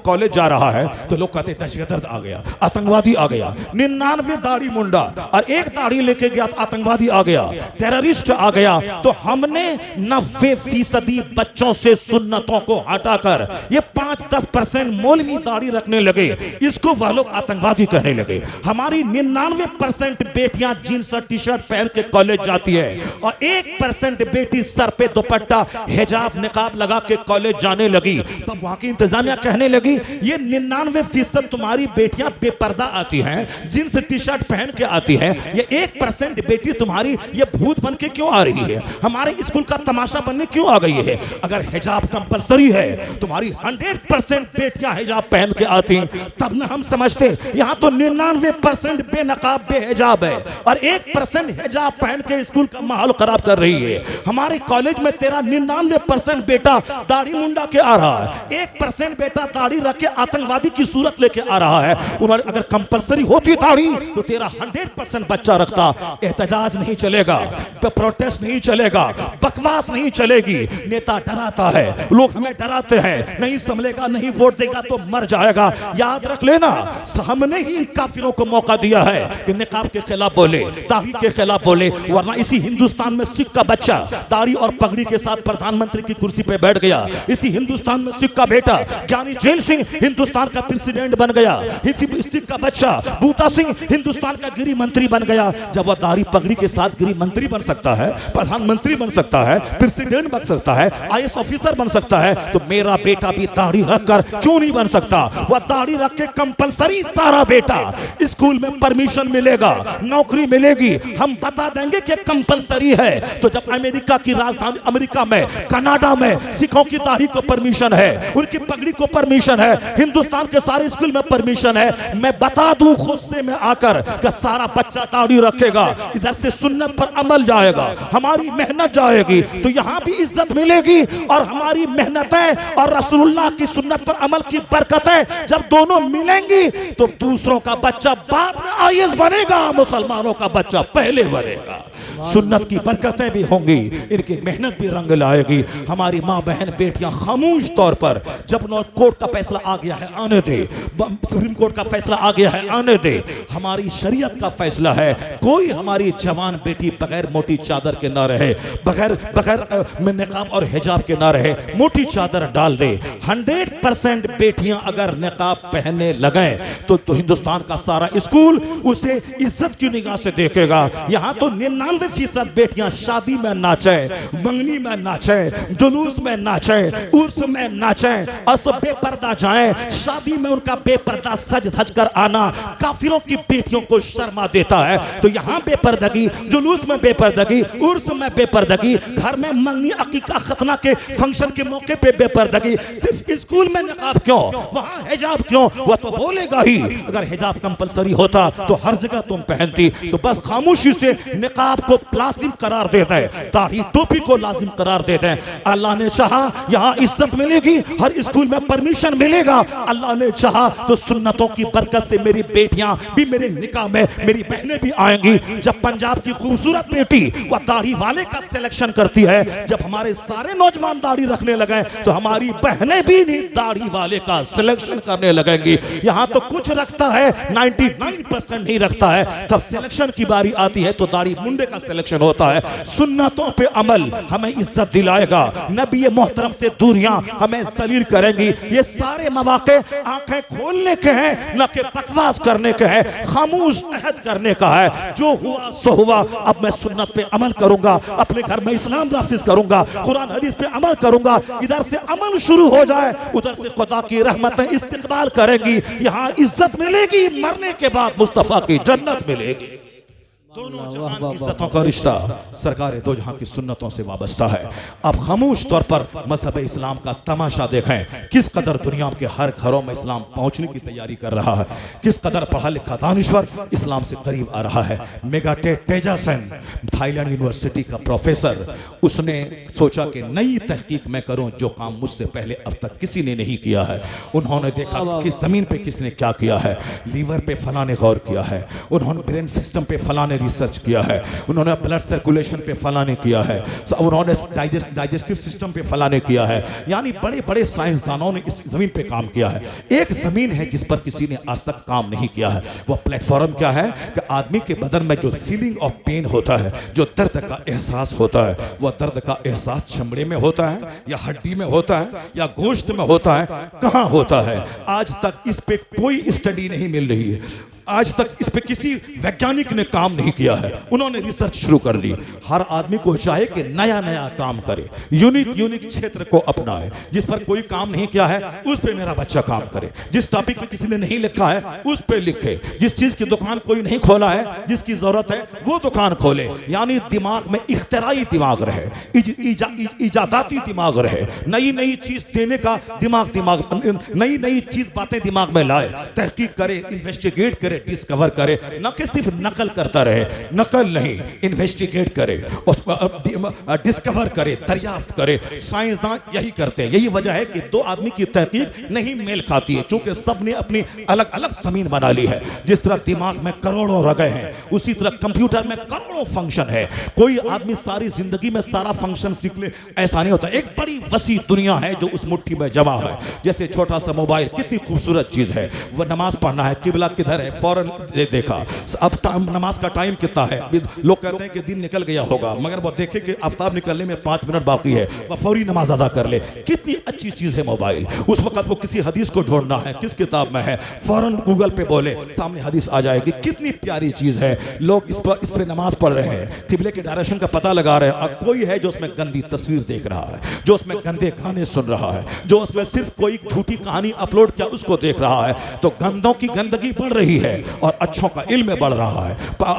कॉलेज जा रहा है तो लोग कहते दहशतगर्द आ गया, आतंकवादी आ गया। 99 दाढ़ी मुंडा और एक दाढ़ी लेके गया तो आतंकवादी आ गया, टेररिस्ट आ गया। तो हमने 90% बच्चों से सुन्नतों को हटाकर ये 5-10% मौलवी दाढ़ी रखने लगे, इसको वह लोग आतंकवादी कहने लगे। हमारी 99% बेटियां जींस और टी शर्ट पहन के कॉलेज जाती है और 1% बेटी सर पे दुपट्टा हिजाब निकाब लगा के कॉलेज जाने लगी। तब वहां की इंतजामिया कहने लगी ये 99% तुम्हारी बेटियां बेपर्दा आती हैं, जींस टी शर्ट पहन के आती हैं, ये 1% बेटी तुम्हारी ये भूत बन के क्यों आ रही है, हमारे स्कूल का तमाशा बनने क्यों आ गई है। अगर हिजाब कंपलसरी है, तुम्हारी 100% बेटियां हिजाब पहन के आती, तब ना हम समझते। यहां तो 99% बेनकाब बेहिजाब है और 1% हिजाब पहन के स्कूल का माहौल खराब कर रही है। हमारे कॉलेज में तेरा 99% बेटा दाढ़ी मुंडा के आ रहा है, 1% बेटा दाढ़ी रख के आतंकवादी की सूरत लेके आ रहा है। उन्होंने अगर कंपलसरी होती दाढ़ी तो तेरा 100% बच्चा रखता। एहतजाज नहीं चलेगा, प्रोटेस्ट नहीं चलेगा, बकवास नहीं चलेगी। नेता डराता है, लोग हमें डराते हैं, नहीं संभलेगा, नहीं वोट देगा तो मर जाएगा। याद रख लेना, हमने ही काफिरों को मौका दिया है कि निकाब के खिलाफ बोले, दाढ़ी के खिलाफ बोले। वरना इसी हिंदुस्तान में सिख का बच्चा दाढ़ी और पगड़ी के साथ प्रधानमंत्री की कुर्सी पे बैठ गया। इसी हिंदुस्तान में सिख का बेटा ज्ञानी जैल सिंह हिंदुस्तान का प्रेसिडेंट बन गया। इसी सिख का बच्चा बूटा सिंह हिंदुस्तान का गृह मंत्री बन गया। जब वह दाढ़ी पगड़ी के साथ गृह मंत्री बन सकता है, प्रधानमंत्री बन सकता है, प्रेसिडेंट बन सकता है, IAS ऑफिसर बन सकता है, तो मेरा बेटा भी दाढ़ी रखकर क्यों नहीं बन सकता। वह दाढ़ी रख के कंपलसरी सारा बेटा स्कूल में परमिशन मिलेगा, नौकरी मिलेगी, हम बता देंगे कि कंपलसरी है। तो जब अमेरिका की राजधानी अमेरिका में, कनाडा में सिखों की दाढ़ी को परमिशन है, उनकी पगड़ी को परमिशन है, हिंदुस्तान के सारे स्कूल में परमिशन है, मैं बता दूं गुस्से में आकर कि सारा बच्चा दाढ़ी रखेगा, इधर से सुन्नत पर अमल जाएगा, हमारी मेहनत जाएगी, तो यहां भी इज्जत मिलेगी। और हमारी मेहनतें और रसूलुल्लाह की सुन्नत पर अमल की बरकतें जब दोनों मिलेंगी तो दूसरों का बच्चा बाद में IAS बनेगा, मुसलमानों का बच्चा पहले बनेगा। सुन्नत की बरकतें भी होंगी, इनकी मेहनत भी रंग लाएगी। हमारी माँ बहन बेटियां खामोश तौर पर, जब कोर्ट का फैसला आ गया है आने दे, सुप्रीम कोर्ट का फैसला आ गया है आने दे, हमारी शरीयत का फैसला है कोई हमारी जवान बेटी बगैर मोटी चादर के ना रहे, बगैर निकाब और हिजाब के ना रहे, मोटी चादर डाल दे। 100% बेटियां अगर निकाब पहनने लगे तो हिंदुस्तान का सारा स्कूल उसे इज्जत की निगाह से देखेगा। यहां तो 99% बेटियां शादी में नाचे, मंगनी में नाचे, जुलूस में नाचे, उर्स में नाचें और सब बेपर्दा जाएं, शादी में उनका बेपर्दा सज धज कर आना काफिरों की बेटियों को शर्मा देता है। तो यहाँ बेपर्दगी, जुलूस में बेपर्दगी, उर्स में बेपर्दगी, घर में मंगनी अकीका खतना के फंक्शन के मौके पे बेपर्दगी, सिर्फ स्कूल में निकाब क्यों, वहाँ हिजाब क्यों? वह तो बोलेगा ही, अगर हिजाब कंपलसरी होता तो हर जगह तुम पहनती। तो बस खामोशी से निकाब को लाजिम करार दे दें, दाढ़ी टोपी को लाजिम करार दे दें। अल्लाह ने चाहा यहाँ इज्जत मिलेगी, हर स्कूल में परमिशन मिलेगा। अल्लाह ने चाहा तो सुन्नतों की बरकत से मेरी बेटियां भी मेरे निकाह में, मेरी बहनें भी आएंगी। जब पंजाब की खूबसूरत बेटी वह दाढ़ी वाले का सिलेक्शन करती है, जब हमारे सारे नौजवान दाढ़ी रखने लगे तो हमारी बहनें भी नहीं दाढ़ी वाले का सिलेक्शन करने लगेंगी। यहाँ तो कुछ रखता है, 99% नहीं रखता है। जब सिलेक्शन की बारी आती है तो दाढ़ी मुंडे का सिलेक्शन होता है। सुन्नतों पे अमल हमें इज्जत दिलाएगा, नबी मोहतरम से दूरियां हमें जलील करेंगी। ये सारे मौके आंखें खोलने के हैं, न कि बकवास करने के हैं, खामोश अहद करने का है। जो हुआ सो हुआ, अब मैं सुन्नत पे अमल करूंगा, अपने घर में इस्लाम नाफिज करूंगा, कुरान हदीस पे अमल करूंगा। इधर से अमल शुरू हो जाए, उधर से खुदा की रहमतें इस्तिकबाल करेंगी। यहाँ इज्जत मिलेगी, मरने के बाद मुस्तफा की जन्नत मिलेगी। दोनों जहां की इज्जतों का रिश्ता सरकार दो जहां की सुन्नतों से वाबस्ता है। आप खामोश तौर पर मजहब इस्लाम का तमाशा देखें, किस कदर दुनिया के हर घरों में इस्लाम पहुंचने की तैयारी कर रहा है, किस कदर पढ़ा लिखा दानिश्वर इस्लाम से करीब आ रहा है। मेगाटे तेजासन थाईलैंड यूनिवर्सिटी का प्रोफेसर, उसने सोचा कि नई तहकीक मैं करूं जो काम मुझसे पहले अब तक किसी ने नहीं किया है। उन्होंने देखा किस जमीन पे किसने क्या किया है, लीवर पे फला ने गौर किया है, उन्होंने ब्रेन सिस्टम पे फला ने रिसर्च किया है, उन्होंने ब्लड सर्कुलेशन पे फला ने किया है, उन्होंने डाइजेस्टिव सिस्टम पे फला ने किया है। यानी बड़े बड़े साइंसदानों ने इस जमीन पे काम किया है। एक जमीन है जिस पर किसी ने आज तक काम नहीं किया है। वह प्लेटफॉर्म क्या है कि आदमी के बदन में जो फीलिंग ऑफ पेन होता है, जो दर्द का एहसास होता है, वह दर्द का एहसास चमड़े में होता है या हड्डी में होता है या गोश्त में होता है, कहां होता है? आज तक इस पे कोई स्टडी नहीं मिल रही है, आज तक इस पे किसी वैज्ञानिक ने काम नहीं किया है। उन्होंने रिसर्च शुरू कर दी। हर आदमी को चाहे कि नया नया काम करे, यूनिक क्षेत्र को अपनाए। जिस पर कोई काम नहीं किया है उस पे मेरा बच्चा काम करे, जिस टॉपिक पे किसी ने नहीं लिखा है उस पे लिखे, जिस चीज की दुकान कोई नहीं खोला है, जिसकी जरूरत है वो दुकान खोले। यानी दिमाग में इख्तिराई दिमाग रहे, इजादाती दिमाग रहे, नई नई चीज देने का दिमाग, नई नई चीज बातें दिमाग में लाए, तहकीक करे, इन्वेस्टिगेट करे, डिस्कवर करे, न कि सिर्फ नकल करता रहे। नकल नहीं, इन्वेस्टिगेट करे, डिस्कवर करे, दरियाफ्त करे। साइंसदान यही करते हैं। यही वजह है कि दो आदमी की तहकीक नहीं मेल खाती है, क्योंकि सब ने अपनी अलग अलग जमीन बना ली है। जिस तरह दिमाग में करोड़ों रगे हैं, उसी तरह कंप्यूटर में करोड़ों फंक्शन है। कोई आदमी सारी जिंदगी में सारा फंक्शन सीख ले, ऐसा नहीं होता। एक बड़ी वसी दुनिया है जो उस मुट्ठी में जमा है। जैसे छोटा सा मोबाइल कितनी खूबसूरत चीज है, वह नमाज पढ़ना है, किबला किधर है, फौरन देखा। अब नमाज का टाइम कितना है, लोग कहते हैं कि दिन निकल गया होगा, मगर वो देखे कि आफ्ताब निकलने में 5 मिनट बाकी है, वह फौरी नमाज अदा कर ले। कितनी अच्छी चीज है मोबाइल। उस वक्त वो किसी हदीस को ढूंढना है, किस किताब में है, फौरन गूगल पे बोले, सामने हदीस आ जाएगी। कितनी प्यारी चीज है। लोग इस पर नमाज पढ़ रहे हैं, किबले के डायरेक्शन का पता लगा रहे हैं। और कोई है जो उसमें गंदी तस्वीर देख रहा है, जो उसमें गंदे गाने सुन रहा है, जो उसमें सिर्फ कोई झूठी कहानी अपलोड किया उसको देख रहा है। तो गंदों की गंदगी बढ़ रही है और अच्छों का इल्म बढ़ रहा है,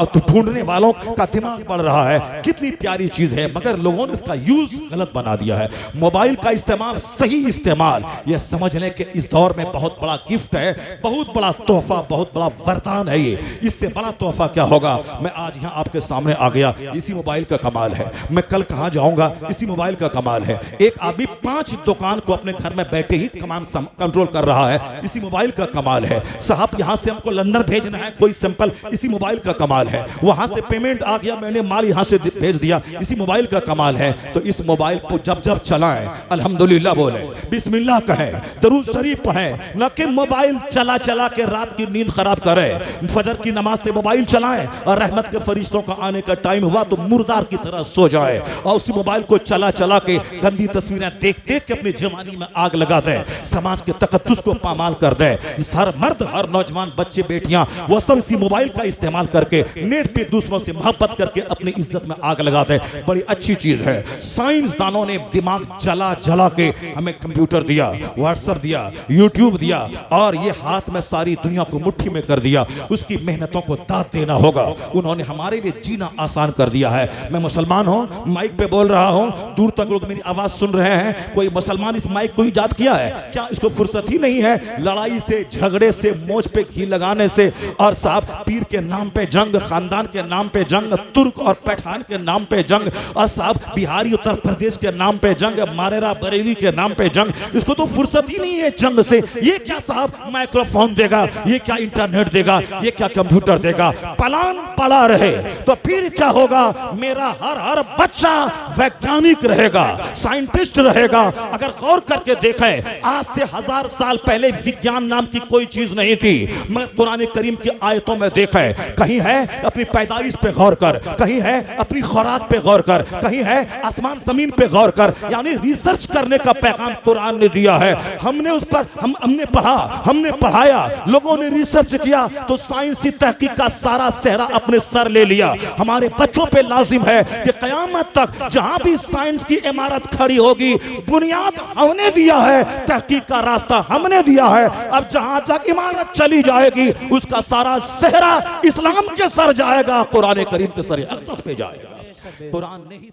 तो ढूंढने वालों का दिमाग बढ़ रहा है। कितनी प्यारी चीज है, मगर लोगों ने इसका यूज गलत बना दिया है। मोबाइल का इस्तेमाल, सही इस्तेमाल, यह समझ लें कि इस दौर में बहुत बड़ा गिफ्ट है, बहुत बड़ा तोहफा, बहुत बड़ा वरदान है। ये इससे बड़ा तोहफा क्या होगा। मैं आज यहाँ आपके सामने आ गया, इसी मोबाइल का कमाल है। मैं कल कहाँ जाऊंगा, इसी मोबाइल का कमाल है। एक आदमी 5 दुकान को अपने घर में बैठे ही कमांड कंट्रोल कर रहा है, इसी मोबाइल का कमाल है। साहब यहाँ से हमको लंदन भेजना है, कोई सिंपल, इसी मोबाइल का कमाल है। वहां से पेमेंट आ गया, मैंने माल यहां से भेज दिया, इसी मोबाइल का कमाल है। तो इस मोबाइल को जब जब चलाएं, अल्हम्दुलिल्लाह बोले, बिस्मिल्लाह कहें, दरूद शरीफ पढ़ें, न कि मोबाइल चला चला के रात की नींद खराब करें। फजर की नमाज से मोबाइल चलाएं और रहमत के फरिश्तों का आने का टाइम हुआ तो मुर्दार की तरह सो जाए और उसी मोबाइल को चला चला के गंदी तस्वीरें देख देख के अपनी जवानी में आग लगा दे, समाज के तकद्दुस को पामाल कर दे। हर मर्द, हर नौजवान, बच्चे, बेटियां लड़कियां, वो सब इसी मोबाइल का इस्तेमाल करके नेट पे दूसरों से मोहब्बत करके अपनी इज्जत में आग लगाते हैं। बड़ी अच्छी चीज है। साइंसदानों ने दिमाग जला जला के हमें कंप्यूटर दिया, व्हाट्सएप दिया, यूट्यूब दिया और ये हाथ में सारी दुनिया को मुट्ठी में कर दिया। उसकी मेहनतों को दाद देना होगा। उन्होंने हमारे लिए जीना आसान कर दिया है। मैं मुसलमान हूं, माइक पे बोल रहा हूं, दूर तक लोग मेरी आवाज सुन रहे हैं। कोई मुसलमान इस माइक को ईजाद किया है क्या? इसको फुर्सत ही नहीं है लड़ाई से, झगड़े से, मोज पे घी लगाने से। और साहब पीर के नाम पे जंग, खानदान के नाम पे जंग, तुर्क और पठान के नाम पे जंग, और साहब बिहारी उत्तर प्रदेश के नाम पे जंग, मारेरा बरेली के नाम पे जंग। इसको तो फुर्सत ही नहीं है जंग से। ये क्या साहब माइक्रोफोन देगा, ये क्या इंटरनेट देगा, ये क्या कंप्यूटर देगा? प्लान पड़ा रहे तो फिर क्या होगा? मेरा हर बच्चा वैज्ञानिक रहेगा, साइंटिस्ट रहेगा। अगर गौर करके देखें, आज से 1000 साल पहले विज्ञान नाम की कोई चीज नहीं थी। मैं कुरान करीम की आयतों में देखें, कहीं है अपनी पैदाइश पे गौर कर, कहीं है अपनी खुराक पे गौर कर, कहीं है आसमान जमीन पे गौर कर। यानी रिसर्च करने का पैगाम कुरान ने दिया है। हमने उस पर हमने पढ़ा, हमने पढ़ाया, लोगों ने रिसर्च किया तो साइंसी तहकीक का सारा सेहरा अपने सर ले लिया। हमारे बच्चों पे लाजिम है कि कयामत तक जहां भी साइंस की इमारत खड़ी होगी, बुनियाद हमने दिया है, तहकीक का रास्ता हमने दिया है। अब जहां तक इमारत चली जाएगी उसका सारा सेहरा इस्लाम के सर जाएगा, कुरान करीम के सर अक़दस पे जाएगा। कुरान ने ही